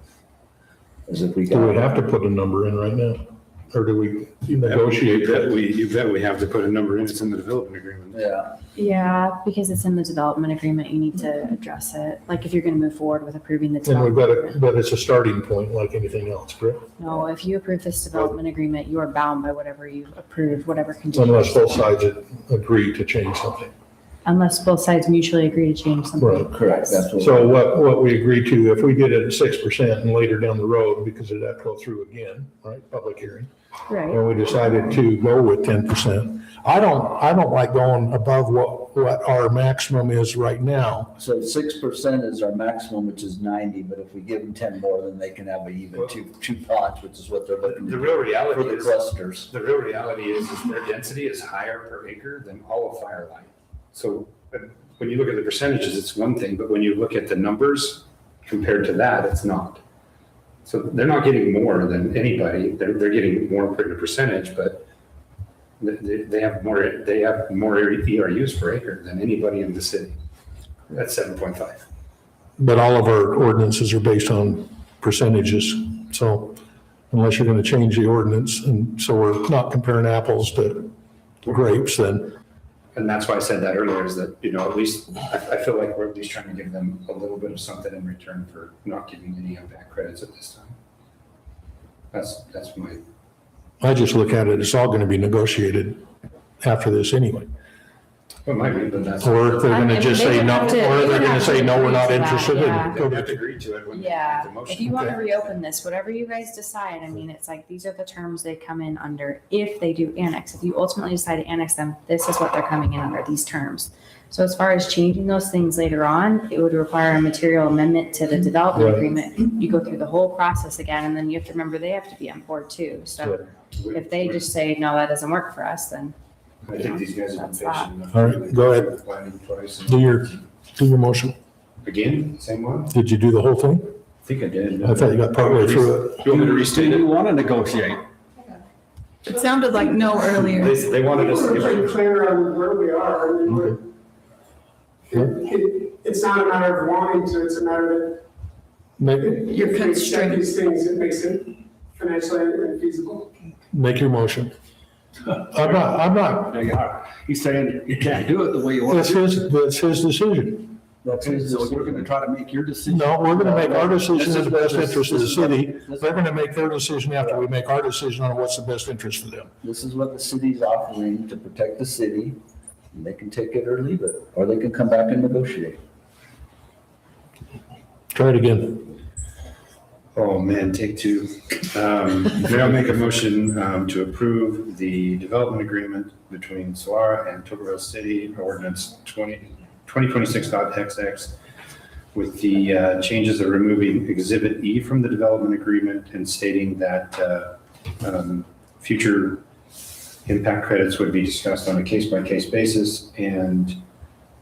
As if we got.
Do we have to put a number in right now? Or do we negotiate that?
You bet we have to put a number in, it's in the development agreement.
Yeah.
Yeah, because it's in the development agreement, you need to address it. Like if you're going to move forward with approving the
And we've
development
got
agreement.
it, but it's a starting point like anything else, correct?
No, if you approve this development agreement, you are bound by whatever you've approved, whatever conditions.
Unless both sides agree to change something.
Unless both sides mutually agree to change something.
Right.
Correct, that's what.
So what we agreed to, if we did it at 6% and later down the road, because it'd have to go through again, right, public hearing,
Right.
and we decided to go with 10%. I don't like going above what our maximum is right now.
So 6% is our maximum, which is 90, but if we give them 10 more, then they can have a even two pods, which is what they're looking to
The
do.
real reality
For the
is,
clusters.
the real reality is their density is higher per acre than all of Firelight. So when you look at the percentages, it's one thing, but when you look at the numbers compared to that, it's not. So they're not getting more than anybody. They're getting more per percentage, but they have more ERUs per acre than anybody in the city. That's 7.5.
But all of our ordinances are based on percentages. So unless you're going to change the ordinance, and so we're not comparing apples to grapes, then
And that's why I said that earlier, is that, at least, I feel like we're at least trying to give them a little bit of something in return for not giving any impact credits at this time. That's my,
I just look at it, it's all going to be negotiated after this anyway.
it might be, but that's.
Or if they're going to just
They
say
would
no,
have to-
or
they
they're
would
going to
have
say,
to
no, we're not
agree to that,
interested.
yeah.
and go
They have
to-
to agree to it when they
Yeah,
make the motion.
if you want to
Okay.
reopen this, whatever you guys decide, I mean, it's like, these are the terms they come in under if they do annex. If you ultimately decide to annex them, this is what they're coming in under, these terms. So as far as changing those things later on, it would require a material amendment to the development
Right.
agreement. You go through the whole process again, and then you have to remember they have to be on board too. So if they just say, no, that doesn't work for us, then
I think these guys have been
That's that.
patient enough.
All right, go ahead.
Planning twice.
Do your motion.
Again, same one?
Did you do the whole thing?
I think I did.
I thought you got partway through it.
You want me to
Do
restate it?
you want to negotiate?
It sounded like no earlier.
They wanted us to
We're
give
pretty
it.
clear on where we are. I mean, it's not a matter of wanting to, it's a matter
Make,
that
You're
if we accept
constrained.
these things, it makes it financially infeasible.
make your motion. I'm not,
There you are. He's saying you can't do it the way you want
that's
to.
that's his decision.
That's his
So you're gonna try to make your decision.
No, we're gonna make our decision in the best
This is-
interest of the
this is what-
city.
this is-
They're gonna make their decision after we make our decision on what's the best interest for them.
This is what the city's offering to protect the city. And they can take it or leave it, or they can come back and negotiate.
Try it again.
Oh, man, take two. May I make a motion to approve the development agreement between Salara and Tocqueville City Ordinance 2026.XX with the changes of removing Exhibit E from the development agreement and stating that future impact credits would be discussed on a case-by-case basis, and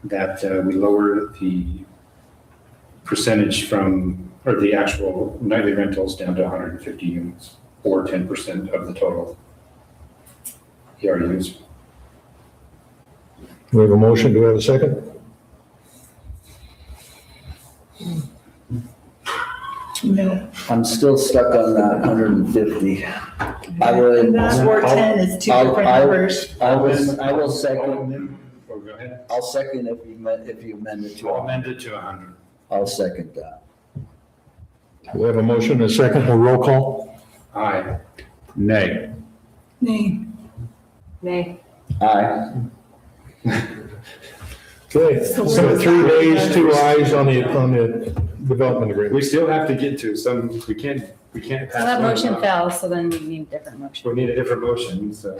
that we lower the percentage from, or the actual nightly rentals down to 150 units, or 10% of the total ERUs.
We have a motion. Do we have a second?
No.
I'm still stuck on that 150. I would.
And that's where 10 is two
I'll-
different
I'll-
numbers.
I will second,
Oh, go ahead.
I'll second if you amend it to,
I'll amend it to 100.
I'll second that.
We have a motion and a second. We'll roll call.
Aye.
Nay.
Nay.
Nay.
Aye.
Okay, so 3 days, 2 ayes on the development agreement.
We still have to get to some, we can't
So
pass.
that
one
motion
without-
fell, so then we need a different motion.
We need a different motion, so,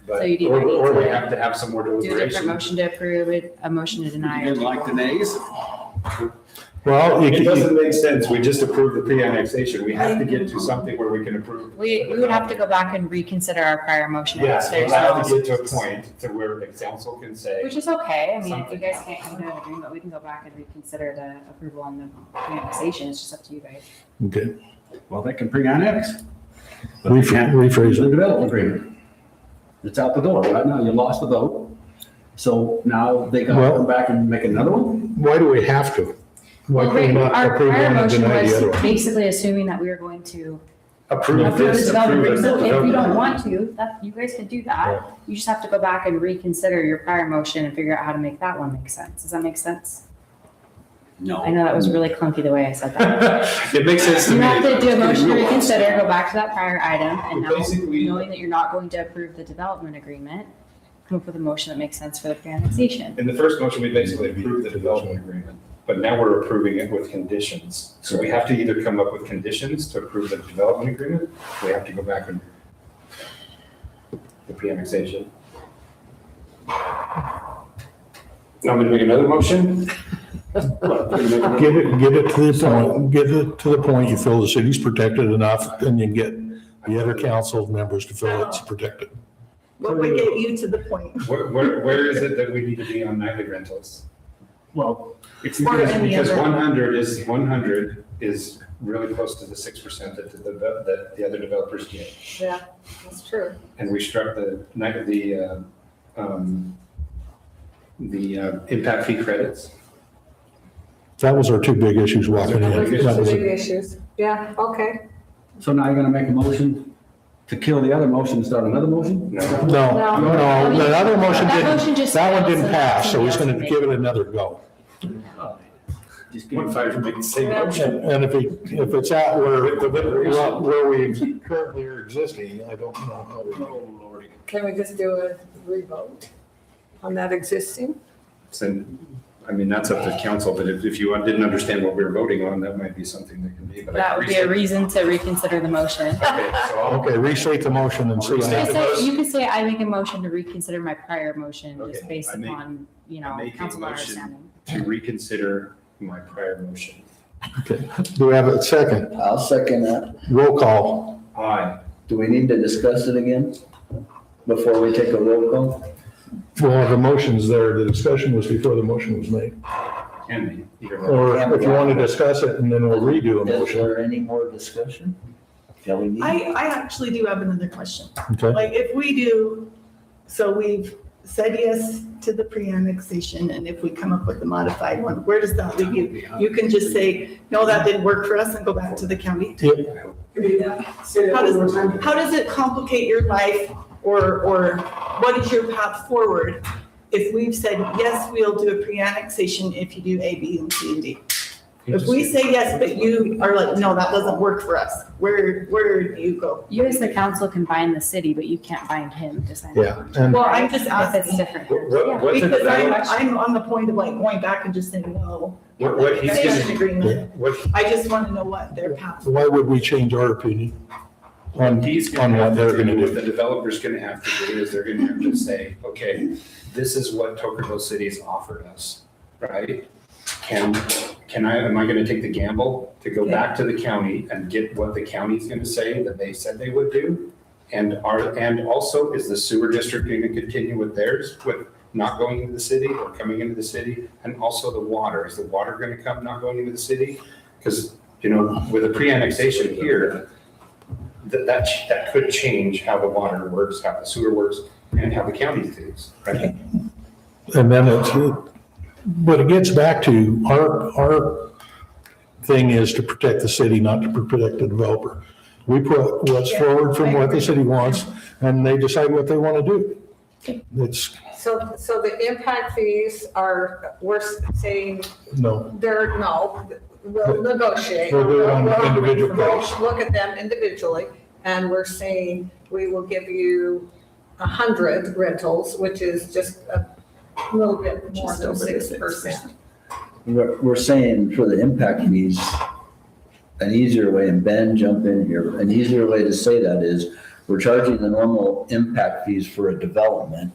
but,
So you do
or
need
we
to
have to have some more
Do a different
deliberation.
motion to approve it, a motion to deny.
You didn't like the nays?
Well,
It doesn't make sense. We just approved the pre-annexation. We have to get to something where we can approve.
We would have to go back and reconsider our prior motion.
Yes, we
There's
have
no-
to get to a point to where the council can say.
Which is okay. I mean, if you
Something.
guys can't come to an agreement, we can go back and reconsider the approval on the annexation. It's just up to you guys.
Okay.
Well, they can pre-annex. But they can't
Rephrase
the
it.
development agreement. It's out the door. Right now, you lost the vote. So now they gotta
Well-
come back and make another one?
Why do we have to? Why
Well,
can we not
our
approve
prior
one and
motion
deny the other
was
one?
basically assuming that we were going to
Approve
approve the
this,
development
approve
agreement.
this.
So if you don't want to, that, you guys can do that. You just have to go back and reconsider your prior motion and figure out how to make that one make sense. Does that make sense?
No.
I know that was really clunky the way I said that.
It makes sense to
You
me.
have to do a motion to reconsider, go back to that prior item, and now,
Basically-
knowing that you're not going to approve the development agreement, come up with a motion that makes sense for the pre-annexation.
In the first motion, we basically approved the development agreement, but now we're approving it with conditions. So we have to either come up with conditions to approve the development agreement, we have to go back and the pre-annexation. I'm gonna make another motion.
Get it to the point you feel the city's protected enough, and you get the other council members to feel it's protected.
What would get you to the point?
Where is it that we need to be on nightly rentals?
Well, it's.
Or any
Because
other-
100 is really close to the 6% that the other developers get.
Yeah, that's true.
And we struck the impact fee credits.
That was our 2 big issues walking in.
Those are
That was
Big
it.
issues. Yeah, okay.
So now you're gonna make a motion to kill the other motion and start another motion?
No.
No, the other motion
That motion
didn't,
just
that one
failed,
didn't
so that's
pass, so he's
somebody
gonna
else
give it another go.
Just give
One
it-
fighter make the same motion.
And if it's at where we currently are existing, I don't know how to.
Oh, Lordy.
Can we just do a revote on that existing?
So, I mean, that's up to council, but if you didn't understand what we were voting on, that might be something that can be. but I
That
can
would be a
restate-
reason to reconsider the motion.
Okay, so I'll-
Okay, restate the motion and see what
You could
happens.
say, you could say, I make a motion to reconsider my prior motion, just
Okay,
based
I make-
upon, you
I
know,
make a
council not
motion.
understanding.
to reconsider my prior motion.
Okay, do we have a second?
I'll second that.
Roll call.
Aye.
Do we need to discuss it again before we take a roll call?
Well, the motion's there, the discussion was before the motion was made.
Can be, either way.
Or if you want to discuss it and then we'll redo a
Is
motion.
there any more discussion? Kelly? need?
I actually do have another question.
Okay.
Like if we do, so we've said yes to the pre-annexation, and if we come up with a modified one, where does that leave you? You can just say, no, that didn't work for us and go back to the county.
Yep.
How does it complicate your life or what is your path forward if we've said, yes, we'll do a pre-annexation if you do A, B, and C, and D? If we say yes, but you are like, no, that doesn't work for us, where do you go?
You as the council can bind the city, but you can't bind him to sign.
Yeah, and
Well, I'm just
If it's
asking,
different.
because I'm on the point of like going back and just saying, well,
What he's
there's an
gonna,
agreement.
what
I just want to know what their path.
why would we change our opinion on,
he's
on
gonna
what
have
they're
to
gonna
do, what
do?
the developer's gonna have to do is they're gonna have to say, okay, this is what Tokerville City's offered us, right? Am I gonna take the gamble to go back to the county and get what the county's gonna say that they said they would do? And also, is the sewer district gonna continue with theirs, with not going into the city or coming into the city? And also the water, is the water gonna come not going into the city? Because, with a pre-annexation here, that could change how the water works, how the sewer works, and how the county thinks, right?
And then but it gets back to our thing is to protect the city, not to protect the developer. We put what's forward from what the city wants, and they decide what they want to do. It's,
So the impact fees we're saying
no,
we'll negotiate.
We'll do it on an individual
We'll
basis.
look at them individually, and we're saying we will give you 100 rentals, which is just a little bit more than 6%.
We're saying for the impact fees, an easier way, and Ben, jump in here, an easier way to say that is, we're charging the normal impact fees for a development,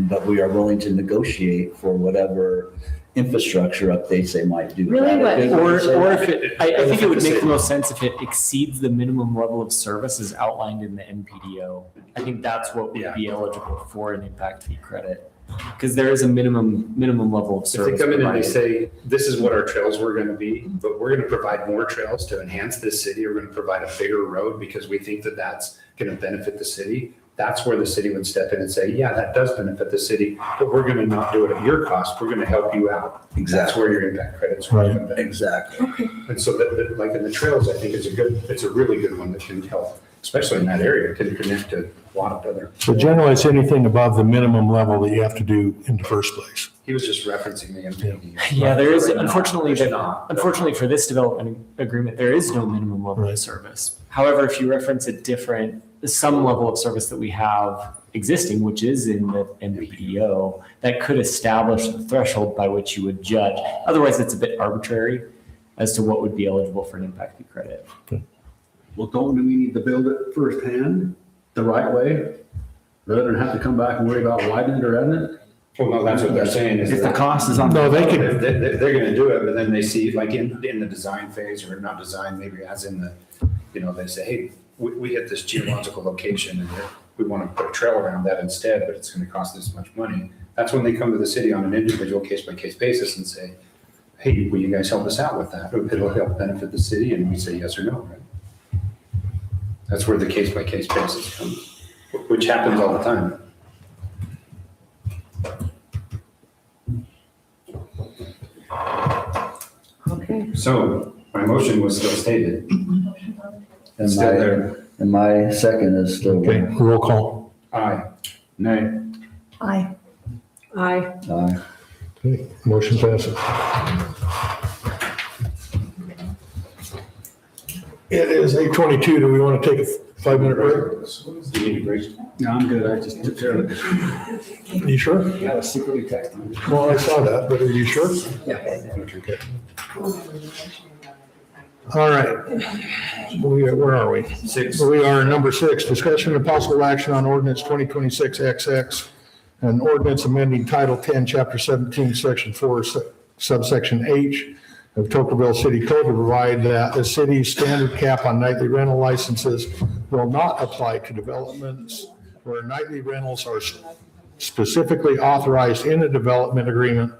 but we are willing to negotiate for whatever infrastructure updates they might do.
Really what-
Or if I think it would make the most sense if it exceeds the minimum level of service as outlined in the NPDO. I think that's what would be eligible for an impact fee credit. Because there is a minimum level of
If
service.
they come in and they
provided.
say, this is what our trails were gonna be, but we're gonna provide more trails to enhance this city, we're gonna provide a bigger road because we think that that's gonna benefit the city, that's where the city would step in and say, yeah, that does benefit the city, but we're gonna not do it at your cost, we're gonna help you out. That's
Exactly.
where your impact credits are gonna be.
Exactly.
And so that, like in the trails, I think it's a really good one that can help, especially in that area, can connect to a lot of other.
so generally it's anything above the minimum level that you have to do in the first place.
He was just referencing the MPD.
Yeah, there is,
Right now,
unfortunately,
there's not.
unfortunately for this development agreement, there is no minimum level
Right.
of service. However, if you reference some level of service that we have existing, which is in the NPDO, that could establish the threshold by which you would judge. Otherwise, it's a bit arbitrary as to what would be eligible for an impact fee credit.
Well, don't we need to build it firsthand, the right way, rather than have to come back and worry about widening it or adding it?
Well, no, that's what they're saying is
If the
that-
cost is on.
No, they can,
They're gonna do it, but then they see, like in the design phase, or not design, maybe as in the, they say, hey, we hit this geological location and we wanna put a trail around that instead, but it's gonna cost this much money. That's when they come to the city on an individual case-by-case basis and say, hey, will you guys help us out with that? It'll help benefit the city, and we say yes or no, right? That's where the case-by-case basis comes, which happens all the time.
Okay.
So my motion was still stated.
And
Still there.
my second is still.
okay, roll call.
Aye.
Nay.
Aye.
Aye.
Aye.
Okay, motion passes. It is 8:22. Do we want to take a 5-minute break?
Do you need a break?
No, I'm good. I just took care of it.
You sure?
Yeah, I was secretly texting.
Well, I saw that, but are you sure?
Yeah.
Okay. All right. Where are we?
6.
We are number 6, discussion and possible action on ordinance 2026-XX, an ordinance amending Title 10, Chapter 17, Section 4, subsection H of Tokerville City Code to provide that the city's standard cap on nightly rental licenses will not apply to developments where nightly rentals are specifically authorized in a development agreement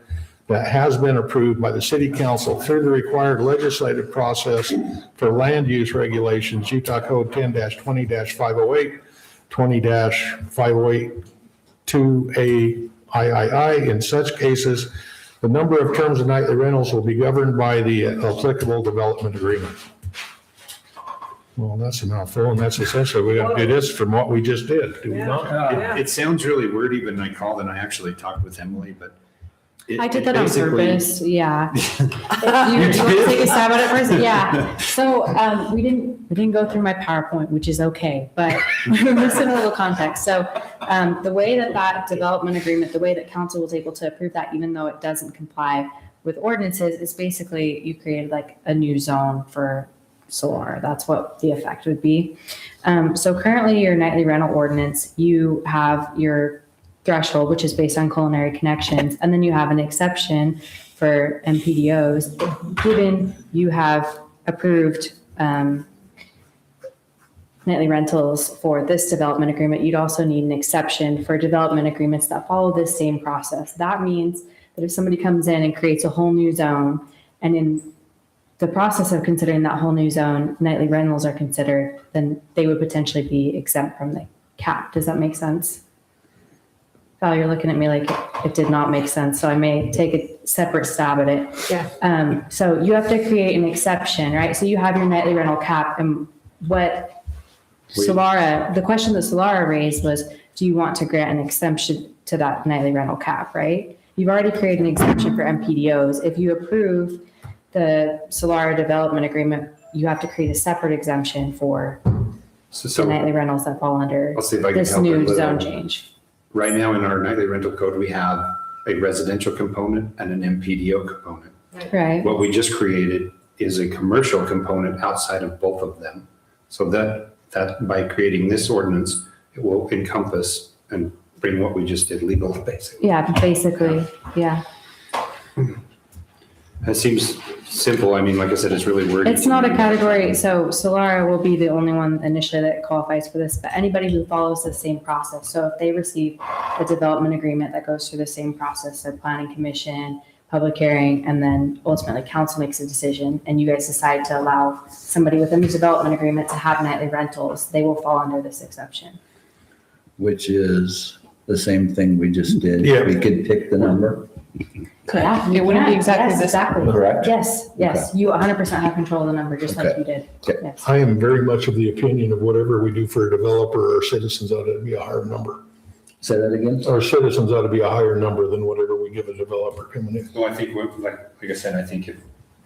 that has been approved by the city council through the required legislative process for land use regulations, Utah Code 10-20-508, 20-508-2A III. In such cases, the number of terms of nightly rentals will be governed by the applicable development agreement. Well, that's a mouthful, and that's essentially, we got to do this from what we just did, do we not?
It sounds really wordy when I called and I actually talked with Emily, but.
I did that on
basically-
purpose, yeah. You want to take a stab at it first? Yeah. So we didn't go through my PowerPoint, which is okay, but we're missing a little context. So the way that development agreement, the way that council was able to approve that, even though it doesn't comply with ordinances, is basically you created like a new zone for solar. That's what the effect would be. So currently your nightly rental ordinance, you have your threshold, which is based on culinary connections. And then you have an exception for MPDOs. Given you have approved nightly rentals for this development agreement, you'd also need an exception for development agreements that follow this same process. That means that if somebody comes in and creates a whole new zone, and in the process of considering that whole new zone, nightly rentals are considered, then they would potentially be exempt from the cap. Does that make sense? Val, you're looking at me like it did not make sense, so I may take a separate stab at it.
Yeah.
So you have to create an exception, right? So you have your nightly rental cap, and what the question that Solara raised was, do you want to grant an exemption to that nightly rental cap, right? You've already created an exemption for MPDOs. If you approve the Solara development agreement, you have to create a separate exemption for the nightly rentals that fall under
I'll see if I can
this
help a
new
little.
zone change.
Right now in our nightly rental code, we have a residential component and an MPDO component.
Right.
What we just created is a commercial component outside of both of them. So that by creating this ordinance, it will encompass and bring what we just did legal, basically.
Yeah, basically, yeah.
That seems simple. I mean, like I said, it's really wordy.
It's not a category, so Solara will be the only one initially that qualifies for this, but anybody who follows the same process. So if they receive a development agreement that goes through the same process, so planning commission, public hearing, and then ultimately council makes a decision, and you guys decide to allow somebody within the development agreement to have nightly rentals, they will fall under this exception.
Which is the same thing we just did.
Yeah.
We could pick the number.
Correct.
It wouldn't be exactly
Yes,
this.
exactly.
Correct?
Yes, you 100% have control of the number, just like
Okay.
you did.
Okay.
Yes.
I am very much of the opinion of whatever we do for a developer or citizens ought to be a higher number.
Say that again?
Our citizens ought to be a higher number than whatever we give a developer coming in.
Well, I think, like I said, I think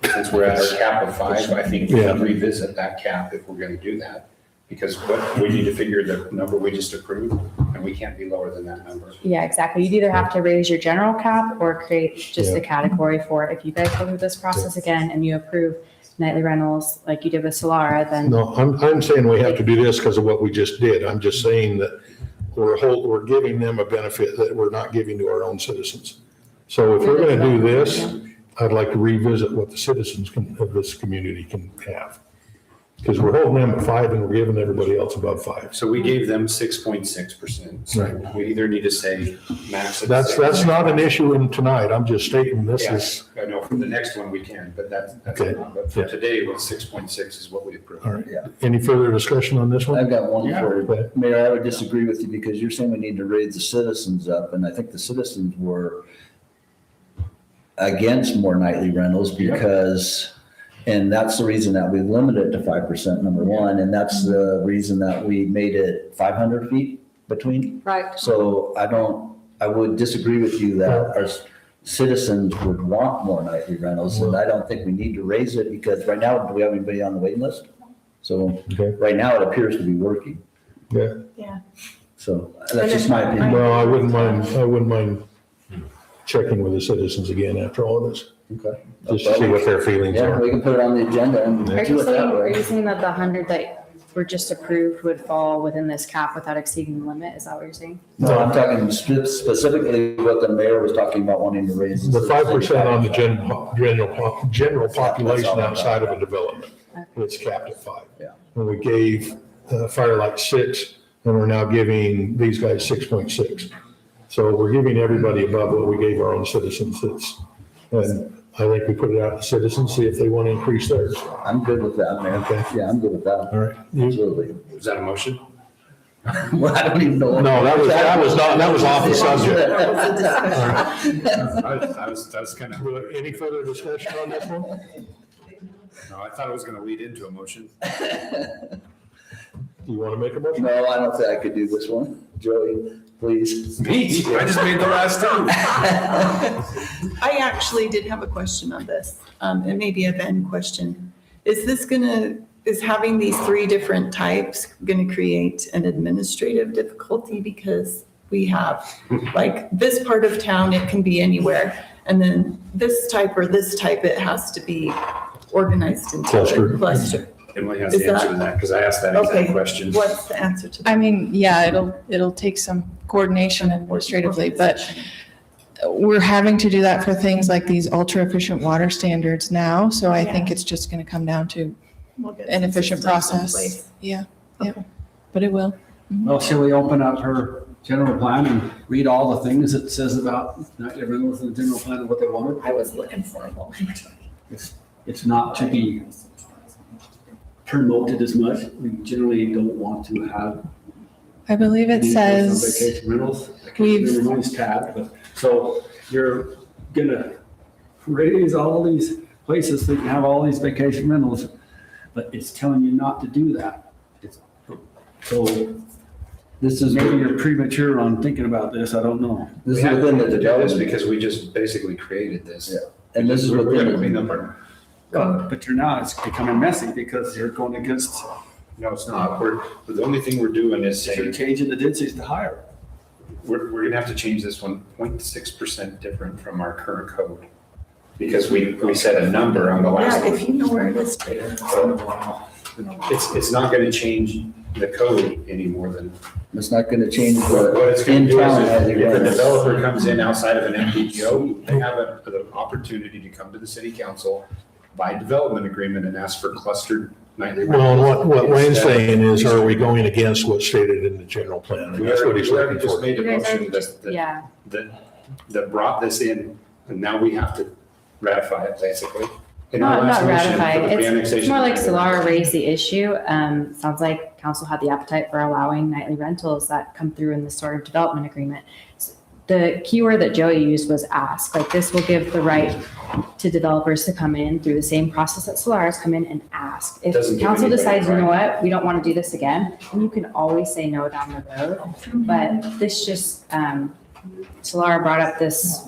since we're at our cap of 5, I think we
Yeah.
should revisit that cap if we're going to do that. Because we need to figure the number we just approved, and we can't be lower than that number.
Yeah, exactly. You'd either have to raise your general cap or create just
Yeah.
a category for it. If you guys go through this process again and you approve nightly rentals like you did with Solara, then
No, I'm saying we have to do this because of what we just did. I'm just saying that we're giving them a benefit that we're not giving to our own citizens. So if we're going to do this, I'd like to revisit what the citizens of this community can have. Because we're holding them at 5 and we're giving everybody else above 5.
So we gave them 6.6%. So
Right.
we either need to say max. at
That's
6.
not an issue in tonight. I'm just stating this
Yeah,
is,
I know for the next one we can, but that's
Okay.
not. But for
Yeah.
today, what 6.6 is what we approved.
all right. Any further discussion on this one?
I've got one for
Okay.
you. Mayor, I would disagree with you because you're saying we need to raise the citizens up, and I think the citizens were against more nightly rentals because, and that's the reason that we limited it to 5%, number one, and that's the reason that we made it 500 feet between.
Right.
So I would disagree with you that our citizens would want more nightly rentals, and I don't think we need to raise it because right now, do we have anybody on the waiting list? So
Okay.
right now, it appears to be working.
Yeah.
So that's just my opinion.
No, I wouldn't mind checking with the citizens again after all of this,
Okay.
just to see what their feelings
Yeah,
are.
we can put it on the agenda and
are
do
you
it that
saying, are
way.
you saying that the 100 that were just approved would fall within this cap without exceeding the limit? Is that what you're saying?
No, I'm talking specifically what the mayor was talking about wanting to raise.
The 5% on the general population outside of a development, it's capped at 5.
Yeah.
And we gave Firelight 6, and we're now giving these guys 6.6. So we're giving everybody above what we gave our own citizens. And I think we put it out to citizens, see if they want to increase theirs.
I'm good with that, man.
Okay.
Yeah, I'm good with that.
All right.
Absolutely.
Is that a motion?
Well, I don't even know.
No, that was off the subject.
I was kind of,
Any further discussion on this one?
no, I thought it was going to lead into a motion.
You want to make a motion?
No, I don't think I could do this one. Joey, please.
Me? I just made the last two.
I actually did have a question on this, and maybe a Ben question. Is having these three different types gonna create an administrative difficulty? Because we have, like, this part of town, it can be anywhere. And then this type or this type, it has to be organized into a cluster.
Emily has the answer to that, because I asked that exact
Okay,
question.
what's the answer to that?
I mean, yeah, it'll take some coordination administratively, but we're having to do that for things like these ultra efficient water standards now. So I think it's just going to come down to
We'll get
an
some
efficient
systems in
process.
place.
Yeah, yeah,
Okay.
but it will.
Well, shall we open up her general plan and read all the things it says about nightly rentals in the general plan and what they wanted?
I was looking for it while we were talking.
It's not to be promoted as much. We generally don't want to have.
I believe it
any place on
says,
Vacation rentals. I can't
we've-
remember mine's tabbed, but, so you're gonna raise all these places so you can have all these vacation rentals, but it's telling you not to do that. So
This is,
maybe you're premature on thinking about this, I don't know.
this
We
is
have
within the
to do this
development.
because we just basically created this.
Yeah. And this is
We're
within
going to clean
the,
up our,
But you're not, it's becoming messy because you're going against,
no, it's not. The only thing we're doing is
you're
saying,
changing the densities to higher.
we're going to have to change this one 0.6% different from our current code. Because we set a number on the last
Yeah,
one.
if you know where it is, Trader.
It's not going to change the code any more than,
it's not gonna change
what it's
the
going to do
in-town.
is
nightly
if a
rentals.
developer comes in outside of an MPGO, they have the opportunity to come to the city council by development agreement and ask for clustered nightly
Well,
rentals.
what Wayne's
Instead-
saying is, are we going against what's stated in the general plan? And that's what he's
We already
looking
just
for.
made a
You guys
motion
already just, yeah.
that brought this in, and now we have to ratify it, basically. In our
Not
last motion
ratify,
for the
it's
pre-annexation
more like
agreement.
Solara raised the issue. Sounds like council had the appetite for allowing nightly rentals that come through in this sort of development agreement. The keyword that Joey used was ask, like this will give the right to developers to come in through the same process that Solara's come in and ask. If
Doesn't give
council
anybody
decides, you know
right.
what, we don't want to do this again, then you can always say no down the road. But this just, Solara brought up this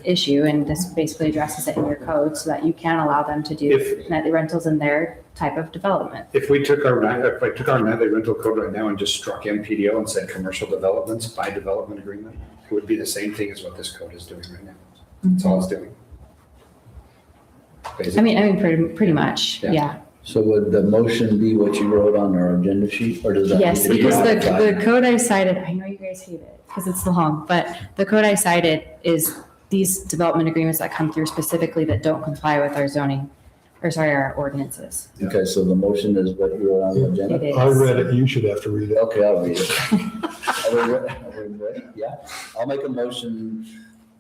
issue and this basically addresses it in your code so that you can allow them to do
If-
nightly rentals in their type of development.
If I took our nightly rental code right now and just struck MPDO and said commercial developments by development agreement, it would be the same thing as what this code is doing right now. That's all it's doing.
I mean, pretty much,
Yeah.
yeah.
So would the motion be what you wrote on our agenda sheet, or does that?
Yes,
need to be
because the
modified?
code I cited, I know you guys hate it because it's long, but the code I cited is these development agreements that come through specifically that don't comply with our zoning, our ordinances.
Okay, so the motion is what you wrote on the
It
agenda?
is.
I read it, you should have to read it.
Okay, I'll read it. Are we ready? Yeah. I'll make a motion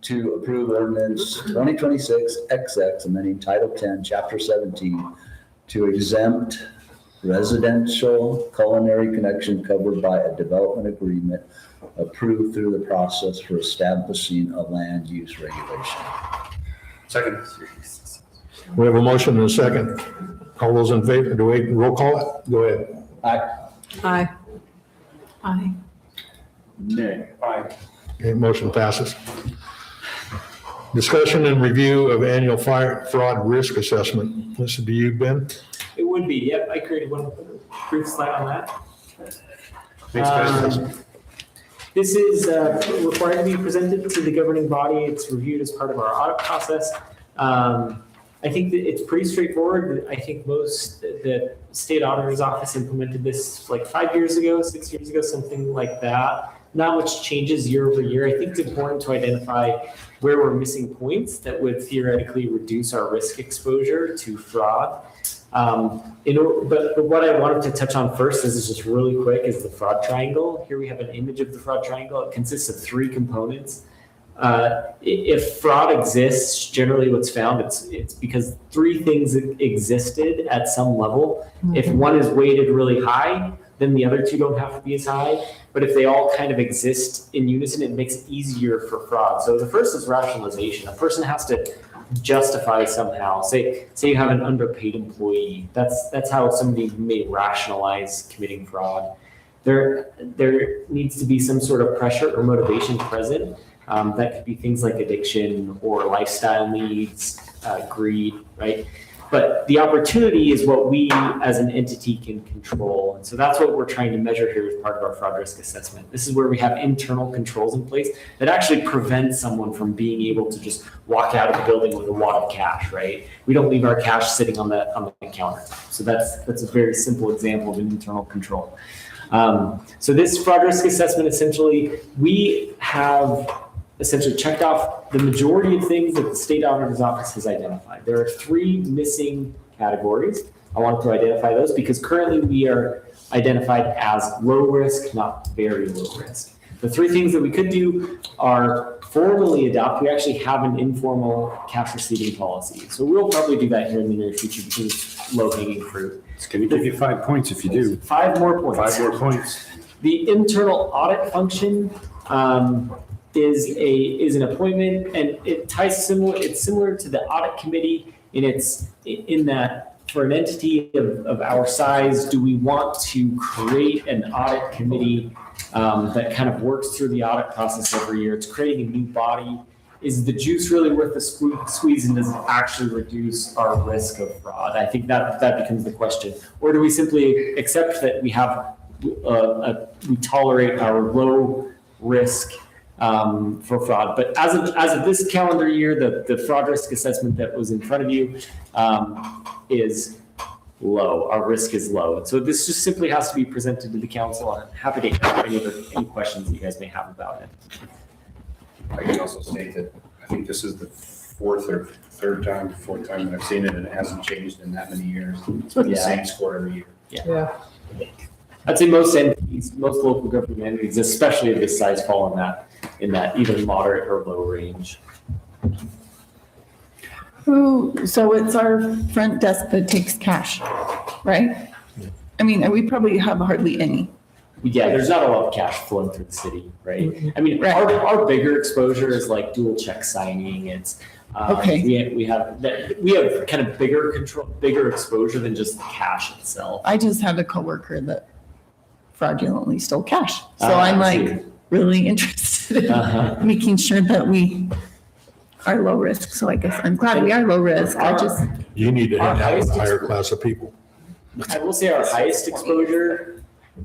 to approve ordinance 2026 XX, amending Title 10, Chapter 17, to exempt residential culinary connection covered by a development agreement approved through the process for establishing a land use regulation.
Second.
We have a motion and a second. All those in favor, do we roll call it? Go ahead.
Aye.
Aye.
Nay.
Aye.
Okay, motion passes. Discussion and review of annual fire fraud risk assessment. This is to you, Ben?
It would be, yep, I created one brief slide on that.
Thanks, guys.
This is required to be presented to the governing body. It's reviewed as part of our audit process. I think that it's pretty straightforward. I think the state auditor's office implemented this like 5 years ago, 6 years ago, something like that. Not much changes year over year. I think it's important to identify where we're missing points that would theoretically reduce our risk exposure to fraud. But what I wanted to touch on first is just really quick is the fraud triangle. Here we have an image of the fraud triangle. It consists of three components. If fraud exists, generally what's found, it's because three things existed at some level. If one is weighted really high, then the other two don't have to be as high. But if they all kind of exist in unison, it makes it easier for fraud. So the first is rationalization. A person has to justify somehow. Say you have an underpaid employee. That's how somebody may rationalize committing fraud. There needs to be some sort of pressure or motivation present. That could be things like addiction or lifestyle needs, greed, right? But the opportunity is what we as an entity can control. And so that's what we're trying to measure here as part of our fraud risk assessment. This is where we have internal controls in place that actually prevent someone from being able to just walk out of the building with a wad of cash, right? We don't leave our cash sitting on the counter. So that's a very simple example of an internal control. So this fraud risk assessment, essentially, we have essentially checked off the majority of things that the state auditor's office has identified. There are three missing categories. I wanted to identify those because currently we are identified as low risk, not very low risk. The three things that we could do are formally adopt. We actually have an informal cash receiving policy. So we'll probably do that here in the near future because it's low hanging fruit.
It's going to give you 5 points if you do.
5 more points.
5 more points.
The internal audit function is an appointment, and it's similar to the audit committee in that for an entity of our size, do we want to create an audit committee that kind of works through the audit process every year? It's creating a new body. Is the juice really worth the squeeze, and does it actually reduce our risk of fraud? I think that becomes the question. Or do we simply accept that we have we tolerate our low risk for fraud? But as of this calendar year, the fraud risk assessment that was in front of you is low. Our risk is low. And so this just simply has to be presented to the council. I'm happy to answer any questions that you guys may have about it.
I can also state that I think this is the fourth time that I've seen it, and it hasn't changed in that many years. It's been the same score every year.
Yeah. I'd say most entities, most local government entities, especially of this size, fall in that either moderate or low range.
So it's our front desk that takes cash, right? I mean, we probably have hardly any.
Yeah, there's not a lot of cash flowing through the city, right? I mean, our bigger exposure is like dual check signing. It's
Okay.
We have kind of bigger exposure than just the cash itself.
I just had a coworker that fraudulently stole cash. So I'm like really interested in making sure that we are low risk. So I guess I'm glad we are low risk.
You need to have a higher class of people.
I will say our highest exposure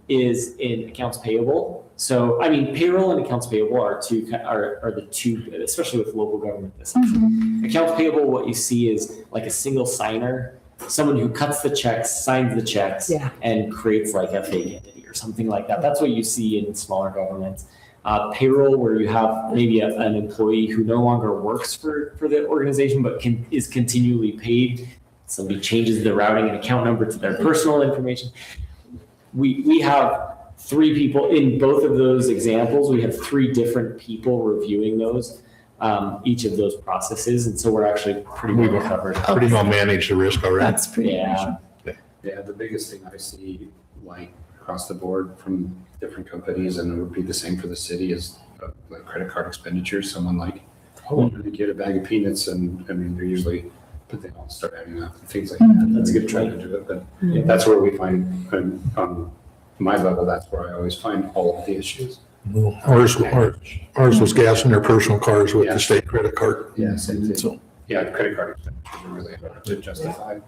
is in accounts payable. So, I mean, payroll and accounts payable are the two, especially with local government. Accounts payable, what you see is like a single signer, someone who cuts the checks, signs the checks, and creates like a fake entity or something like that. That's what you see in smaller governments. Payroll, where you have maybe an employee who no longer works for the organization, but is continually paid. Somebody changes the routing and account number to their personal information. We have 3 people in both of those examples. We have 3 different people reviewing those, each of those processes. And so we're actually pretty well covered.
Pretty well manage the risk already.
That's pretty
Yeah.
Yeah, the biggest thing I see, like across the board from different companies, and it would be the same for the city, is like credit card expenditures. Someone like, I'm going to get a bag of peanuts, and I mean, they're usually, but they all start adding up, things like that. That's a good try to do it, but that's where we find, on my level, that's where I always find all of the issues.
Ours was gas in their personal cars with the state credit card.
Yeah, same thing.
So,
Yeah, credit card expenditures are really hard to justify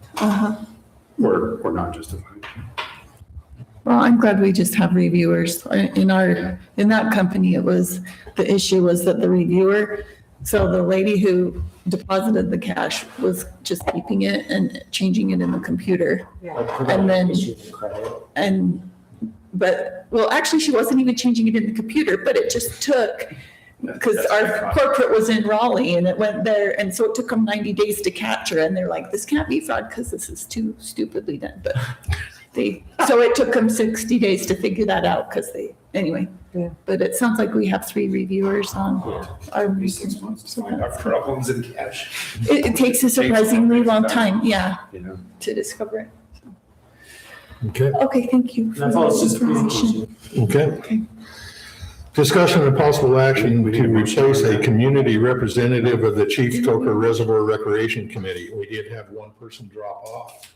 or not justify.
Well, I'm glad we just have reviewers. In that company, the issue was that the reviewer, so the lady who deposited the cash was just keeping it and changing it in the computer. And then, actually she wasn't even changing it in the computer, but it just took, because our corporate was in Raleigh and it went there. And so it took them 90 days to catch her. And they're like, this can't be fraud because this is too stupidly done. But So it took them 60 days to figure that out because anyway.
Yeah.
But it sounds like we have 3 reviewers on our.
6 months to find our problems in cash.
It takes a surprisingly long time, yeah,
Yeah.
to discover it.
Okay,
Okay, thank you. for
That's all, it's just a
the information.
presentation.
okay. Discussion and possible action to replace a community representative of the Chief Toker Reservoir Recreation Committee. We did have one person drop off.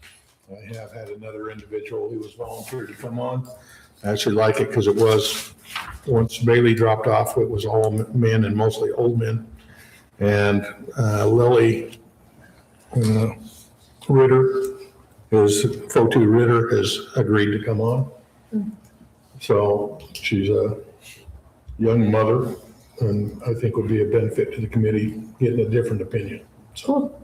I have had another individual who was volunteered to come on. I actually like it because it was, once Bailey dropped off, it was all men and mostly old men. And Lily Ritter, Fotu Ritter has agreed to come on. So she's a young mother, and I think would be a benefit to the committee, getting a different opinion.
Cool.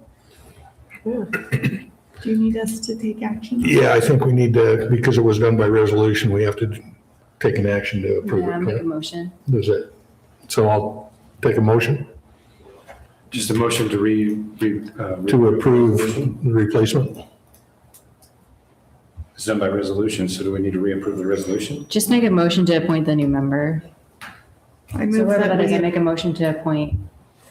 Do you need us to take action?
Yeah, I think we need to, because it was done by resolution, we have to take an action to approve
Yeah, make a
it.
motion.
Does it? So I'll take a motion
Just a motion to
to approve the replacement.
It's done by resolution, so do we need to reapprove the resolution?
Just make a motion to appoint the new member.
I
So
move
whatever
that
that is, I
we,
make a motion to appoint,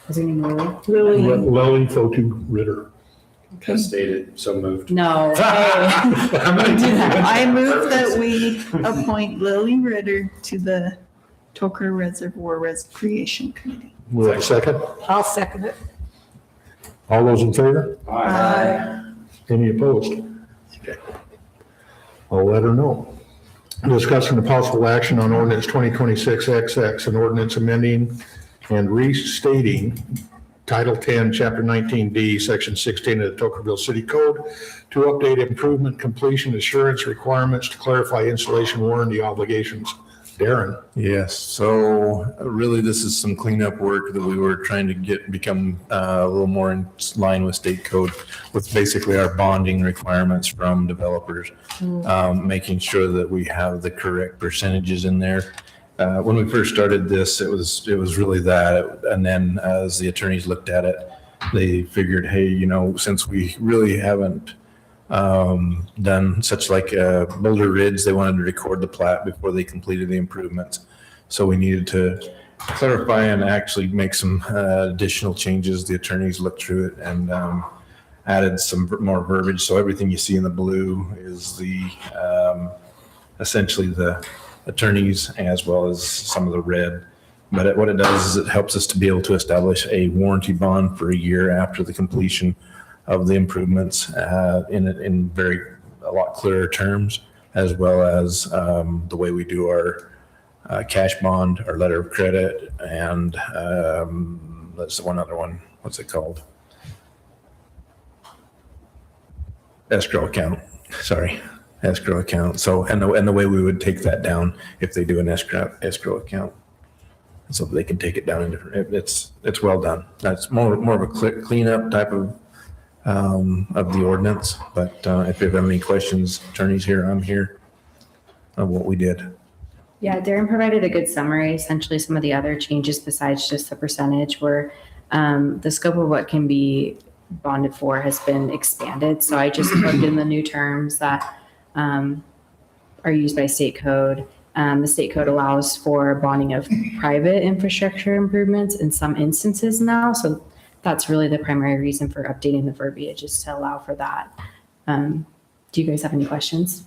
is her name Lily?
Lily,
Lily Fotu Ritter.
As stated, so moved.
No.
I move that we appoint Lily Ritter to the Toker Reservoir Recreation Committee.
Will I second?
I'll second it.
All those in favor?
Aye.
Any opposed? Okay. I'll let her know. Discussing the possible action on ordinance 2026XX, an ordinance amending and restating Title 10, Chapter 19D, Section 16 of the Tokerville City Code to update improvement completion assurance requirements to clarify installation warranty obligations. Darren?
Yes, so really this is some cleanup work that we were trying to become a little more in line with state code with basically our bonding requirements from developers, making sure that we have the correct percentages in there. When we first started this, it was really that. And then as the attorneys looked at it, they figured, hey, since we really haven't done such like Boulder Ridge, they wanted to record the plat before they completed the improvements. So we needed to clarify and actually make some additional changes. The attorneys looked through it and added some more verbiage. So everything you see in the blue is the essentially the attorneys as well as some of the red. But what it does is it helps us to be able to establish a warranty bond for a year after the completion of the improvements in a lot clearer terms, as well as the way we do our cash bond, our letter of credit, and that's one other one. What's it called? Escrow account. Sorry, escrow account. So and the way we would take that down if they do an escrow account, so they can take it down in different. It's well done. That's more of a cleanup type of the ordinance. But if you have any questions, attorneys here, I'm here of what we did.
Yeah, Darren provided a good summary. Essentially, some of the other changes besides just the percentage were the scope of what can be bonded for has been expanded. So I just plugged in the new terms that are used by state code. The state code allows for bonding of private infrastructure improvements in some instances now. So that's really the primary reason for updating the verbiage, is to allow for that. Do you guys have any questions?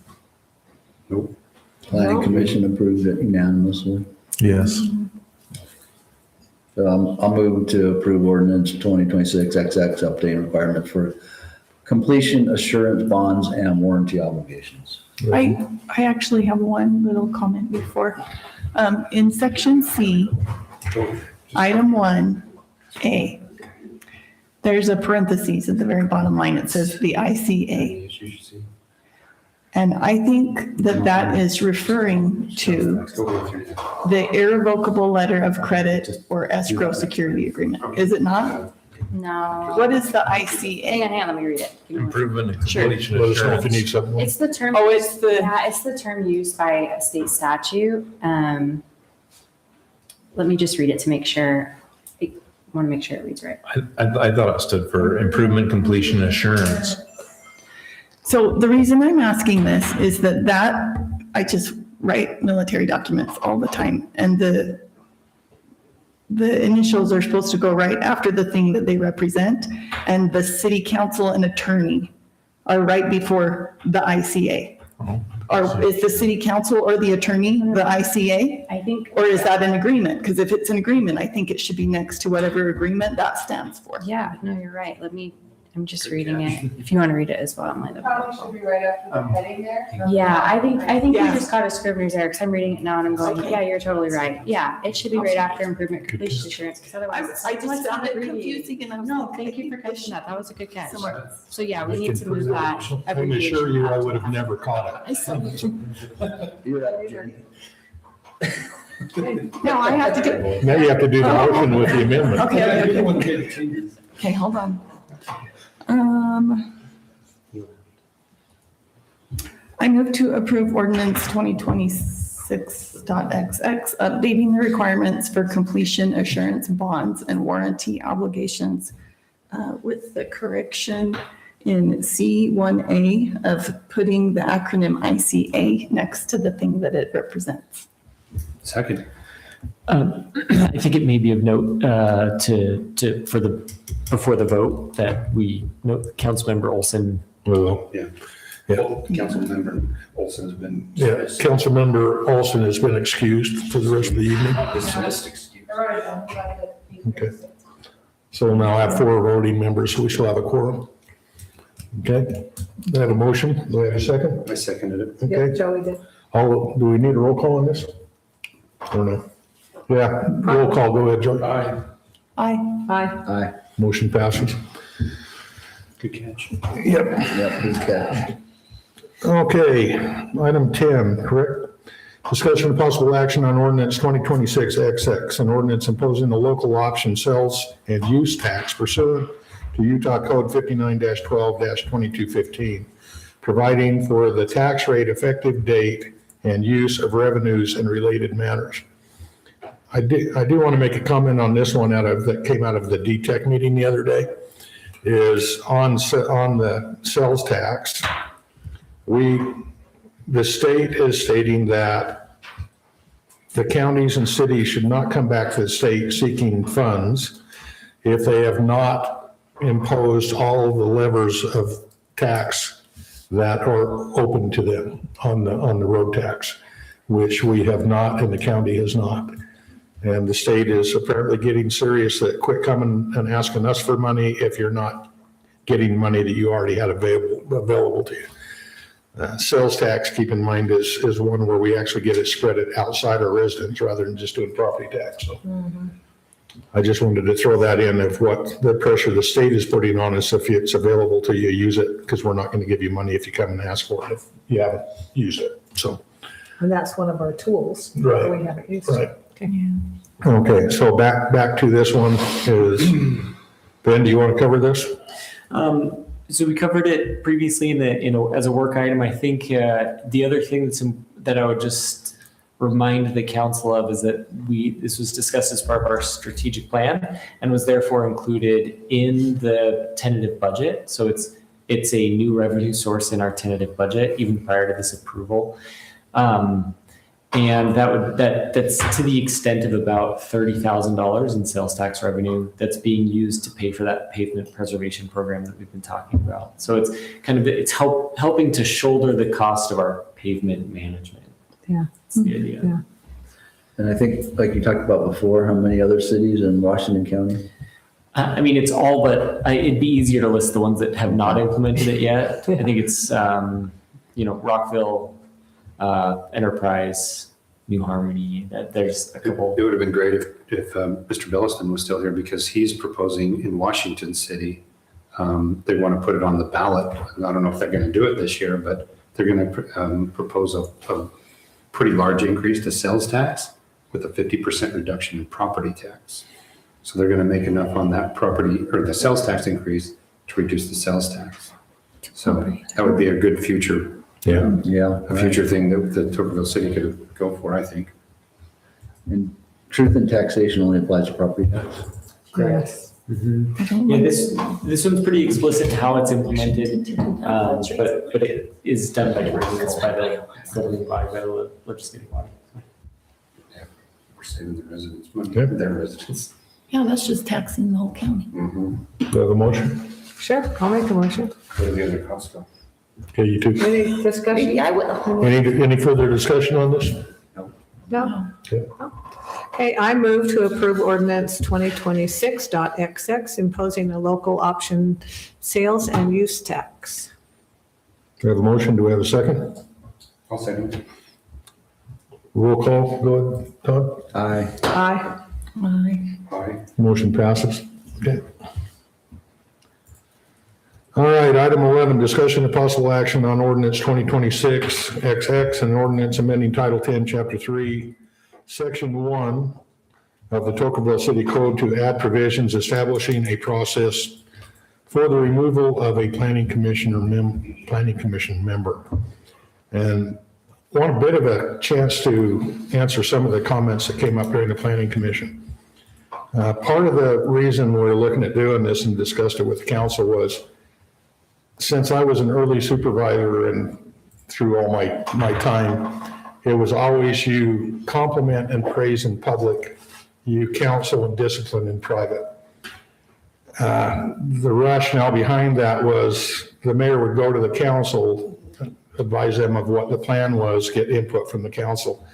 Nope.
Planning Commission approved it unanimously.
Yes.
So I'll move to approve ordinance 2026XX updating requirements for completion assurance bonds and warranty obligations.
I actually have one little comment before. In section C, item 1A, there's a parentheses at the very bottom line. It says the ICA. And I think that is referring to the irrevocable letter of credit or escrow security agreement. Is it not?
No.
What is the ICA?
Hang on, let me read it.
Improvement and
Sure.
completion
Let us know if you
assurance.
need something.
It's the term.
Oh, it's the-
Yeah, it's the term used by a state statute. Let me just read it to make sure. I want to make sure it reads right.
I thought it stood for improvement completion assurance.
So the reason I'm asking this is that I just write military documents all the time, and the initials are supposed to go right after the thing that they represent, and the city council and attorney are right before the ICA. Or is the city council or the attorney the ICA?
I think.
Or is that an agreement? Because if it's an agreement, I think it should be next to whatever agreement that stands for.
Yeah, no, you're right. I'm just reading it. If you want to read it as well, I'm like.
Probably should be right after the heading there.
Yeah, I think we
Yeah.
just got a Scrivener's error because I'm reading it now and I'm going, yeah, you're totally right. Yeah, it should be right after improvement completion assurance because otherwise it's
I
so much
just found it
abbreviated.
confusing, and I was
No,
like,
thank you for catching that. That was a good catch.
somewhere else.
So yeah, we need to move that.
I can assure you, I would have never caught it.
No, I have to do,
Now you have to do the motion with the amendment.
okay, hold on. I move to approve ordinance 2026.XX, updating the requirements for completion assurance bonds and warranty obligations with the correction in C1A of putting the acronym ICA next to the thing that it represents.
Second.
I think it may be of note before the vote that we note Councilmember Olson.
Well,
Yeah.
Yeah.
Councilmember Olson has been.
yeah, Councilmember Olson has been excused for the rest of the evening.
Dismissed, excuse.
Okay. So we'll now have 4 voting members, so we shall have a quorum. Okay, I have a motion. Do I have a second?
I seconded it.
Yeah,
Okay.
Joey did.
Do we need a roll call on this? Or no? Yeah, roll call. Go ahead, George.
Aye.
Aye.
Motion passes.
Good catch.
Yep.
Yeah, good catch.
Okay, item 10, correct? Discussion of possible action on ordinance 2026-XX, an ordinance imposing a local option sales and use tax pursuant to Utah Code 59-12-2215, providing for the tax rate, effective date, and use of revenues and related matters. I do want to make a comment on this one that came out of the DTEC meeting the other day, is on the sales tax. The state is stating that the counties and cities should not come back to the state seeking funds if they have not imposed all the levers of tax that are open to them on the road tax, which we have not and the county has not. And the state is apparently getting serious that quit coming and asking us for money if you're not getting money that you already had available to you. Sales tax, keep in mind, is one where we actually get it spread it outside our residents rather than just doing property tax. So I just wanted to throw that in of what the pressure the state is putting on us. If it's available to you, use it, because we're not going to give you money if you come and ask for it if you haven't used it. So,
And that's one of our tools.
Right.
We haven't used.
right.
Okay.
Okay, so back to this one is, Ben, do you want to cover this?
So we covered it previously as a work item. I think the other thing that I would just remind the council of is that this was discussed as part of our strategic plan and was therefore included in the tentative budget. So it's a new revenue source in our tentative budget, even prior to this approval. And that's to the extent of about $30,000 in sales tax revenue that's being used to pay for that pavement preservation program that we've been talking about. So it's helping to shoulder the cost of our pavement management.
Yeah.
That's the idea.
Yeah.
And I think, like you talked about before, how many other cities in Washington County?
I mean, it's all, but it'd be easier to list the ones that have not implemented it yet. I think it's, Rockville, Enterprise, New Harmony, there's a couple.
It would have been great if Mr. Belliston was still here, because he's proposing in Washington City, they want to put it on the ballot. I don't know if they're going to do it this year, but they're going to propose a pretty large increase to sales tax with a 50% reduction in property tax. So they're going to make enough on that property or the sales tax increase to reduce the sales tax. So that would be a good future.
Yeah.
Yeah.
A future thing that Tocqueville City could go for, I think.
And truth in taxation only applies to property tax.
Yes.
Yeah, this one's pretty explicit in how it's implemented, but it is done by ordinance by the governing body, by the legislative body.
We're saving the residents money,
Okay.
their residents.
Yeah, that's just taxing the whole county.
Do I have a motion?
Sure, I'll make a motion.
Where do the other costs go?
Okay, you two.
Any discussion?
I will.
Any further discussion on this?
No?
Okay.
Okay, I move to approve ordinance 2026.XX imposing a local option sales and use tax.
Do I have a motion? Do we have a second?
I'll second it.
Roll call, go ahead, Todd.
Aye.
Aye.
Aye.
Motion passes. Okay. All right, item 11, discussion of possible action on ordinance 2026-XX and ordinance amending Title 10, Chapter 3, Section 1 of the Tocqueville City Code to add provisions establishing a process for the removal of a planning commission member. And want a bit of a chance to answer some of the comments that came up during the planning commission. Part of the reason we're looking at doing this and discussed it with the council was since I was an early supervisor and through all my time, it was always you compliment and praise in public, you counsel and discipline in private. The rationale behind that was the mayor would go to the council, advise them of what the plan was, get input from the council,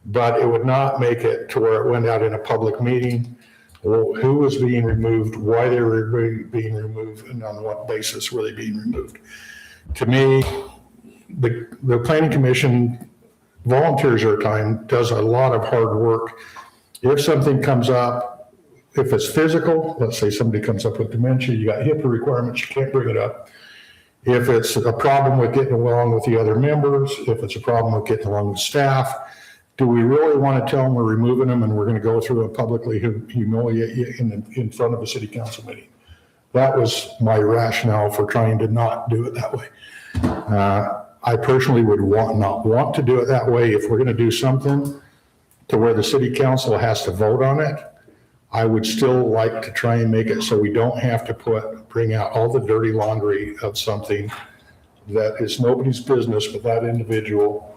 but it would not make it to where it went out in a public meeting, or who was being removed, why they were being removed, and on what basis were they being removed. To me, the planning commission volunteers their time, does a lot of hard work. If something comes up, if it's physical, let's say somebody comes up with dementia, you got HIPAA requirements, you can't bring it up. If it's a problem with getting along with the other members, if it's a problem with getting along with staff, do we really want to tell them we're removing them and we're going to go through and publicly humiliate you in front of a city council meeting? That was my rationale for trying to not do it that way. I personally would not want to do it that way. If we're going to do something to where the city council has to vote on it, I would still like to try and make it so we don't have to bring out all the dirty laundry of something that is nobody's business but that individual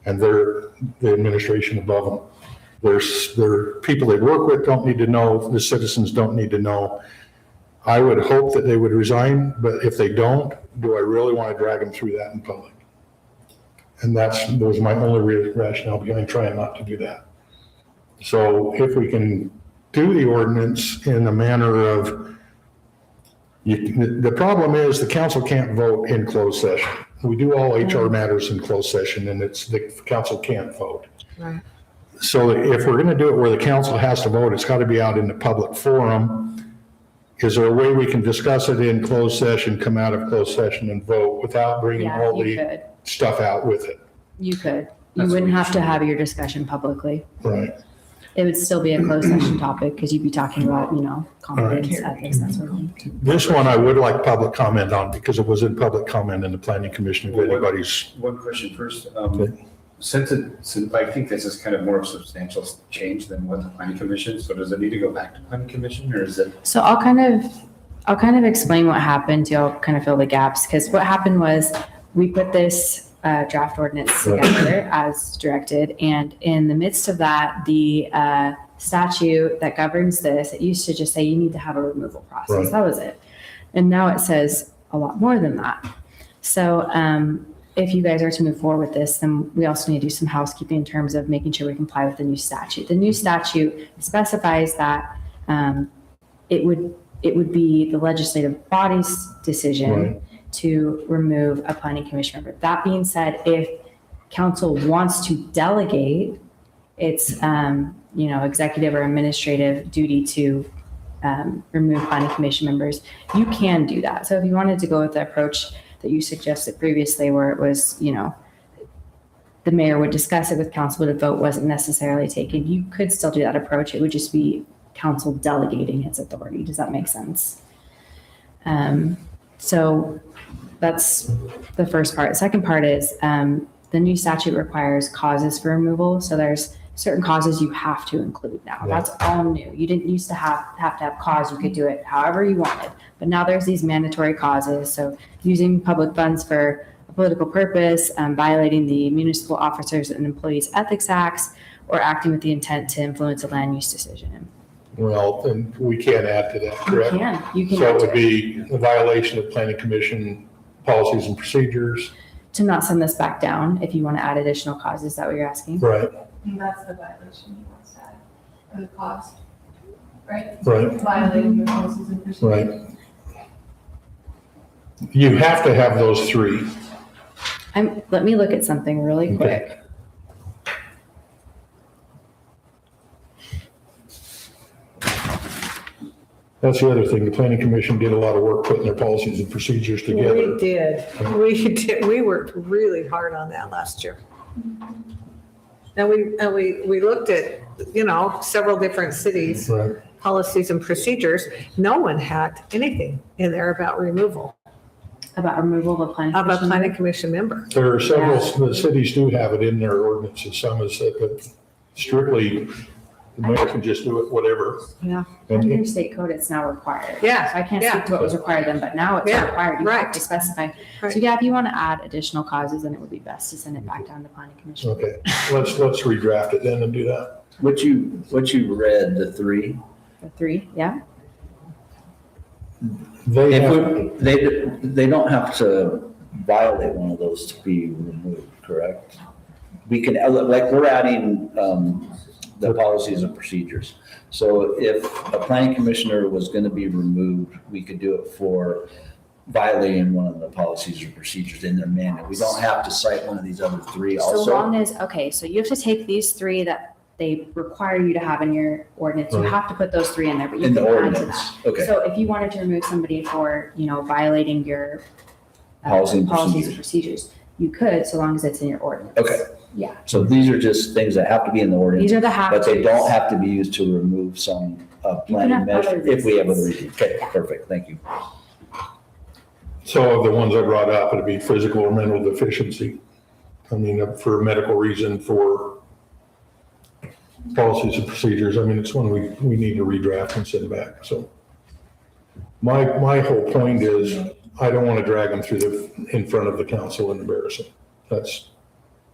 and the administration above them. Their people they work with don't need to know, the citizens don't need to know. I would hope that they would resign, but if they don't, do I really want to drag them through that in public? And that was my only rationale behind trying not to do that. So if we can do the ordinance in a manner of, the problem is the council can't vote in closed session. We do all HR matters in closed session and the council can't vote.
Right.
So if we're going to do it where the council has to vote, it's got to be out in the public forum. Is there a way we can discuss it in closed session, come out of closed session and vote without bringing
Yeah,
all
you
the
could.
stuff out with it?
You could. You wouldn't have to have your discussion publicly.
Right.
It would still be a closed session topic because you'd be talking about, competence, ethics, that sort of thing.
This one I would like public comment on because it was in public comment in the planning commission. If
Well,
anybody's,
One question first.
Okay.
Since I think this is kind of more of a substantial change than what the planning commission, so does it need to go back to planning commission or is it?
So I'll kind of explain what happened. You'll kind of fill the gaps because what happened was we put this draft ordinance together as directed, and in the midst of that, the statute that governs this, it used to just say you need to have a removal process.
Right.
That was it, and now it says a lot more than that. So if you guys are to move forward with this, then we also need to do some housekeeping in terms of making sure we comply with the new statute. The new statute specifies that it would be the legislative body's decision
Right.
to remove a planning commission member. That being said, if council wants to delegate its, executive or administrative duty to remove planning commission members, you can do that. So if you wanted to go with the approach that you suggested previously, where it was, the mayor would discuss it with council, but a vote wasn't necessarily taken, you could still do that approach. It would just be council delegating its authority. Does that make sense? So that's the first part. The second part is the new statute requires causes for removal. So there's certain causes you have to include now. That's all new. You didn't used to have to have cause. You could do it however you wanted. But now there's these mandatory causes. So using public funds for a political purpose, violating the municipal officers and employees ethics acts, or acting with the intent to influence a land use decision.
Well, and we can't add to that, correct?
You can
So
add
it
to
would be a violation of planning commission policies and procedures.
To not send this back down if you want to add additional causes. Is that what you're asking?
Right,
And that's the violation he wants to add, or the cost, right?
right,
Violating your policies and procedures.
right. You have to have those three.
Let me look at something really quick.
That's the other thing. The planning commission did a lot of work putting their policies and procedures together.
We did. We worked really hard on that last year. And we looked at, several different cities'
Right.
policies and procedures. No one had anything in there about removal
About removal of a planning
of a
commission
planning
member?
commission member.
There are several, the cities do have it in their ordinances. Some is that strictly, the mayor can just do it, whatever.
Yeah.
Under
And
state code, it's now required.
Yeah,
So I can't
yeah.
speak to what was required then, but now it's
Yeah,
required. You have
right.
to specify.
Right.
So yeah, if you want to add additional causes, then it would be best to send it back down to planning commission.
Okay, let's redraft it then and do that.
What you read, the three,
The 3, yeah?
They
if
have,
they don't have to violate one of those to be removed, correct? We can, like, we're adding, the policies and procedures. So if a planning commissioner was gonna be removed, we could do it for violating one of the policies or procedures in their manual. We don't have to cite one of these other three
So
also.
long as, okay, so you have to take these 3 that they require you to have in your ordinance. You
Right.
have to put those 3 in there, but you
In the
can add to
ordinance,
that.
okay.
So if you wanted to remove somebody for, violating your
Policy and
policies and procedures, you could, so long as it's in your ordinance.
Okay.
Yeah.
So these are just things that have to be in the ordinance.
These are the have-tos.
But they don't have to be used to remove some planning
have
measure,
other
if we have other
reasons.
reasons. Okay, perfect, thank you.
so of the ones I brought up, it'd be physical or mental deficiency. I mean, for a medical reason, for policies and procedures, I mean, it's one we need to redraft and send back, so. My whole point is, I don't want to drag them in front of the council and embarrass them. That's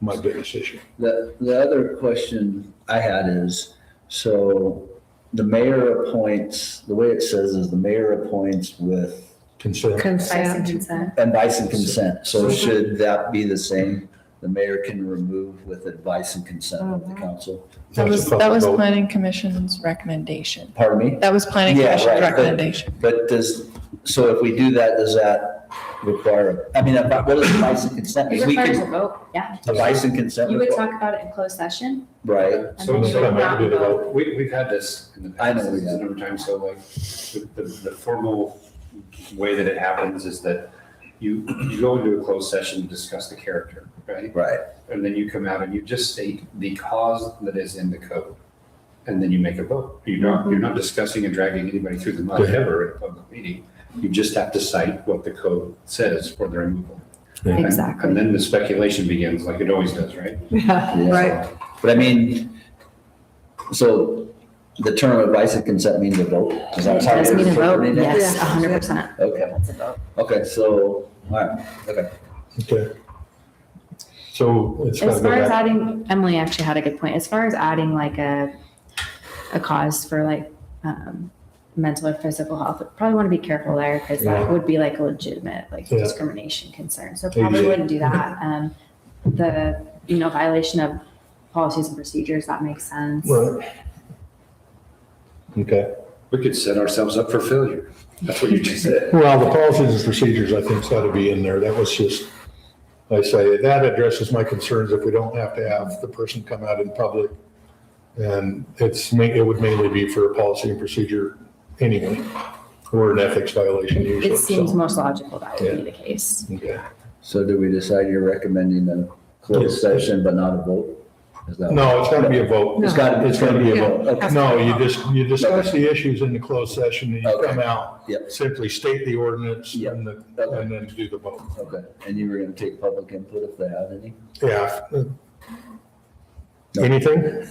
my biggest issue.
The other question I had is, so the mayor appoints, the way it says is the mayor appoints with
Consent.
Advice and
Consent.
consent.
advice and consent. So should that be the same? The mayor can remove with advice and consent of the council?
That
That's
was,
a public
that was
vote.
planning commission's recommendation.
Pardon me?
That was planning
Yeah,
commission's
right, but-
recommendation.
But so if we do that, does that require, what does advice and consent
It
mean? We
requires a
can,
vote, yeah.
advice and consent?
You would
require-
talk about it in closed session.
Right,
and
So
then you
so
would
I
not
do the
vote.
vote.
We've had this in the
I
past,
know we
a
have.
number of times, so like, the formal way that it happens is that you go into a closed session to discuss the character, right?
right.
And then you come out and you just state the cause that is in the code. And then you make a vote. You're not discussing and dragging anybody through the mud
Okay.
ever in a public meeting. You just have to cite what the code says for the removal.
Yeah.
And-
Exactly.
And then the speculation begins, like it always does, right?
Yeah, right.
But I mean, so the term advice and consent means a vote? Is that
It
how
does
you're
mean a vote,
interpreting it?
yes,
Yeah.
100%.
Okay,
That's a vote.
okay, so, all right, okay.
Okay. So it's got to
As
go
far as
back.
adding, Emily actually had a good point. As far as adding like a cause for like mental or physical health, probably want to be careful there because
Yeah.
that would be like a legitimate like
Yeah.
discrimination concern. So probably
Exactly.
wouldn't do that. The violation of policies and procedures, that makes sense.
Right. Okay.
We could set ourselves up for failure. That's what you just said.
Well, the policies and procedures, I think, ought to be in there. That was just, I say, that addresses my concerns if we don't have to have the person come out in public. And it would mainly be for a policy and procedure anyway, or an ethics violation usually.
It seems
so.
most logical that would be
Yeah.
the case.
Okay.
So do we decide you're recommending a closed
Yes.
session but not a vote? Is that-
No, it's got to be a vote.
It's got to,
It's got to be a
Yeah.
vote.
Okay.
No, you discuss the issues in the closed session and you
Okay.
come out,
Yep.
simply state the ordinance
Yep.
and
Okay.
and then do the vote.
Okay, and you were gonna take public input if they had any?
Yeah.
No.
Anything?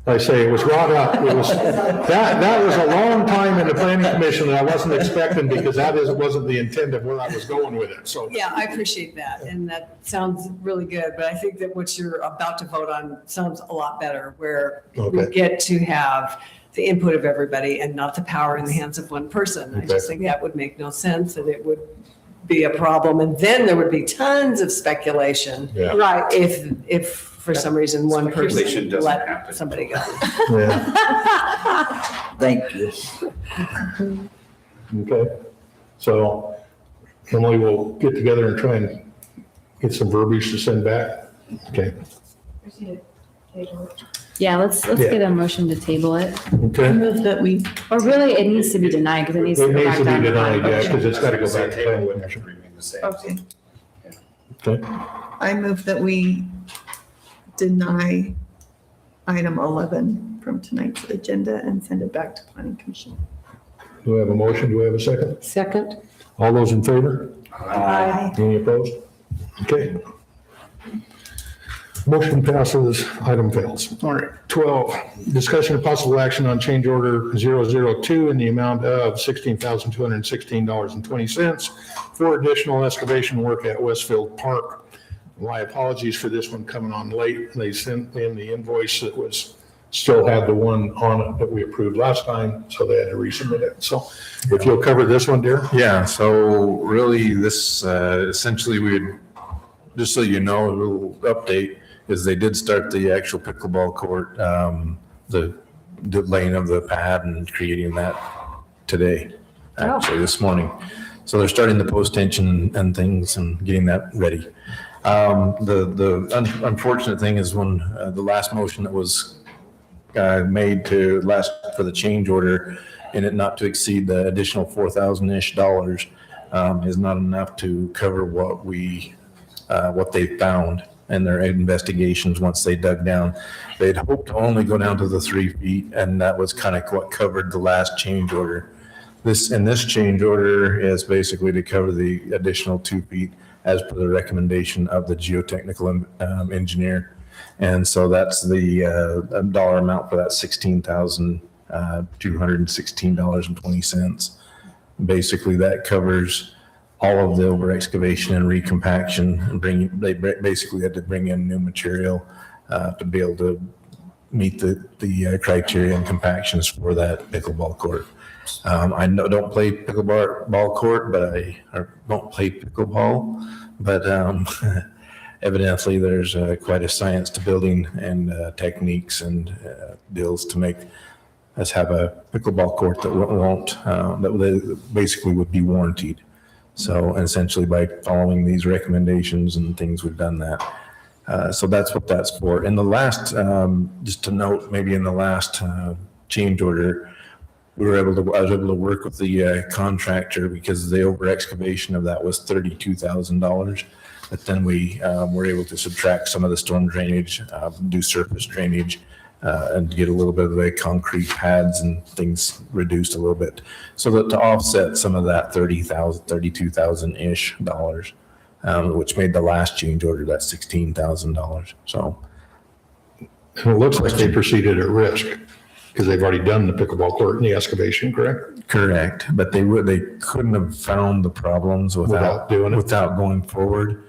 I say, it was brought up, it was, that was a long time in the planning commission that I wasn't expecting because wasn't the intent of where I was going with it, so.
Yeah, I appreciate that, and that sounds really good, but I think that what you're about to vote on sounds a lot better, where we
Okay.
get to have the input of everybody and not the power in the hands of one person. I just
Okay.
think that would make no sense, and it would be a problem, and then there would be tons of speculation.
Yeah.
Right.
If for some reason one
Speculation
person
doesn't
let
happen.
somebody go.
Yeah,
Thank you.
okay. So Emily will get together and try and get some verbiage to send back. Okay,
Yeah, let's
Yeah.
get a motion to table it.
I
okay.
move that we,
Or really, it needs to be denied because it needs to
It
go
needs
back
to
down.
be
the line.
denied, yeah, because it's got to go
Say
back to
table
planning
would
commission.
remain the same.
okay,
Okay,
I move that we deny item 11 from tonight's agenda and send it back to planning commission.
do we have a motion? Do we have a second?
Second?
All those in favor?
Aye.
Any opposed? Okay. Motion passes, item fails. All right, 12, discussion of possible action on change order 002 in the amount of $16,216.20 for additional excavation work at Westfield Park. My apologies for this one coming on late. They sent in the invoice that still had the one on it that we approved last time, so they had to resubmit it. So if you'll cover this one, dear?
Yeah, so really this, essentially we would, just so you know, a little update is they did start the actual pickleball court, the laying of the pad and creating that today, actually this morning. So they're starting the post tension and things and getting that ready. The unfortunate thing is when the last motion that was made to last for the change order in it not to exceed the additional $4,000-ish is not enough to cover what they found in their investigations once they dug down. They'd hoped to only go down to the 3 feet, and that was kind of what covered the last change order. This change order is basically to cover the additional 2 feet as per the recommendation of the geotechnical engineer. And so that's the dollar amount for that $16,216.20. Basically, that covers all of the over excavation and recompaction and they basically had to bring in new material to be able to meet the criteria and compactions for that pickleball court. I don't play pickleball court, don't play pickleball, but evidently there's quite a science to building and techniques and deals to make us have a pickleball court that that basically would be warranted. So essentially by following these recommendations and things, we've done that. So that's what that's for. In the last, just to note, maybe in the last change order, I was able to work with the contractor because the over excavation of that was $32,000. But then we were able to subtract some of the storm drainage, do surface drainage, and get a little bit of the concrete pads and things reduced a little bit. So that to offset some of that $32,000-ish, which made the last change order that $16,000. So.
And it looks like they proceeded at risk because they've already done the pickleball court and the excavation, correct?
Correct, but they couldn't have found the problems without
doing it.
Without going forward.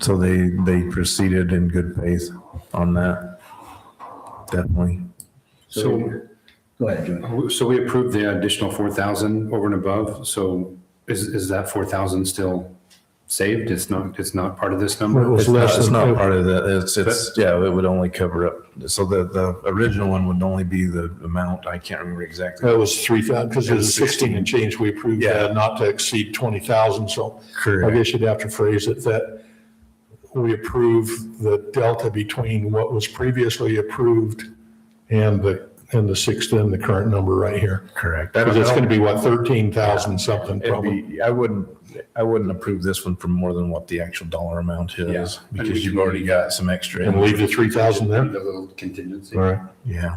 So they proceeded in good faith on that. Definitely.
So,
Go ahead, Joey.
so we approved the additional 4,000 over and above. So is that 4,000 still saved? It's not part of this number?
Well, it was
It's
less
it's
than-
not part of that. It would only cover up. So the original one would only be the amount. I can't remember exactly.
That was 3,000, because it
It
was
was
16 and change, we approved
Yeah.
not to exceed 20,000, so I
Correct.
guess you'd have to phrase it that we approve the delta between what was previously approved and the the current number right here.
Correct.
Because it's gonna be what, 13,000 something
It'd
probably.
be, I wouldn't approve this one for more than what the actual dollar amount is,
Yeah.
because you've already got some extra.
And leave the 3,000 there?
The little contingency.
All right.
Yeah,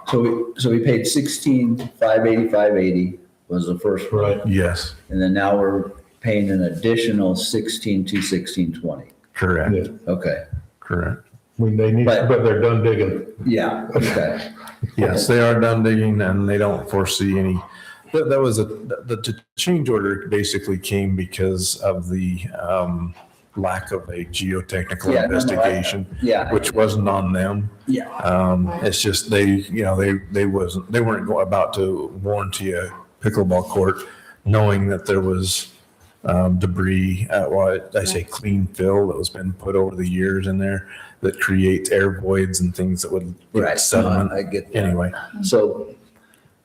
So we paid 16,585.80 was the first one.
Right.
yes,
And then now we're paying an additional 16,216.20.
correct,
Yeah.
Okay.
correct.
mean, they need,
But-
but they're done digging.
Yeah, okay.
Yes, they are done digging and they don't foresee any, that was the change order basically came because of the lack of a geotechnical
Yeah, no, no, I-
investigation,
Yeah.
which wasn't on them.
Yeah.
It's just they weren't about to warranty a pickleball court knowing that there was debris, I say clean fill that was been put over the years in there that creates air voids and things that would
Right.
sediment.
I get that.
Anyway,
So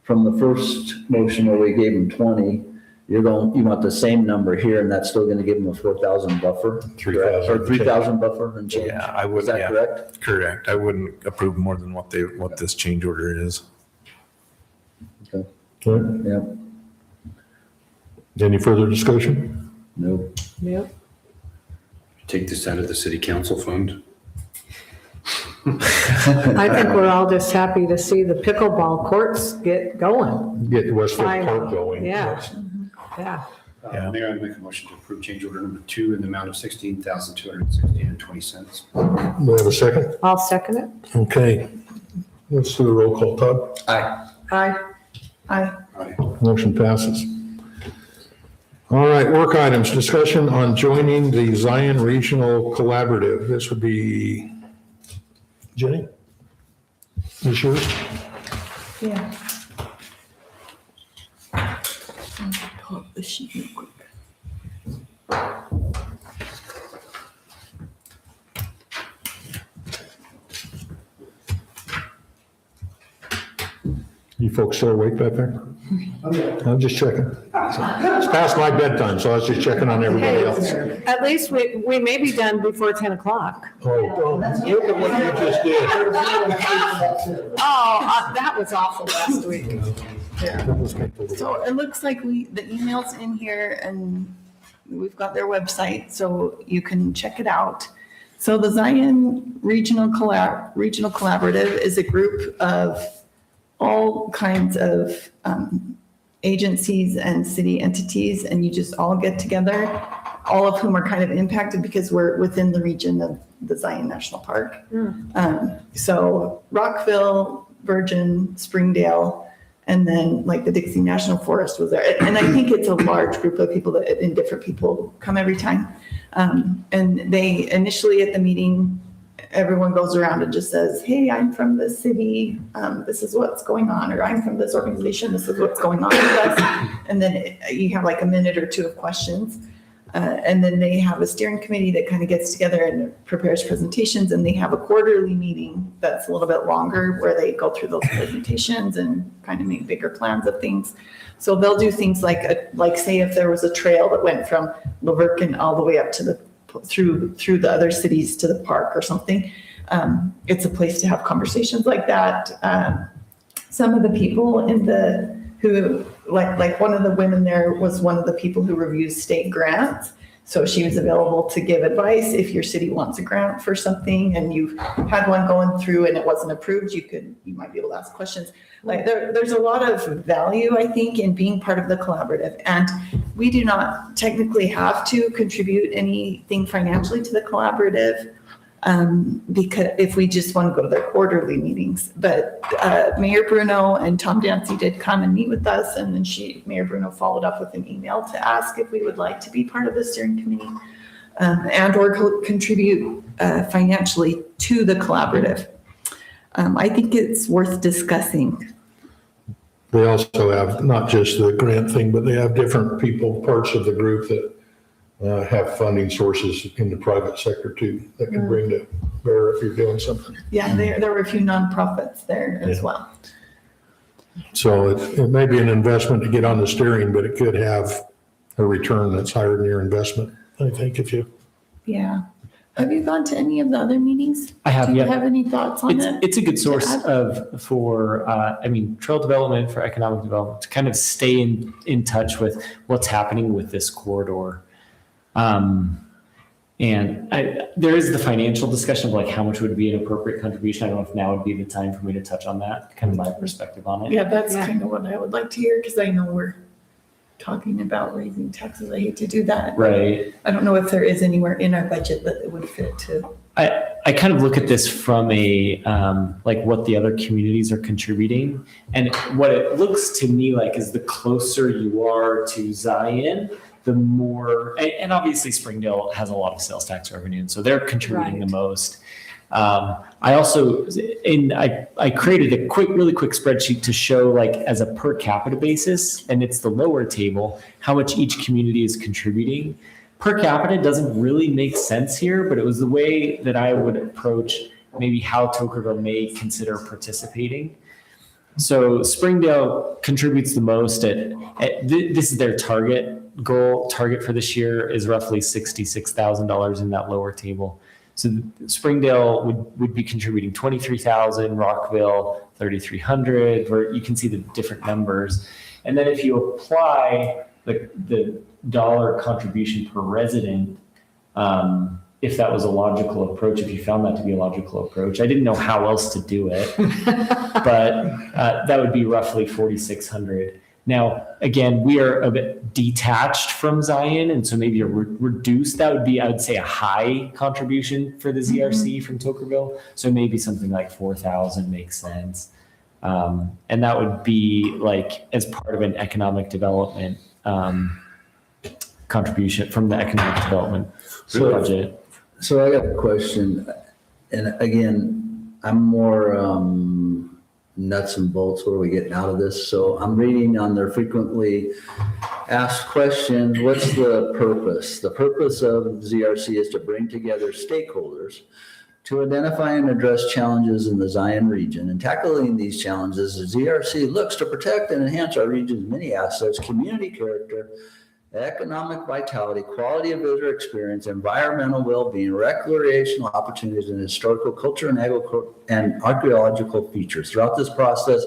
from the first motion where we gave them 20, you want the same number here and that's still going to give them a 4,000 buffer?
3,000.
Or 3,000 buffer and change?
yeah, I would,
Is that
yeah,
correct?
correct. I wouldn't approve more than what this change order is.
Okay.
Yeah.
Any further discussion?
No.
Yep.
Take this out of the city council fund.
I think we're all just happy to see the pickleball courts get going.
Get Westfield Park
Finally.
going.
Yeah. Yeah.
Yeah.
Mayor, I make a motion to approve change order number 2 in the amount of $16,216.20.
Do we have a second?
I'll second it.
Okay. Let's do a roll call. Todd?
Aye.
Aye.
Aye.
Motion passes. All right, work items, discussion on joining the Zion Regional Collaborative. This would be, Jenny? This yours?
Yeah. Pull up the sheet real quick.
You folks still awake back there? I'm just checking. It's past my bedtime, so I was just checking on everybody else.
At least we may be done before 10 o'clock.
Oh, look at what you just did.
Oh, that was awful last week.
So it looks like the email's in here and we've got their website, so you can check it out. So the Zion Regional Collaborative is a group of all kinds of agencies and city entities, and you just all get together, all of whom are kind of impacted because we're within the region of the Zion National Park. So Rockville, Virgin, Springdale, and then like the Dixie National Forest was there. And I think it's a large group of people and different people come every time. And they initially at the meeting, everyone goes around and just says, hey, I'm from this city, this is what's going on, or I'm from this organization, this is what's going on with us. And then you have like a minute or two of questions. And then they have a steering committee that kind of gets together and prepares presentations, and they have a quarterly meeting that's a little bit longer where they go through those presentations and kind of make bigger plans of things. So they'll do things like say if there was a trail that went from Laverkin all the way up to through the other cities to the park or something. It's a place to have conversations like that. Some of the people who one of the women there was one of the people who reviews state grants. So she was available to give advice if your city wants a grant for something and you've had one going through and it wasn't approved, you might be able to ask questions. Like there's a lot of value, I think, in being part of the collaborative. And we do not technically have to contribute anything financially to the collaborative because if we just want to go to their quarterly meetings. But Mayor Bruno and Tom Dancy did come and meet with us, and then Mayor Bruno followed up with an email to ask if we would like to be part of the steering committee and or contribute financially to the collaborative. I think it's worth discussing.
They also have not just the grant thing, but they have different people, parts of the group that have funding sources in the private sector too, that can bring to bear if you're doing something.
Yeah, there were a few nonprofits there as well.
So it may be an investment to get on the steering, but it could have a return that's higher than your investment, I think, if you.
Yeah. Have you gone to any of the other meetings?
I have,
Do you
yeah.
have any thoughts on it?
It's a good source
add?
for trail development, for economic development, to kind of stay in touch with what's happening with this corridor. There is the financial discussion of like how much would be an appropriate contribution. I don't know if now would be the time for me to touch on that, kind of my perspective on it.
Yeah, that's kind of what I would like to hear because I know we're talking about raising taxes. I hate to do that.
Right.
I don't know if there is anywhere in our budget that it would fit to.
I I kind of look at this from a, like what the other communities are contributing. And what it looks to me like is the closer you are to Zion, the more, and obviously Springdale has a lot of sales tax revenue, and so they're contributing the most. I also, I created a really quick spreadsheet to show like as a per capita basis, and it's the lower table, how much each community is contributing. Per capita doesn't really make sense here, but it was the way that I would approach maybe how Tokerville may consider participating. So Springdale contributes the most this is their target for this year is roughly $66,000 in that lower table. So Springdale would be contributing 23,000, Rockville 3,300, where you can see the different numbers. And then if you apply the dollar contribution per resident, if that was a logical approach, if you found that to be a logical approach, I didn't know how else to do it, but that would be roughly 4,600. Now, again, we are a bit detached from Zion, and so maybe a reduced, that would be, I would say, a high contribution for the ZRC from Tokerville. So maybe something like 4,000 makes sense. And that would be like as part of an economic development contribution from the economic development budget.
So I got a question, and again, I'm more nuts and bolts. What are we getting out of this? So I'm reading on their frequently asked questions. What's the purpose? The purpose of ZRC is to bring together stakeholders to identify and address challenges in the Zion region. And tackling these challenges, the ZRC looks to protect and enhance our region's many assets, community character, economic vitality, quality of visitor experience, environmental well-being, recreational opportunities, and historical culture and archaeological features. Throughout this process,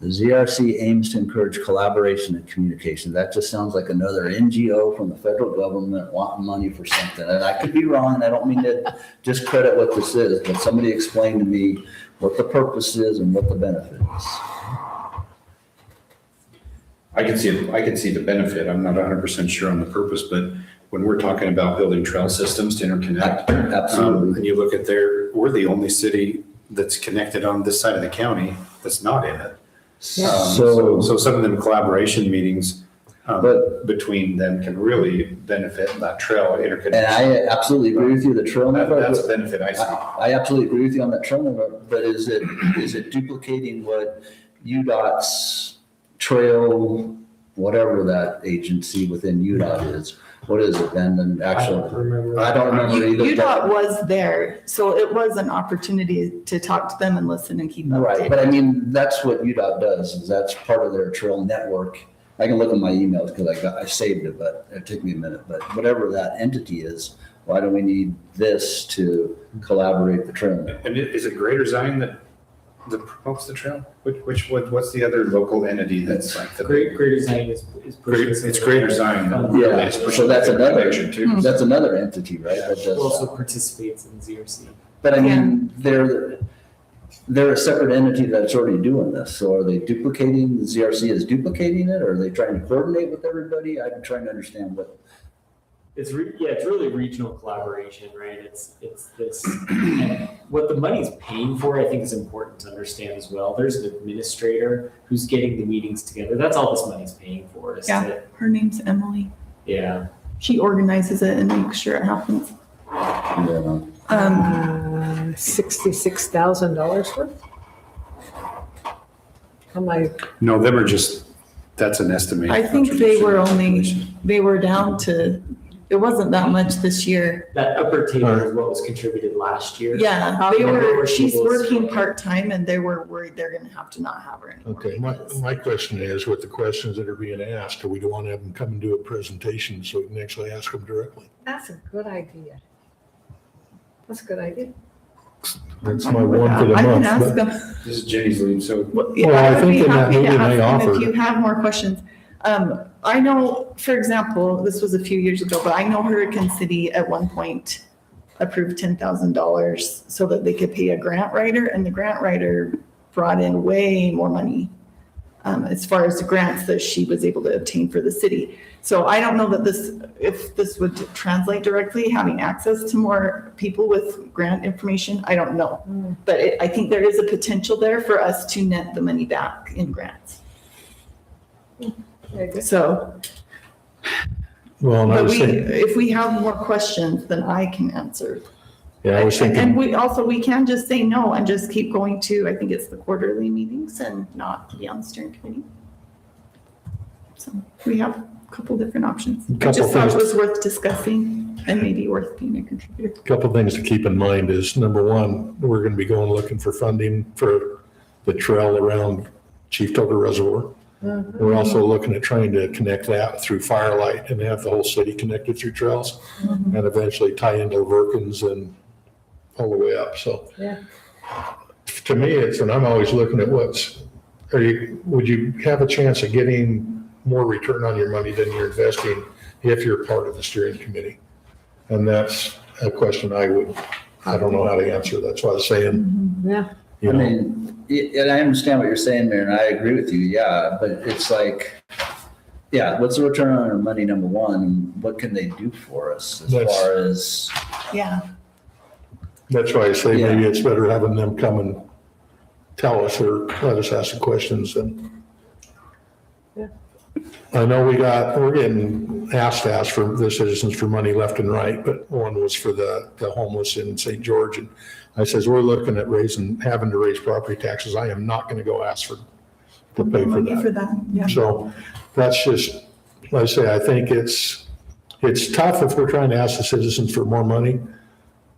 the ZRC aims to encourage collaboration and communication. That just sounds like another NGO from the federal government wanting money for something. And I could be wrong, and I don't mean to discredit what this is, but somebody explain to me what the purpose is and what the benefit is.
I can see the benefit. I'm not 100% sure on the purpose, but when we're talking about building trail systems to interconnect,
Absolutely.
and you look at we're the only city that's connected on this side of the county that's not in it. So some of them collaboration meetings between them can really benefit that trail interconnection.
And I absolutely agree with you. The trail network.
That's a benefit I see.
I absolutely agree with you on that trail network, but is it duplicating what UDOT's trail, whatever that agency within UDOT is? What is it then? And actually, I don't remember either.
UDOT was there, so it was an opportunity to talk to them and listen and keep updated.
Right, but I mean, that's what UDOT does, is that's part of their trail network. I can look at my emails because I saved it, but it took me a minute. But whatever that entity is, why do we need this to collaborate the trail network?
And is it Greater Zion that promotes the trail? What's the other local entity that's like the
Greater Zion is pushing.
It's Greater Zion.
Yeah, so that's another,
too.
that's another entity, right? That
It
does
also
that.
participates in ZRC.
But I mean, they're a separate entity that's already doing this. So are they duplicating, the ZRC is duplicating it? Or are they trying to coordinate with everybody? I'm trying to understand what.
It's really regional collaboration, right? It's this, and what the money's paying for, I think is important to understand as well. There's an administrator who's getting the meetings together. That's all this money's paying for.
Yeah, her name's Emily.
Yeah.
She organizes it and makes sure it happens.
$66,000 worth?
No, them are just, that's an estimate.
I think they were down to, it wasn't that much this year.
That upper table is what was contributed last year.
Yeah, she's working part-time and they were worried they're gonna have to not have her anymore.
Okay, my question is, with the questions that are being asked, do we want to have them come and do a presentation so we can actually ask them directly?
That's a good idea. That's a good idea.
That's my one for the
I can
month.
ask
but-
them.
This is Jenny's lead, so.
Yeah,
Well, I
would
think
be
in that
happy to
meeting
ask
they
them
offered-
If you have more questions. I know, for example, this was a few years ago, but I know Hurricane City at one point approved $10,000 so that they could pay a grant writer, and the grant writer brought in way more money. as far as the grants that she was able to obtain for the city. So I don't know that if this would translate directly, having access to more people with grant information, I don't know. But I think there is a potential there for us to net the money back in grants. So,
Well, and I
but
was thinking,
if we have more questions, then I can answer.
yeah, I was
And
thinking,
we can just say no and just keep going to, I think it's the quarterly meetings and not be on the steering committee. So we have a couple different options. I
Couple
just thought it
things.
was worth discussing and maybe worth being a contributor.
couple things to keep in mind is, number one, we're going to be going looking for funding for the trail around Chief Tucker Reservoir. We're also looking at trying to connect that through Firelight and have the whole city connected through trails and eventually tie into Verkins and all the way up. So
Yeah.
to me, and I'm always looking at would you have a chance of getting more return on your money than you're investing if you're part of the steering committee? And that's a question I don't know how to answer. That's why I was saying,
Yeah.
you
I
know,
mean, and I understand what you're saying, Mayor, and I agree with you, yeah, but it's like, yeah, what's the return on our money, number one, and what can they do for us as
That's-
far as,
Yeah.
that's why I say maybe it's better having them come and tell us or let us ask the questions. And
Yeah.
I know we're getting asked for the citizens for money left and right, but one was for the homeless in St. George. And I says, we're looking at having to raise property taxes. I am not going to go ask to pay for
Money for
that.
that, yeah.
So that's just, like I say, I think it's tough if we're trying to ask the citizens for more money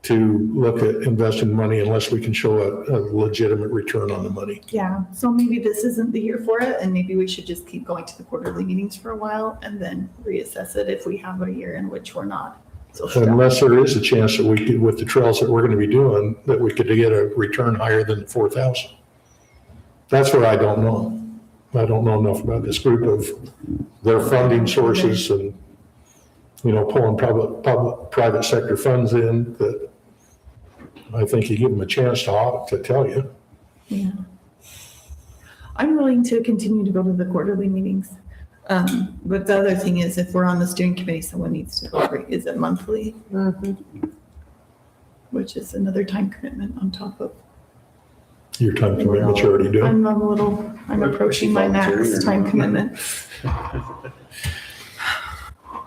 to look at investing money unless we can show a legitimate return on the money.
Yeah, so maybe this isn't the year for it, and maybe we should just keep going to the quarterly meetings for a while and then reassess it if we have a year in which we're not. So
Unless there is a chance that we could, with the trails that we're going to be doing, that we could get a return higher than 4,000. That's where I don't know. I don't know enough about this group of their funding sources and, pulling private sector funds in, that I think you give them a chance to tell you.
Yeah. I'm willing to continue to go to the quarterly meetings. But the other thing is, if we're on the steering committee, someone needs to go, is it monthly? Which is another time commitment on top of.
Your time commitment you already do.
I'm approaching my max time commitment.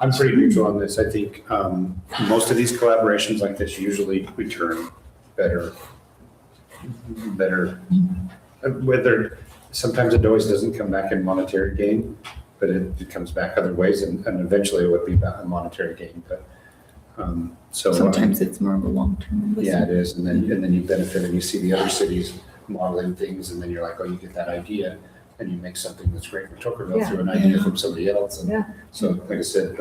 I'm pretty neutral on this. I think most of these collaborations like this usually return better. Whether sometimes it always doesn't come back in monetary gain, but it comes back other ways, and eventually it would be back in monetary gain. But so
Sometimes it's more of a long-term.
yeah, it is, and then you benefit and you see the other cities modeling things, and then you're like, oh, you get that idea, and you make something that's great for Tuckerville through an idea from somebody else. And
Yeah.
so, like I said,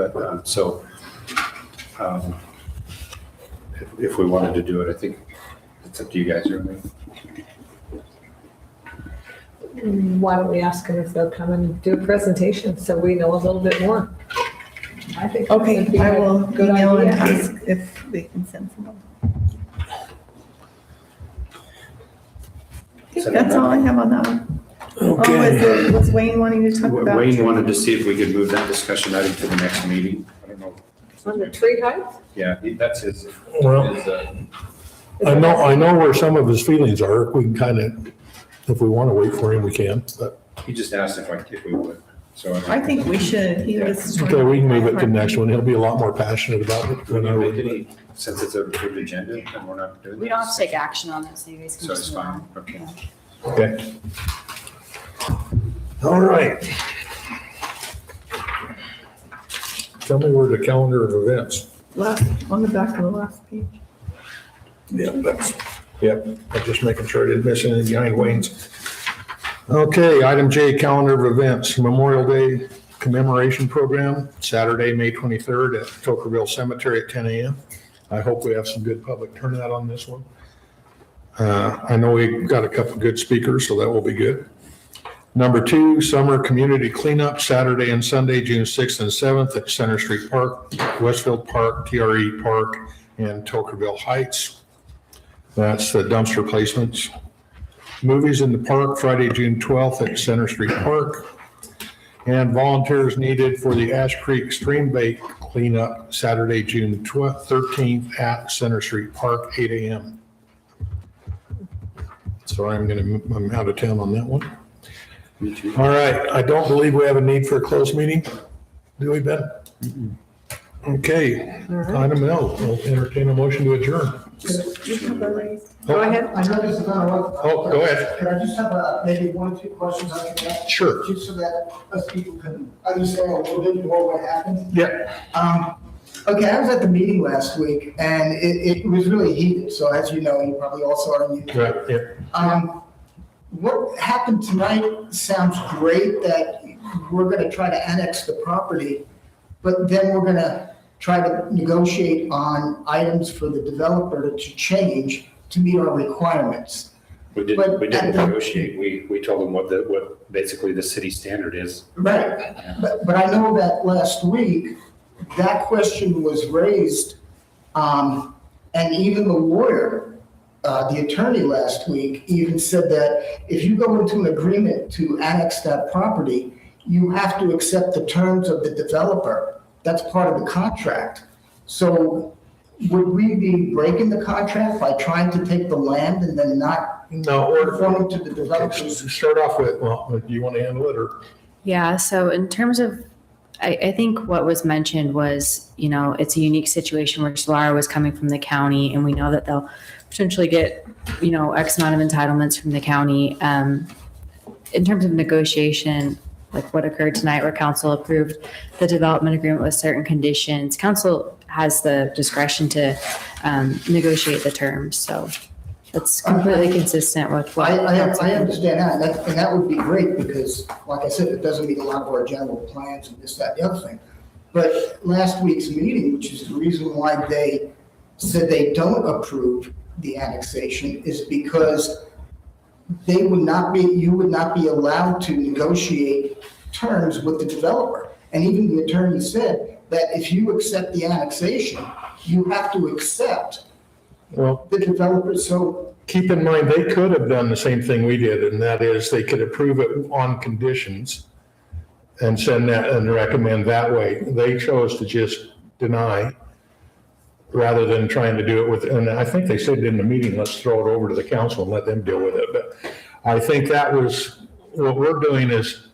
if we wanted to do it, I think it's up to you guys, really.
Why don't we ask them if they'll come and do a presentation so we know a little bit more? I think. that would be
Okay, I
a
will
good
email and
idea.
ask if they can send someone. Okay, that's all I have on that one.
Okay.
Was Wayne wanting to talk about?
Wayne wanted to see if we could move that discussion item to the next meeting. I don't know.
On the tree height?
Yeah, that's his.
Well,
his,
I know where some of his feelings are. We can kind of, if we want to wait for him, we can. But
He just asked if we would. So
I think we should. He was.
okay, we can move it to the next one. He'll be a lot more passionate about it than I
Make
would.
any, since it's a approved agenda and we're not doing
We don't have
this.
to take action on it, so you guys can
So it's
just move
fine,
on.
okay.
Okay. All right. Tell me where the calendar of events.
On the back of the last page.
Yep, I'm just making sure I didn't miss anything behind Wayne's. Okay, item J, calendar of events, Memorial Day commemoration program, Saturday, May 23rd at Tokerville Cemetery at 10 a.m. I hope we have some good public turnout on this one. I know we got a couple good speakers, so that will be good. Number 2, summer community cleanup, Saturday and Sunday, June 6th and 7th at Center Street Park, Westfield Park, TRE Park, and Tokerville Heights. That's the dumpster placements. Movies in the Park, Friday, June 12th at Center Street Park. And volunteers needed for the Ash Creek Stream Bait cleanup, Saturday, June 13th at Center Street Park, 8 a.m. Sorry, I'm out of town on that one.
Me too.
All right, I don't believe we have a need for a closed meeting. Do we, Ben? Okay, item L, we'll entertain a motion to adjourn.
Go ahead.
I know this is not a.
Oh, go ahead.
Can I just have maybe one or two questions I can ask?
Sure.
Just so that us people can understand a little bit more what happened.
Yeah.
Okay, I was at the meeting last week and it was really heated. So as you know, you probably all saw it on YouTube.
Right, yeah.
What happened tonight sounds great, that we're gonna try to annex the property, but then we're gonna try to negotiate on items for the developer to change to meet our requirements.
We didn't negotiate. We told them what basically the city standard is.
Right, but I know that last week, that question was raised, and even the lawyer, the attorney last week even said that if you go into an agreement to annex that property, you have to accept the terms of the developer. That's part of the contract. So would we be breaking the contract by trying to take the land and then not conforming to the developers?
Start off with, well, do you want to handle it or?
Yeah, so in terms of, I think what was mentioned was, it's a unique situation where Solara was coming from the county, and we know that they'll potentially get, X amount of entitlements from the county. In terms of negotiation, like what occurred tonight where council approved the development agreement with certain conditions, council has the discretion to negotiate the terms. So it's completely consistent with what.
I understand that, and that would be great because, like I said, it doesn't meet a lot of our general plans and this, that, the other thing. But last week's meeting, which is the reason why they said they don't approve the annexation, is because you would not be allowed to negotiate terms with the developer. And even the attorney said that if you accept the annexation, you have to accept the developer. So
keep in mind, they could have done the same thing we did, and that is they could approve it on conditions and send that and recommend that way. They chose to just deny rather than trying to do it with, and I think they said in the meeting, let's throw it over to the council and let them deal with it. But I think that was, what we're doing is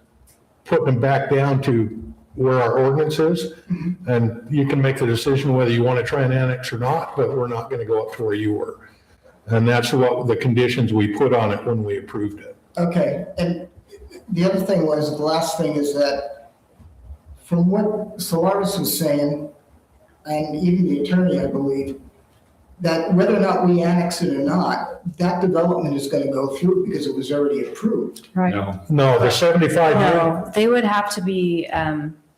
putting them back down to where our ordinance is. And you can make the decision whether you want to try and annex or not, but we're not going to go up to where you were. And that's what the conditions we put on it when we approved it.
okay, and the other thing was, the last thing is that from what Solaris was saying, and even the attorney, I believe, that whether or not we annex it or not, that development is going to go through because it was already approved.
Right.
No, the 75 million.
No, they would have to be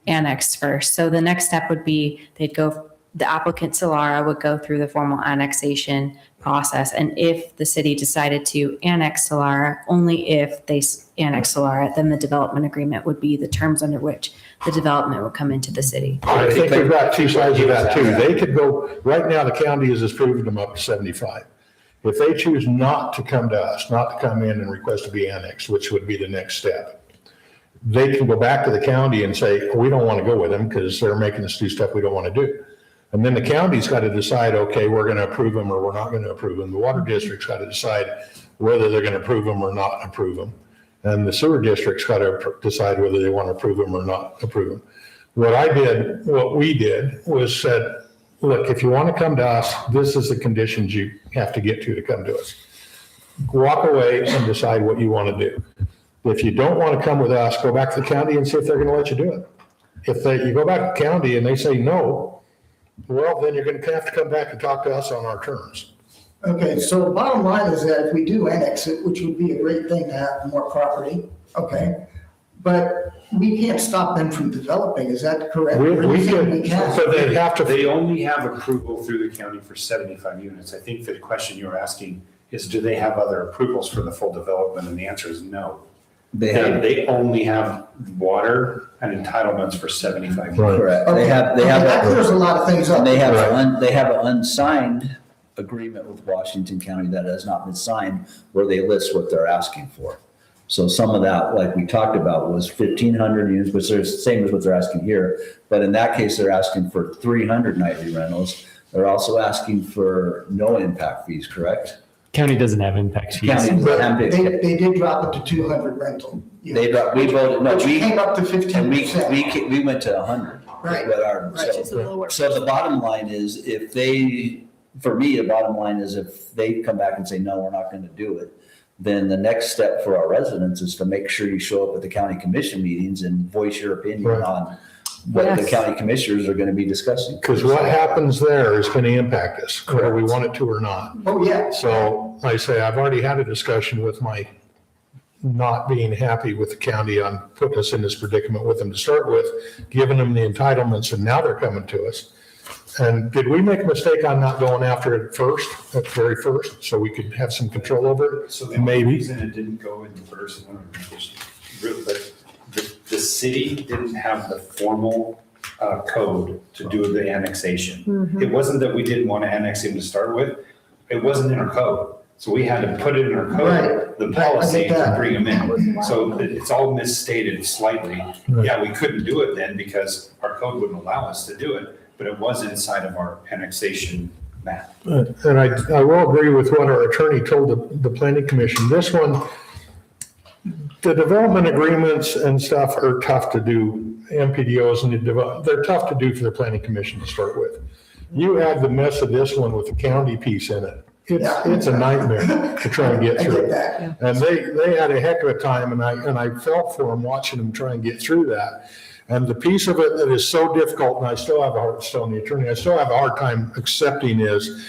annexed first. So the next step would be the applicant Solara would go through the formal annexation process. And if the city decided to annex Solara, only if they annex Solara, then the development agreement would be the terms under which the development would come into the city.
I think we've got two sides of that too. They could go, right now the county has approved them up to 75. If they choose not to come to us, not to come in and request to be annexed, which would be the next step, they can go back to the county and say, we don't want to go with them because they're making us do stuff we don't want to do. And then the county's got to decide, okay, we're going to approve them or we're not going to approve them. The water district's got to decide whether they're going to approve them or not approve them. And the sewer district's got to decide whether they want to approve them or not approve them. What we did was said, look, if you want to come to us, this is the conditions you have to get to come to us. Walk away and decide what you want to do. If you don't want to come with us, go back to the county and see if they're going to let you do it. If you go back to the county and they say no, well, then you're going to have to come back and talk to us on our terms.
Okay, so the bottom line is that if we do annex it, which would be a great thing to have more property, okay, but we can't stop them from developing, is that correct?
So they'd have to.
They only have approval through the county for 75 units. I think the question you're asking is, do they have other approvals for the full development? And the answer is no. They only have water and entitlements for 75 units.
Correct.
Okay.
They have.
That clears a lot of things up.
And they have an unsigned agreement with Washington County that has not been signed where they list what they're asking for. So some of that, like we talked about, was 1,500 units, which is the same as what they're asking here. But in that case, they're asking for 300 nightly rentals. They're also asking for no impact fees, correct?
County doesn't have impact fees.
County doesn't have impact.
They did drop it to 200 rental.
We voted, no,
Which
we,
came up to
and
15%.
we went to 100.
Right,
But our-
right.
So the bottom line is if they, for me, the bottom line is if they come back and say, no, we're not going to do it, then the next step for our residents is to make sure you show up at the county commission meetings and voice your opinion
Right.
on what the
Yes.
county commissioners are going to be discussing.
Because what happens there is going to impact us, whether we want it to or not.
Oh, yeah.
So I say, I've already had a discussion with my not being happy with the county on putting us in this predicament with them to start with, giving them the entitlements, and now they're coming to us. And did we make a mistake on not going after it first, at the very first, so we could have some control over it?
So the only
Maybe.
reason it didn't go in first, the city didn't have the formal code to do the annexation. It wasn't that we didn't want to annex him to start with, it wasn't in our code. So we had to put it in our code,
Right.
the policy
I get
to
that.
bring him in. So it's all misstated slightly. Yeah, we couldn't do it then because our code wouldn't allow us to do it, but it was inside of our annexation map.
And I will agree with what our attorney told the planning commission. This one, the development agreements and stuff are tough to do. MPDOs and they're tough to do for the planning commission to start with. You add the mess of this one with the county piece in it. It's a nightmare to try and get
I
through.
get that.
And they had a heck of a time, and I felt for them watching them try and get through that. And the piece of it that is so difficult, and I still have a hard, telling the attorney, I still have a hard time accepting is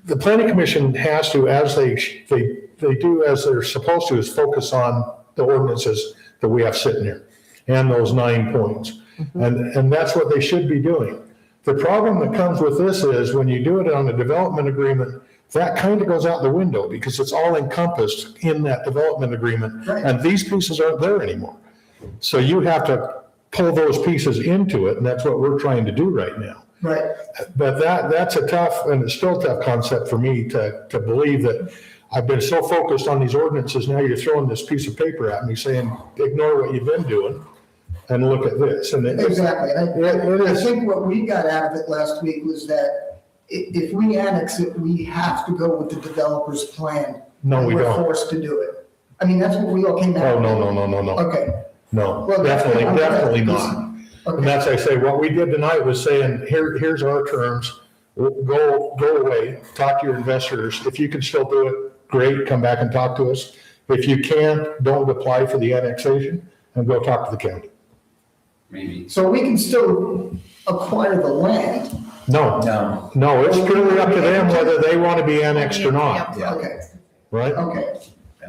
the planning commission has to, as they do as they're supposed to, is focus on the ordinances that we have sitting here and those 9 points. And that's what they should be doing. The problem that comes with this is when you do it on a development agreement, that kind of goes out the window because it's all encompassed in that development agreement.
Right.
And these pieces aren't there anymore. So you have to pull those pieces into it, and that's what we're trying to do right now.
Right.
But that's a tough, and it's still a tough concept for me to believe that I've been so focused on these ordinances, now you're throwing this piece of paper at me saying, ignore what you've been doing and look at this. And
Exactly.
it
I
is.
think what we got out of it last week was that if we annex it, we have to go with the developer's plan.
No,
and
we
we're
don't.
forced to do it. I mean, that's what we all came out.
Oh, no.
Okay.
No,
Well, that's-
definitely not. And
Okay.
that's, I say, what we did tonight was saying, here's our terms. Go away, talk to your investors. If you can still do it, great, come back and talk to us. If you can't, don't apply for the annexation and go talk to the county.
Maybe.
So we can still acquire the land.
No.
No, it's purely up to them whether they want to be annexed or not,
Okay,
right?
okay.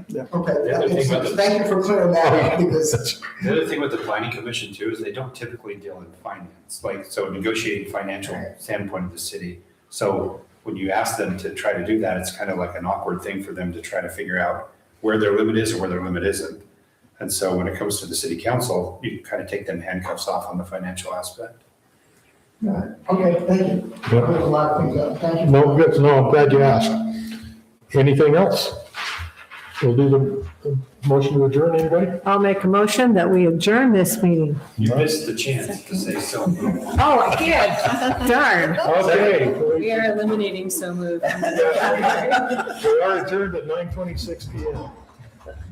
Yeah.
Okay,
The
that
other
makes
thing about
sense.
the-
Thank you for clearing that up because,
The other thing with the planning commission too is they don't typically deal in finance, like, so negotiating financial standpoint of the city. So when you ask them to try to do that, it's kind of like an awkward thing for them to try to figure out where their limit is or where their limit isn't. And so when it comes to the city council, you kind of take them handcuffs off on the financial aspect.
okay, thank you. There's a lot of things up. Thank you.
No, good, no, I'm glad you asked. Anything else? We'll do the motion to adjourn, anybody?
I'll make a motion that we adjourn this meting.
You missed the chance to say so.
Oh, I did. Darn.
Okay.
We are eliminating so moved.
We are adjourned at 9:26 PM.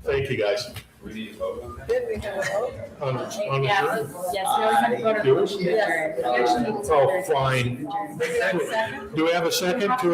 Thank you, guys.
We need to vote on that.
Did we have a vote?
On
Yeah,
adjourn?
yes, we always have to go to
Do we?
motion to adjourn. We actually need to-
Oh, fine. Do we have a second to